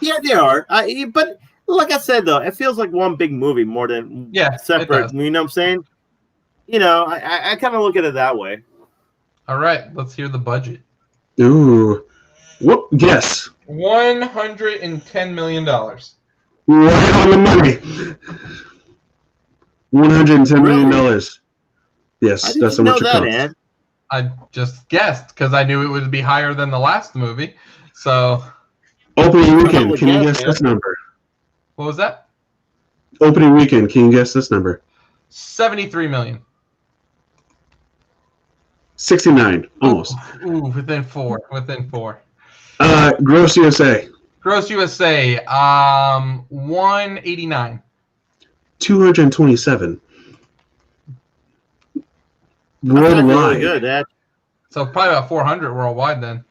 Yeah, they are. But like I said, though, it feels like one big movie more than separate. You know what I'm saying? I kind of look at it that way. All right, let's hear the budget. Ooh. What? Guess. $110 million. Right on the money. $110 million. Yes, that's how much it costs. Ed? I just guessed because I knew it would be higher than the last movie. So, opening weekend, can you guess this number? What was that? Opening weekend, can you guess this number? 73 million. 69, almost. Ooh, within four. Gross USA. Gross USA, 189. 227. Worldwide. Really good, Ed. So probably about 400 worldwide then.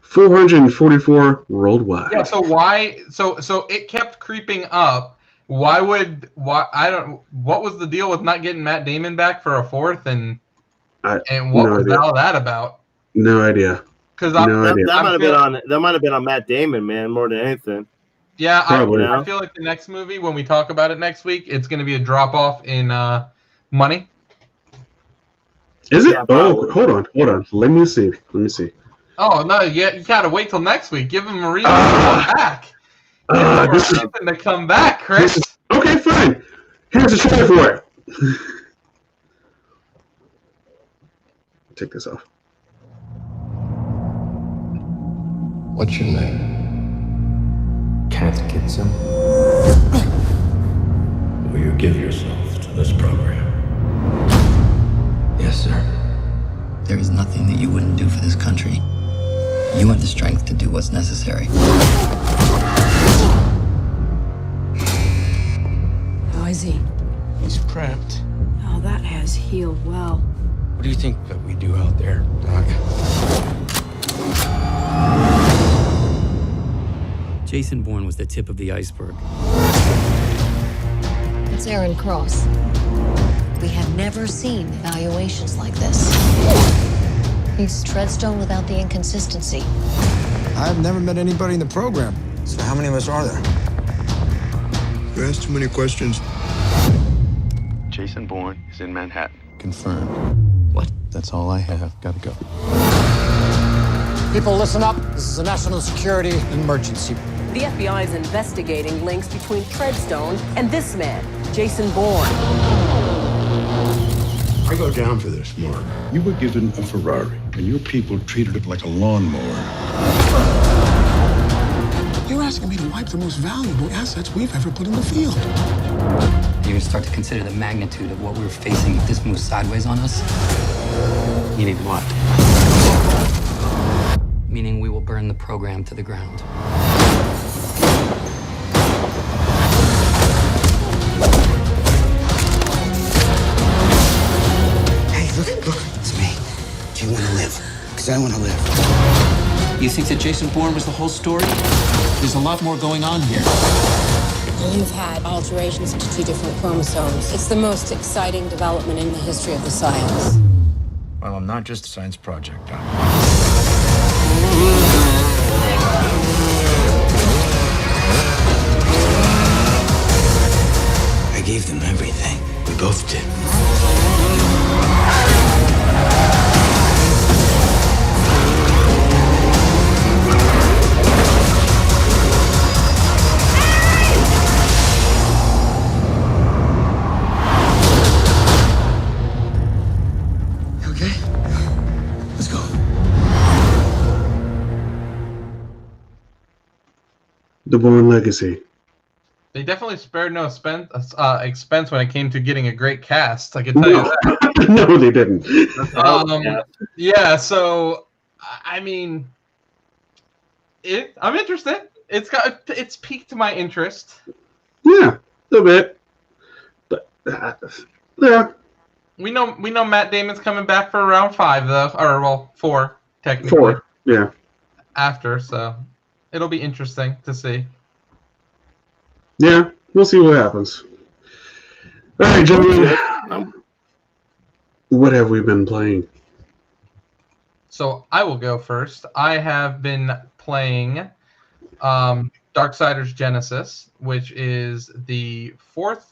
444 worldwide. Yeah. So why? So it kept creeping up. What was the deal with not getting Matt Damon back for a fourth? And what was all that about? No idea. Because that might have been on Matt Damon, man, more than anything. Yeah, I feel like the next movie, when we talk about it next week, it's going to be a drop off in money. Is it? Oh, hold on. Let me see. Oh no, you gotta wait till next week. Give him a reason to come back. This is to come back, Chris. Okay, fine. Here's a trailer for it. Take this off. What's your name? Kenneth Gibson. Will you give yourself to this program? Yes, sir. There is nothing that you wouldn't do for this country. You have the strength to do what's necessary. How is he? He's cramped. Oh, that has healed well. What do you think that we do out there, Doc? Jason Bourne was the tip of the iceberg. It's Aaron Cross. We have never seen evaluations like this. He's Treadstone without the inconsistency. I've never met anybody in the program. So how many of us are there? You ask too many questions. Jason Bourne is in Manhattan. Confirmed. What? That's all I have. Gotta go. People, listen up. This is a national security emergency. The FBI is investigating links between Treadstone and this man, Jason Bourne. I go down for this, Mark. You were given a Ferrari, and your people treated it like a lawnmower. You're asking me to wipe the most valuable assets we've ever put in the field. You can start to consider the magnitude of what we're facing if this moves sideways on us. Meaning what? Meaning we will burn the program to the ground. Look, it's me. Do you want to live? Because I want to live. You think that Jason Bourne was the whole story? There's a lot more going on here. You've had alterations to 2 different chromosomes. It's the most exciting development in the history of the science. Well, I'm not just a science project, Doc. I gave them everything. We both did. The Bourne Legacy. They definitely spared no expense when it came to getting a great cast. I can tell you that. No, they didn't. Yeah. So, I mean, I'm interested. It's piqued my interest. Yeah, a little bit. But yeah. We know Matt Damon's coming back for round 5 though, or well 4 technically. 4. Yeah. After, so it'll be interesting to see. Yeah, we'll see what happens. All right, gentlemen. What have we been playing? So I will go first. I have been playing Darksiders Genesis, which is the 4th.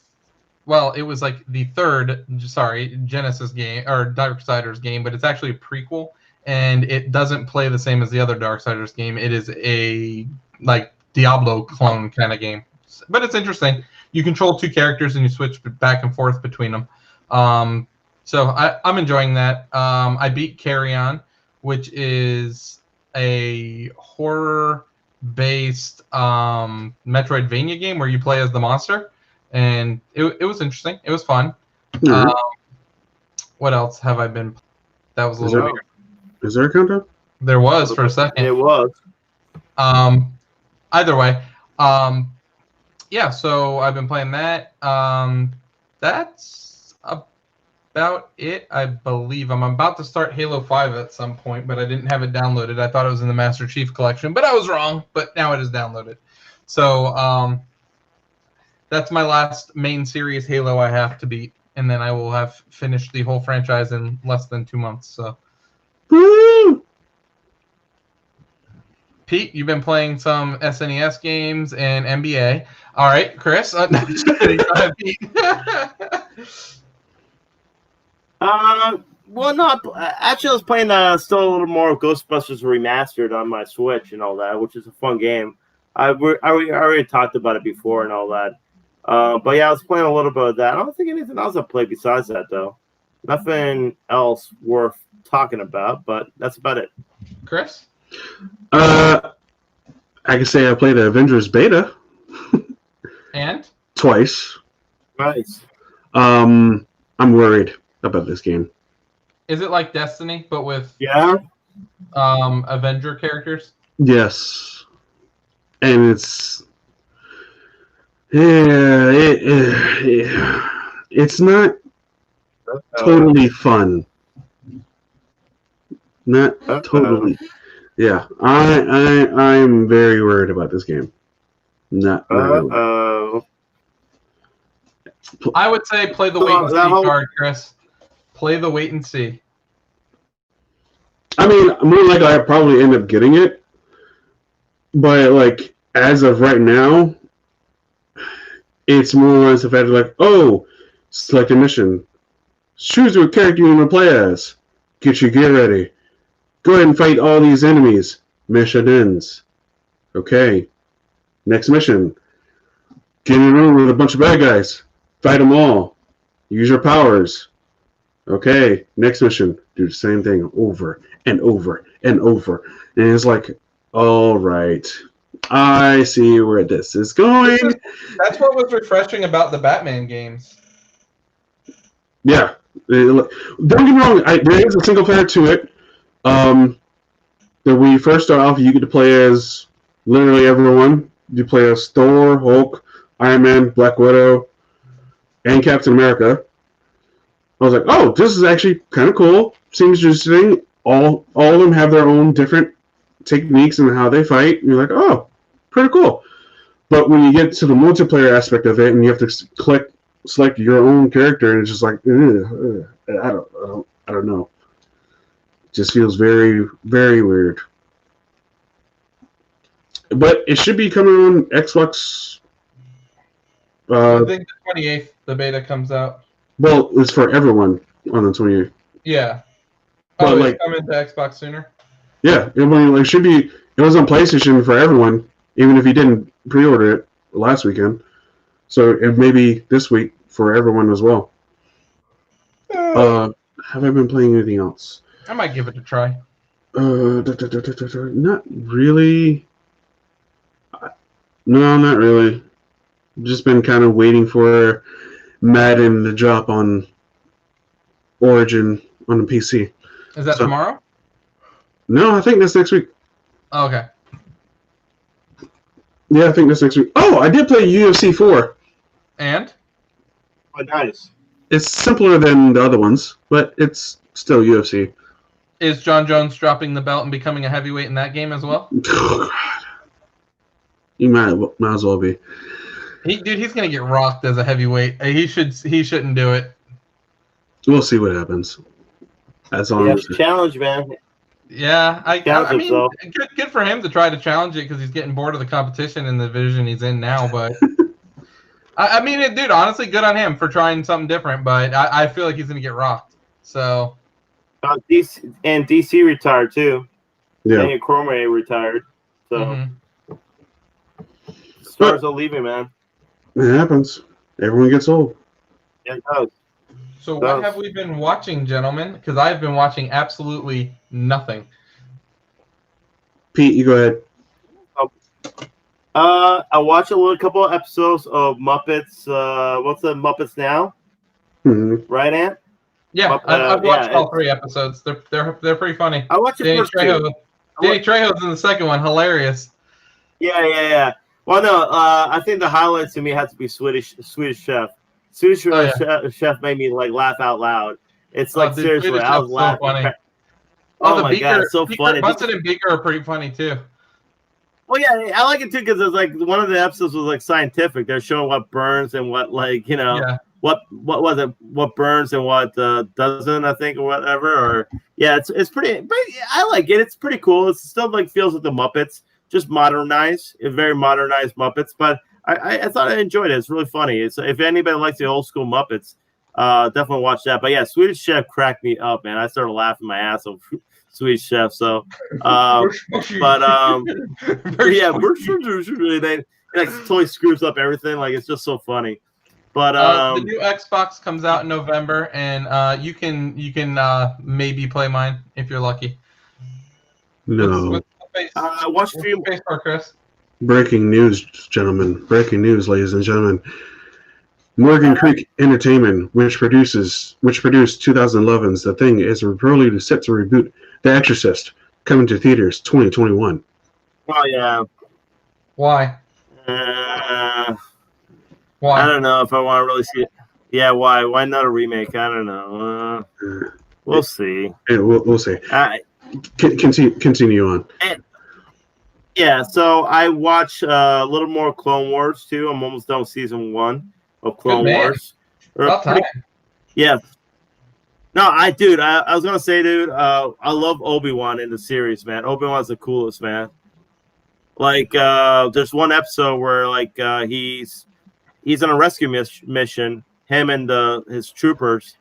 Well, it was like the 3rd, Genesis game or Darksiders game, but it's actually a prequel, and it doesn't play the same as the other Darksiders game. It is a like Diablo clone kind of game, but it's interesting. You control 2 characters and you switch back and forth between them. So I'm enjoying that. I beat Carrion, which is a horror-based Metroidvania game where you play as the monster, and it was interesting. It was fun. Mm-hmm. What else have I been? That was a little weird. Is there a countdown? There was for a second. It was. Either way, yeah. So I've been playing that. That's about it, I believe. I'm about to start Halo 5 at some point, but I didn't have it downloaded. I thought it was in the Master Chief Collection, but I was wrong. But now it is downloaded. So that's my last main series Halo I have to beat, and then I will have finished the whole franchise in less than 2 months. So. Woo! Pete, you've been playing some SNES games and NBA. All right, Chris. No, just kidding. Go ahead, Pete. Well, no. Actually, I was playing still a little more of Ghostbusters Remastered on my Switch and all that, which is a fun game. I already talked about it before and all that. But yeah, I was playing a little bit of that. I don't think anything else I played besides that, though. Nothing else worth talking about, but that's about it. Chris? I can say I played the Avengers beta. And? Twice. Nice. I'm worried about this game. Is it like Destiny, but with Avenger characters? Yes. And it's it's not totally fun. Not totally. Yeah, I'm very worried about this game. Not really. I would say play the wait and see card, Chris. Play the wait and see. I mean, more likely I probably end up getting it, but like as of right now, it's more or less the fact of like, oh, select a mission, choose what character you want to play as, get your gear ready, go ahead and fight all these enemies. Mission ends. Okay, next mission. Get in a room with a bunch of bad guys, fight them all, use your powers. Okay, next mission, do the same thing over and over and over. And it's like, all right, I see where this is going. That's what was refreshing about the Batman games. Yeah. Don't get me wrong, there is a single player to it. That when you first start off, you get to play as literally everyone. You play as Thor, Hulk, Iron Man, Black Widow, and Captain America. I was like, oh, this is actually kind of cool. Seems interesting. All of them have their own different techniques and how they fight. And you're like, oh, pretty cool. But when you get to the multiplayer aspect of it, and you have to select your own character, and it's just like, I don't know. It just feels very, very weird. But it should be coming on Xbox. I think the 28th, the beta comes out. Well, it's for everyone on the 28th. Yeah. But Oh, like, it's coming to Xbox sooner? Yeah, it should be. It was on PlayStation for everyone, even if you didn't pre-order it last weekend. So it may be this week for everyone as well. Have I been playing anything else? I might give it a try. Not really. No, not really. Just been kind of waiting for Madden to drop on Origin on the PC. Is that tomorrow? No, I think that's next week. Oh, okay. Yeah, I think that's next week. Oh, I did play UFC 4. And? Oh, nice. It's simpler than the other ones, but it's still UFC. Is John Jones dropping the belt and becoming a heavyweight in that game as well? Oh, God. You might as well be. He's gonna get rocked as a heavyweight. He shouldn't do it. We'll see what happens. That's all. Challenge, man. Yeah, I mean, himself. good for him to try to challenge it because he's getting bored of the competition in the division he's in now. But I mean, dude, honestly, good on him for trying something different. But I feel like he's gonna get rocked. So. DC retired too. Yeah. Daniel Cormier retired. So stars are leaving, man. It happens. Everyone gets old. Yeah, it does. So what have we been watching, gentlemen? Because I've been watching absolutely nothing. Pete, you go ahead. I watched a couple of episodes of Muppets. What's the Muppets Now? Mm-hmm. Right, Ant? Yeah, I've watched all 3 episodes. They're pretty funny. I watched the first 2. Danny Trejo's in the second one. Hilarious. Yeah. Well, no, I think the highlight to me had to be Swedish Chef. Swedish Chef made me like laugh out loud. It's like seriously, Swedish I was Chef's laughing. So funny. Oh my God, it's so funny. Bunsen and Beaker are pretty funny too. Well, yeah, I like it too because it's like one of the episodes was like scientific. They're showing what burns and what what was it? What burns and what doesn't? I think or whatever. Or it's pretty. But I like it. It's pretty cool. It still like feels like the Muppets, just modernized, very modernized Muppets. But I thought I enjoyed it. It's really funny. It's if anybody likes the old school Muppets, definitely watch that. But yeah, Swedish Chef cracked me up, man. I started laughing my ass off. Swedish Chef. So, yeah, they like totally screws up everything. Like it's just so funny. But the new Xbox comes out in November, and you can maybe play mine if you're lucky. No. Watch a few. Chris. Breaking news, gentlemen. Breaking news, ladies and gentlemen. Morgan Creek Entertainment, which produced 2011's The Thing, is reportedly set to reboot The Exorcist, coming to theaters 2021. Oh yeah. Why? Why? I don't know if I want to really see it. Yeah, why? Why not a remake? I don't know. We'll see. Yeah, we'll see. Continue on. Yeah, so I watch a little more Clone Wars too. I'm almost done with season 1 of Clone Wars. Yeah. No, I was gonna say, dude, I love Obi-Wan in the series, man. Obi-Wan's the coolest, man. Like, there's one episode where like he's on a rescue mission, him and his troopers,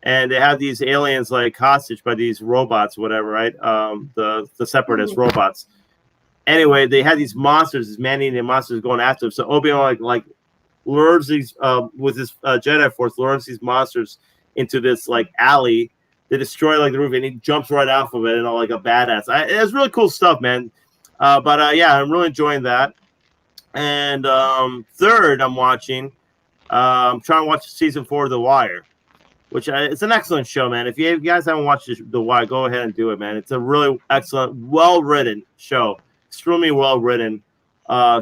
and they have these aliens like hostage by these robots, whatever, right? The separatist robots. Anyway, they had these monsters, these man-eating monsters going after them. So Obi-Wan like lures these with his Jedi Force, lures these monsters into this like alley. They destroy like the roof, and he jumps right off of it, and all like a badass. It's really cool stuff, man. But yeah, I'm really enjoying that. And third, I'm watching. I'm trying to watch season 4 of The Wire, which it's an excellent show, man. If you guys haven't watched The Wire, go ahead and do it, man. It's a really excellent, well-written show. Extremely well-written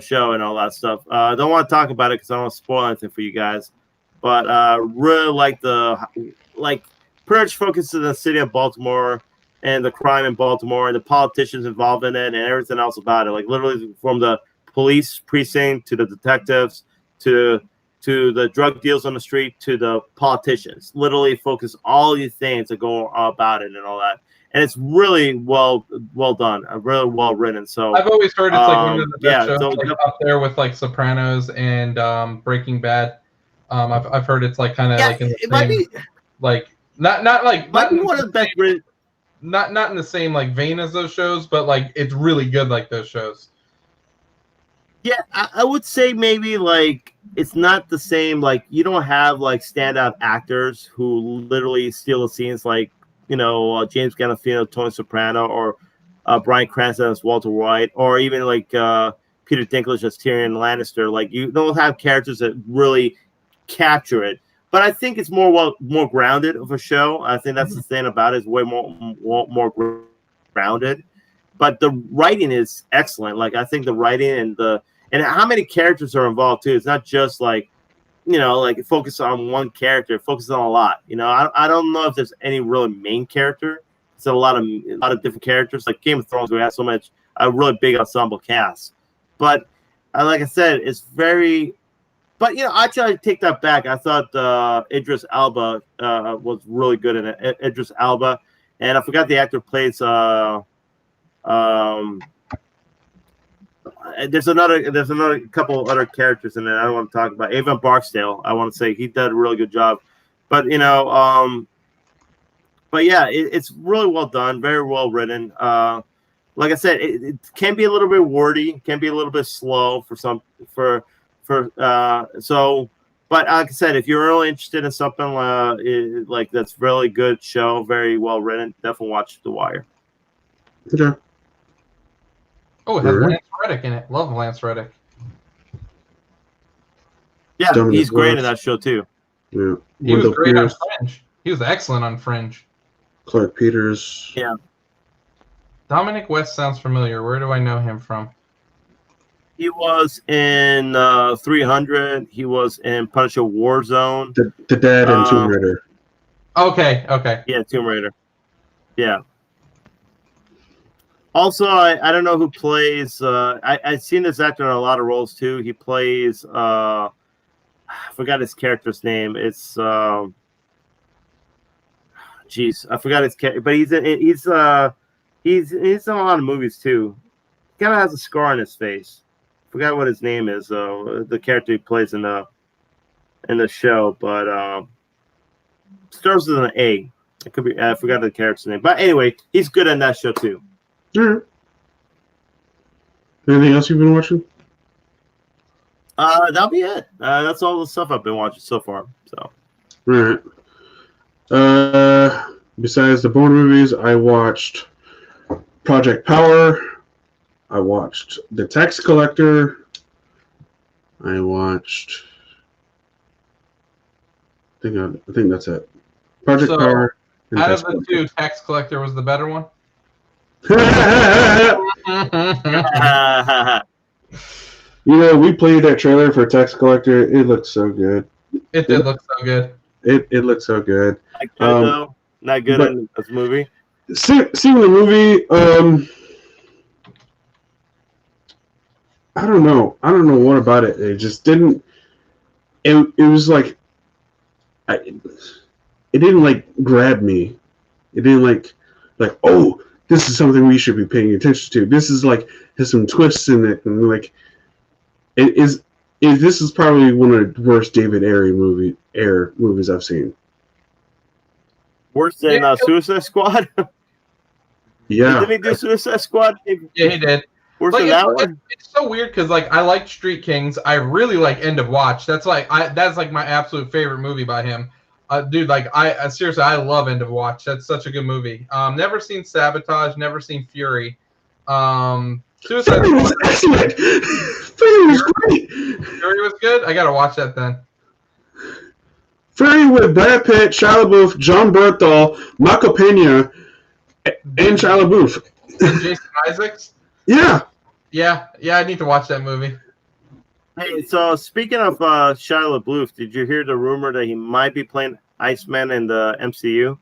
show and all that stuff. I don't want to talk about it because I don't want to spoil anything for you guys. But really like pretty much focuses on the city of Baltimore and the crime in Baltimore and the politicians involved in it and everything else about it. Like literally from the police precinct to the detectives to the drug deals on the street to the politicians. Literally focus all these things that go about it and all that. And it's really well done, really well written. So I've always heard it's like one of the best shows, like, up there with like Sopranos and Breaking Bad. I've heard it's like kind of like in the same, like not like might be one of the best written. Not in the same like vein as those shows, but like it's really good like those shows. Yeah, I would say maybe like it's not the same. Like you don't have like standout actors who literally steal the scenes like. James Gandolfino, Tony Soprano, or Bryan Cranston as Walter White, or even like Peter Dinklage as Tyrion Lannister. Like, you don't have characters that really capture it. But I think it's more grounded of a show. I think that's the thing about it. It's way more grounded. But the writing is excellent. Like, I think the writing and how many characters are involved too. It's not just like, like focus on one character. It focuses on a lot. I don't know if there's any really main character. It's a lot of different characters. Like Game of Thrones, we have so much a really big ensemble cast. But like I said, it's very. But actually, I take that back. I thought Idris Elba was really good in it. Idris Elba, and I forgot the actor who plays. There's another couple other characters in it. I don't want to talk about Avon Barksdale. I want to say he did a really good job, but but yeah, it's really well done, very well written. Like I said, it can be a little bit wordy, can be a little bit slow but like I said, if you're really interested in something like that's really good show, very well written, definitely watch The Wire. Okay. Oh, it has Lance Reddick in it. Love Lance Reddick. Yeah, he's great in that show too. Yeah, he was great on Fringe. He was excellent on Fringe. Clark Peters. Yeah. Dominic West sounds familiar. Where do I know him from? He was in 300. He was in Punisher Warzone. The dad in Tomb Raider. Okay. Yeah, Tomb Raider. Yeah. Also, I don't know who plays. I've seen this actor in a lot of roles too. He plays. I forgot his character's name. It's. Jeez, I forgot his character. But he's in a lot of movies too. He kind of has a scar on his face. Forgot what his name is. The character he plays in the show, but starts with an A. It could be. I forgot the character's name. But anyway, he's good in that show too. Sure. Anything else you've been watching? That'll be it. That's all the stuff I've been watching so far. So. All right. Besides the Bourne movies, I watched Project Power. I watched The Tax Collector. I watched. I think that's it. Project Power. Out of the two, Tax Collector was the better one. We played that trailer for Tax Collector. It looked so good. It did look so good. It looked so good. Not good though. Not good in this movie. Seeing the movie, I don't know what about it. It just didn't. It was like, it didn't like grab me. It didn't like oh, this is something we should be paying attention to. This is like has some twists in it, and like this is probably one of the worst David Ayer movies I've seen. Worse than Suicide Squad. Yeah. Didn't he do Suicide Squad? Yeah, he did. Worse than that one. It's so weird because I like Street Kings. I really like End of Watch. That's my absolute favorite movie by him. Dude, seriously, I love End of Watch. That's such a good movie. Never seen Sabotage. Never seen Fury. Suicide Fury was excellent. Fury was great. Fury was good. I gotta watch that then. Fury with Brad Pitt, Shia LaBeouf, John Bernthal, Michael Pena, and Shia LaBeouf. And Jason Isaacs. Yeah. Yeah. I need to watch that movie. Hey, so speaking of Shia LaBeouf, did you hear the rumor that he might be playing Iceman in the MCU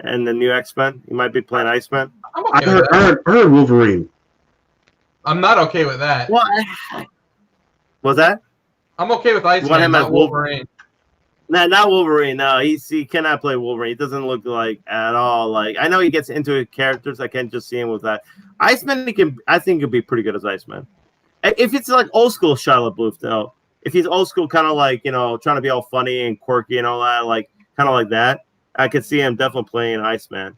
and the new X-Men? He might be playing Iceman. I heard Wolverine. I'm not okay with that. What? Was that? I'm okay with Iceman, not Wolverine. No, not Wolverine. No, he cannot play Wolverine. He doesn't look like at all. Like, I know he gets into characters. I can't just see him with that. Iceman, I think he'll be pretty good as Iceman. If it's like old school Shia LaBeouf, though, if he's old school, kind of like, trying to be all funny and quirky and all that, like kind of like that, I could see him definitely playing Iceman.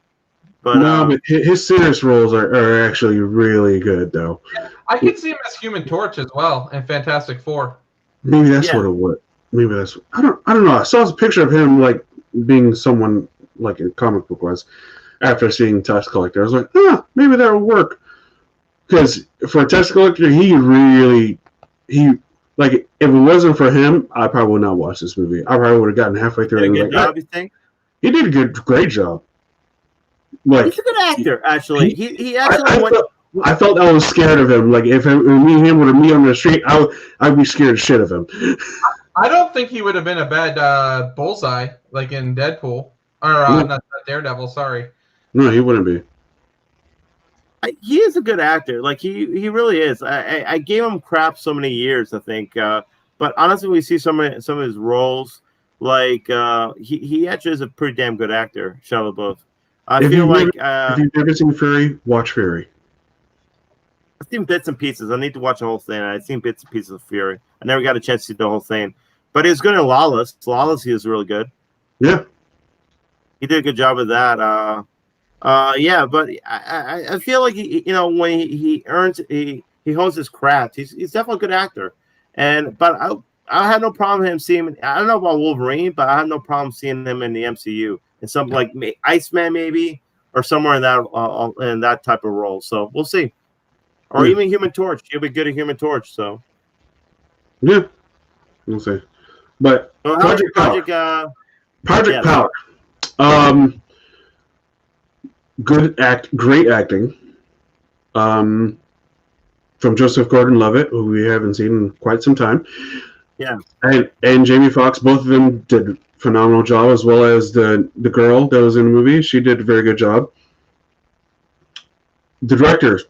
But but his serious roles are actually really good, though. I could see him as Human Torch as well in Fantastic Four. Maybe that's what it was. Maybe that's. I don't know. I saw a picture of him like being someone like a comic book was after seeing Tax Collector. I was like, maybe that will work. because for a tax collector, he like if it wasn't for him, I probably would not watch this movie. I probably would have gotten halfway through. Did a And good like, job, you think? He did a great job. Like he's a good actor, actually. He actually I felt I was scared of him. Like if me and him were to meet on the street, I'd be scared shit of him. I don't think he would have been a bad bullseye like in Deadpool or not Daredevil. Sorry. No, he wouldn't be. He is a good actor. Like he really is. I gave him crap so many years, I think. But honestly, we see some of his roles. Like he actually is a pretty damn good actor. Shia LaBeouf. I feel like if you've never seen Fury, watch Fury. I've seen bits and pieces. I need to watch the whole thing. I've seen bits and pieces of Fury. I never got a chance to see the whole thing. But he was good in Lawless. Lawless, he was really good. Yeah. He did a good job with that. Yeah, but I feel like when he hones his craft, he's definitely a good actor. But I had no problem him seeing. I don't know about Wolverine, but I have no problem seeing him in the MCU in something like Iceman maybe, or somewhere in that type of role. So we'll see. Or even Human Torch. He'll be good at Human Torch. So yeah, we'll see. But Project Power. Great acting. From Joseph Gordon-Levitt, who we haven't seen in quite some time. Yeah. And Jamie Foxx, both of them did a phenomenal job, as well as the girl that was in the movie. She did a very good job. The directors,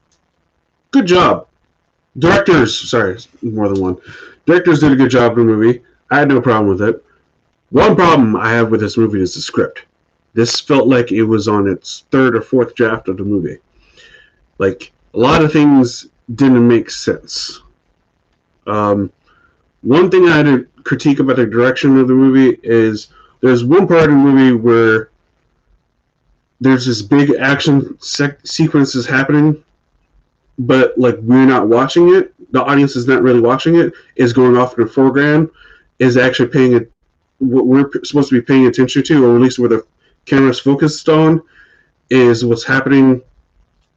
good job. Sorry, more than one. Directors did a good job in the movie. I had no problem with it. One problem I have with this movie is the script. This felt like it was on its third or fourth draft of the movie. Like, a lot of things didn't make sense. One thing I had to critique about the direction of the movie is there's one part of the movie where there's this big action sequences happening, but like we're not watching it. The audience is not really watching it. Is going off in the foreground, is actually paying it. What we're supposed to be paying attention to, or at least where the camera's focused on, is what's happening,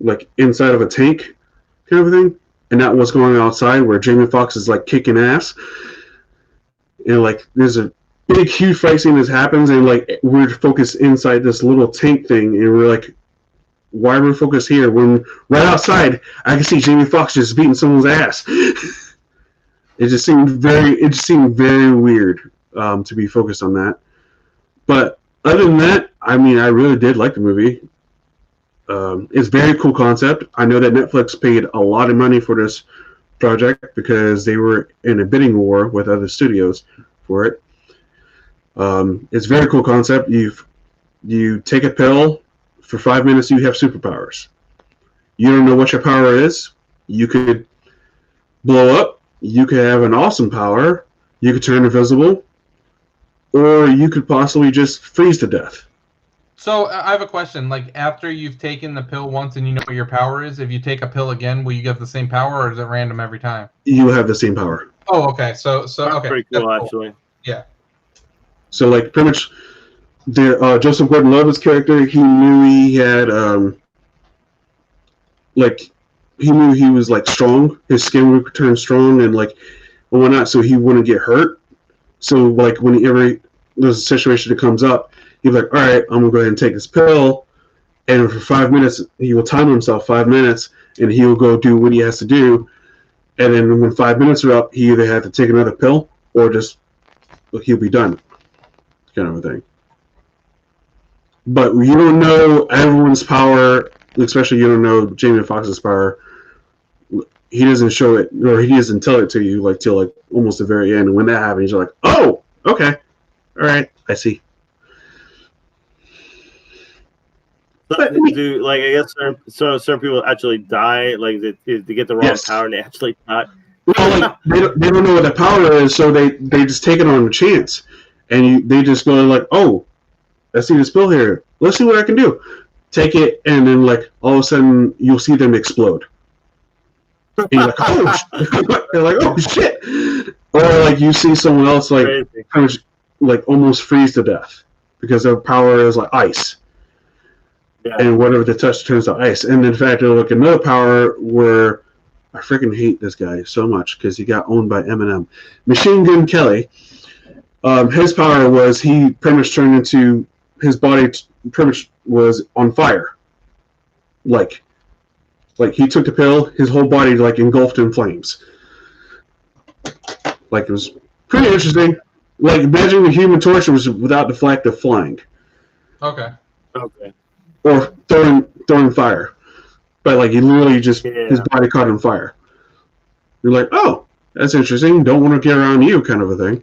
like inside of a tank, kind of thing, and not what's going on outside, where Jamie Foxx is like kicking ass. And like there's a big, huge fight scene that happens, and like we're focused inside this little tank thing, and we're like, why are we focused here when right outside I can see Jamie Foxx just beating someone's ass? It just seemed very weird to be focused on that. But other than that, I mean, I really did like the movie. It's a very cool concept. I know that Netflix paid a lot of money for this project because they were in a bidding war with other studios for it. It's a very cool concept. You take a pill, for 5 minutes you have superpowers. You don't know what your power is. You could blow up. You could have an awesome power. You could turn invisible. Or you could possibly just freeze to death. So I have a question. Like, after you've taken the pill once and you know what your power is, if you take a pill again, will you get the same power, or is it random every time? You have the same power. Oh, okay. So That's okay. pretty cool, actually. Yeah. So, like, pretty much, Joseph Gordon-Levitt's character, he knew he had, he knew he was, like, strong. His skin would turn strong and, like, and whatnot, so he wouldn't get hurt. So, like, whenever there's a situation that comes up, he's like, all right, I'm going to go ahead and take this pill. And for 5 minutes, he will time himself 5 minutes, and he will go do what he has to do. And then when 5 minutes are up, he either had to take another pill or just he'll be done, kind of a thing. But you don't know everyone's power, especially you don't know Jamie Foxx's power. He doesn't show it, or he doesn't tell it to you like till like almost the very end. And when that happens, you're like, oh, okay, all right, I see. But, I guess certain people actually die, like they get the wrong power and they actually die. Well, like, they don't know what the power is, so they just take it on a chance, and they just go like, oh, I see this pill here. Let's see what I can do. Take it, and then like all of a sudden you'll see them explode. And you're like, oh, they're like, oh shit, or like you see someone else like kind of like almost freeze to death because their power is like ice. and whatever they touch turns to ice. And in fact, like another power where I freaking hate this guy so much because he got owned by Eminem. Machine Gun Kelly. His power was he pretty much turned into his body pretty much was on fire. Like he took the pill, his whole body like engulfed in flames. Like it was pretty interesting. Like imagine the Human Torch was without the flag of flying. Okay. Or throwing fire. But like he literally just his body caught on fire. You're like, oh, that's interesting. Don't want to get around you, kind of a thing.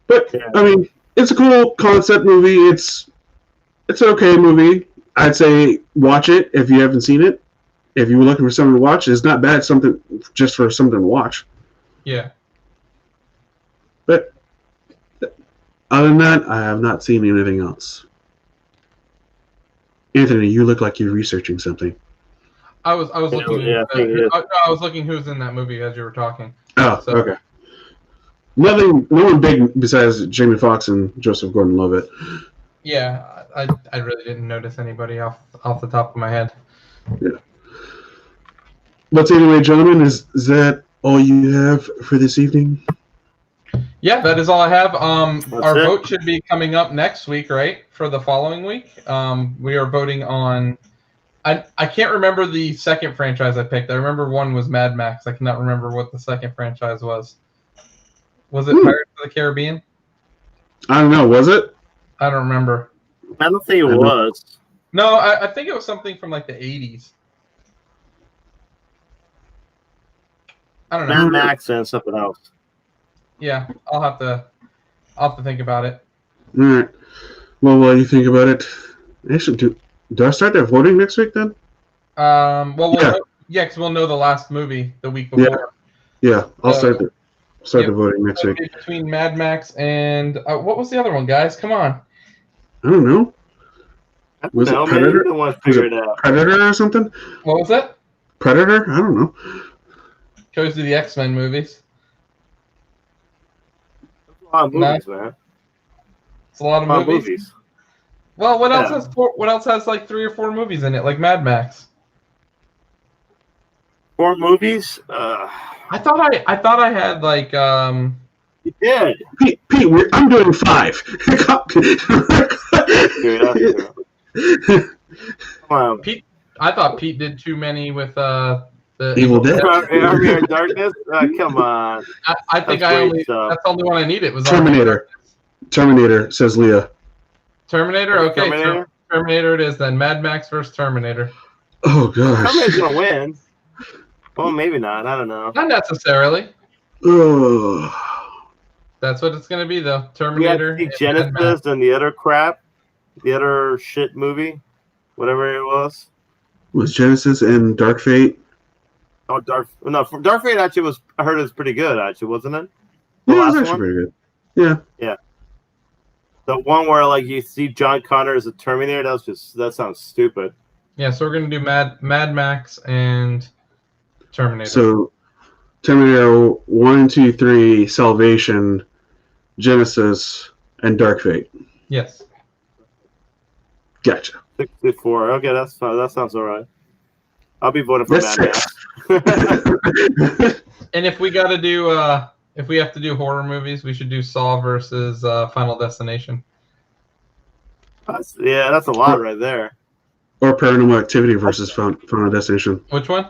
But I mean, it's a cool concept movie. It's an okay movie. I'd say watch it if you haven't seen it. If you were looking for something to watch, it's not bad. Something just for something to watch. Yeah. But other than that, I have not seen anything else. Anthony, you look like you're researching something. I was looking. Yeah, I was looking who's in that movie as you were talking. Oh, okay. No one big besides Jamie Foxx and Joseph Gordon-Levitt. Yeah, I really didn't notice anybody off the top of my head. Yeah. But anyway, gentlemen, is that all you have for this evening? Yeah, that is all I have. Our it. vote should be coming up next week, right? For the following week. We are voting on. I can't remember the second franchise I picked. I remember one was Mad Max. I cannot remember what the second franchise was. Was it Pirates of the Caribbean? I don't know. Was it? I don't remember. I don't think it was. No, I think it was something from like the 80s. I don't know. Mad Max and something else. Yeah, I'll have to think about it. All right. Well, while you think about it, actually, do I start that voting next week then? Because we'll know the last movie the week before. Yeah, I'll start the voting next week. Between Mad Max and what was the other one, guys? Come on. I don't know. Was it Predator? Out. Predator or something? What was that? Predator? I don't know. Goes to the X-Men movies. A lot of movies, man. It's a lot of movies. Well, what else has like 3 or 4 movies in it, like Mad Max? 4 movies? I thought I had like You did. Pete, I'm doing 5. Come on. Pete, I thought Pete did too many with the Evil Dead. Army of Darkness? Come on. I think that's the only one I needed was Terminator. Terminator, says Leah. Terminator? Okay. Terminator it is then. Mad Max versus Terminator. Oh, gosh. Terminator's going to win. Well, maybe not. I don't know. Not necessarily. Oh. That's what it's going to be, though. Terminator. We had Genesis and the other crap. The other shit movie. Whatever it was. Was Genesis and Dark Fate? Oh, Dark Fate actually I heard it was pretty good, actually, wasn't it? Yeah, it was actually pretty good. Yeah. Yeah. The one where like you see John Connor as a Terminator, that sounds stupid. Yeah, so we're gonna do Mad Max and Terminator. So Terminator 1, 2, 3, Salvation, Genesis, and Dark Fate. Yes. Gotcha. 64. Okay, that sounds all right. I'll be voting for Mad Max. And if we gotta do if we have to do horror movies, we should do Saw versus Final Destination. That's a lot right there. Or Paranormal Activity versus Final Destination. Which one?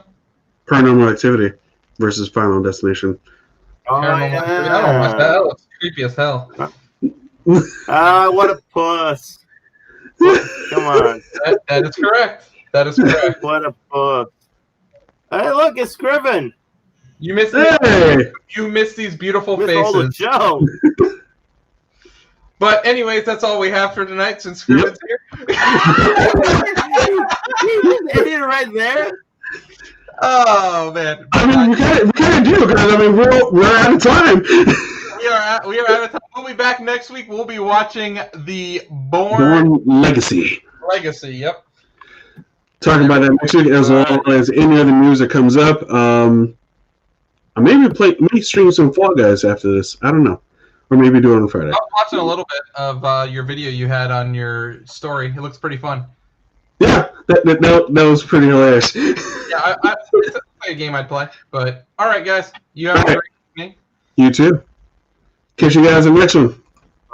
Paranormal Activity versus Final Destination. Paranormal Activity. I don't watch that. That looks creepy as hell. What a puss. Come on. That is correct. That is correct. What a puss. Hey, look, it's Scriven. You missed you missed these beautiful faces. All the show. But anyways, that's all we have for tonight since Scriven's here. Idiot right there. Oh man. I mean, we gotta do because I mean we're out of time. We are out of time. We'll be back next week. We'll be watching the Born Legacy. Legacy, yep. Talking about that next week as well as any other news that comes up. I maybe stream some Fall Guys after this. I don't know. Or maybe do it on Friday. I was watching a little bit of your video you had on your story. It looks pretty fun. Yeah, that was pretty hilarious. Yeah, it's a game I'd play. But all right, guys, you have a great evening. You too. Catch you guys in the next one.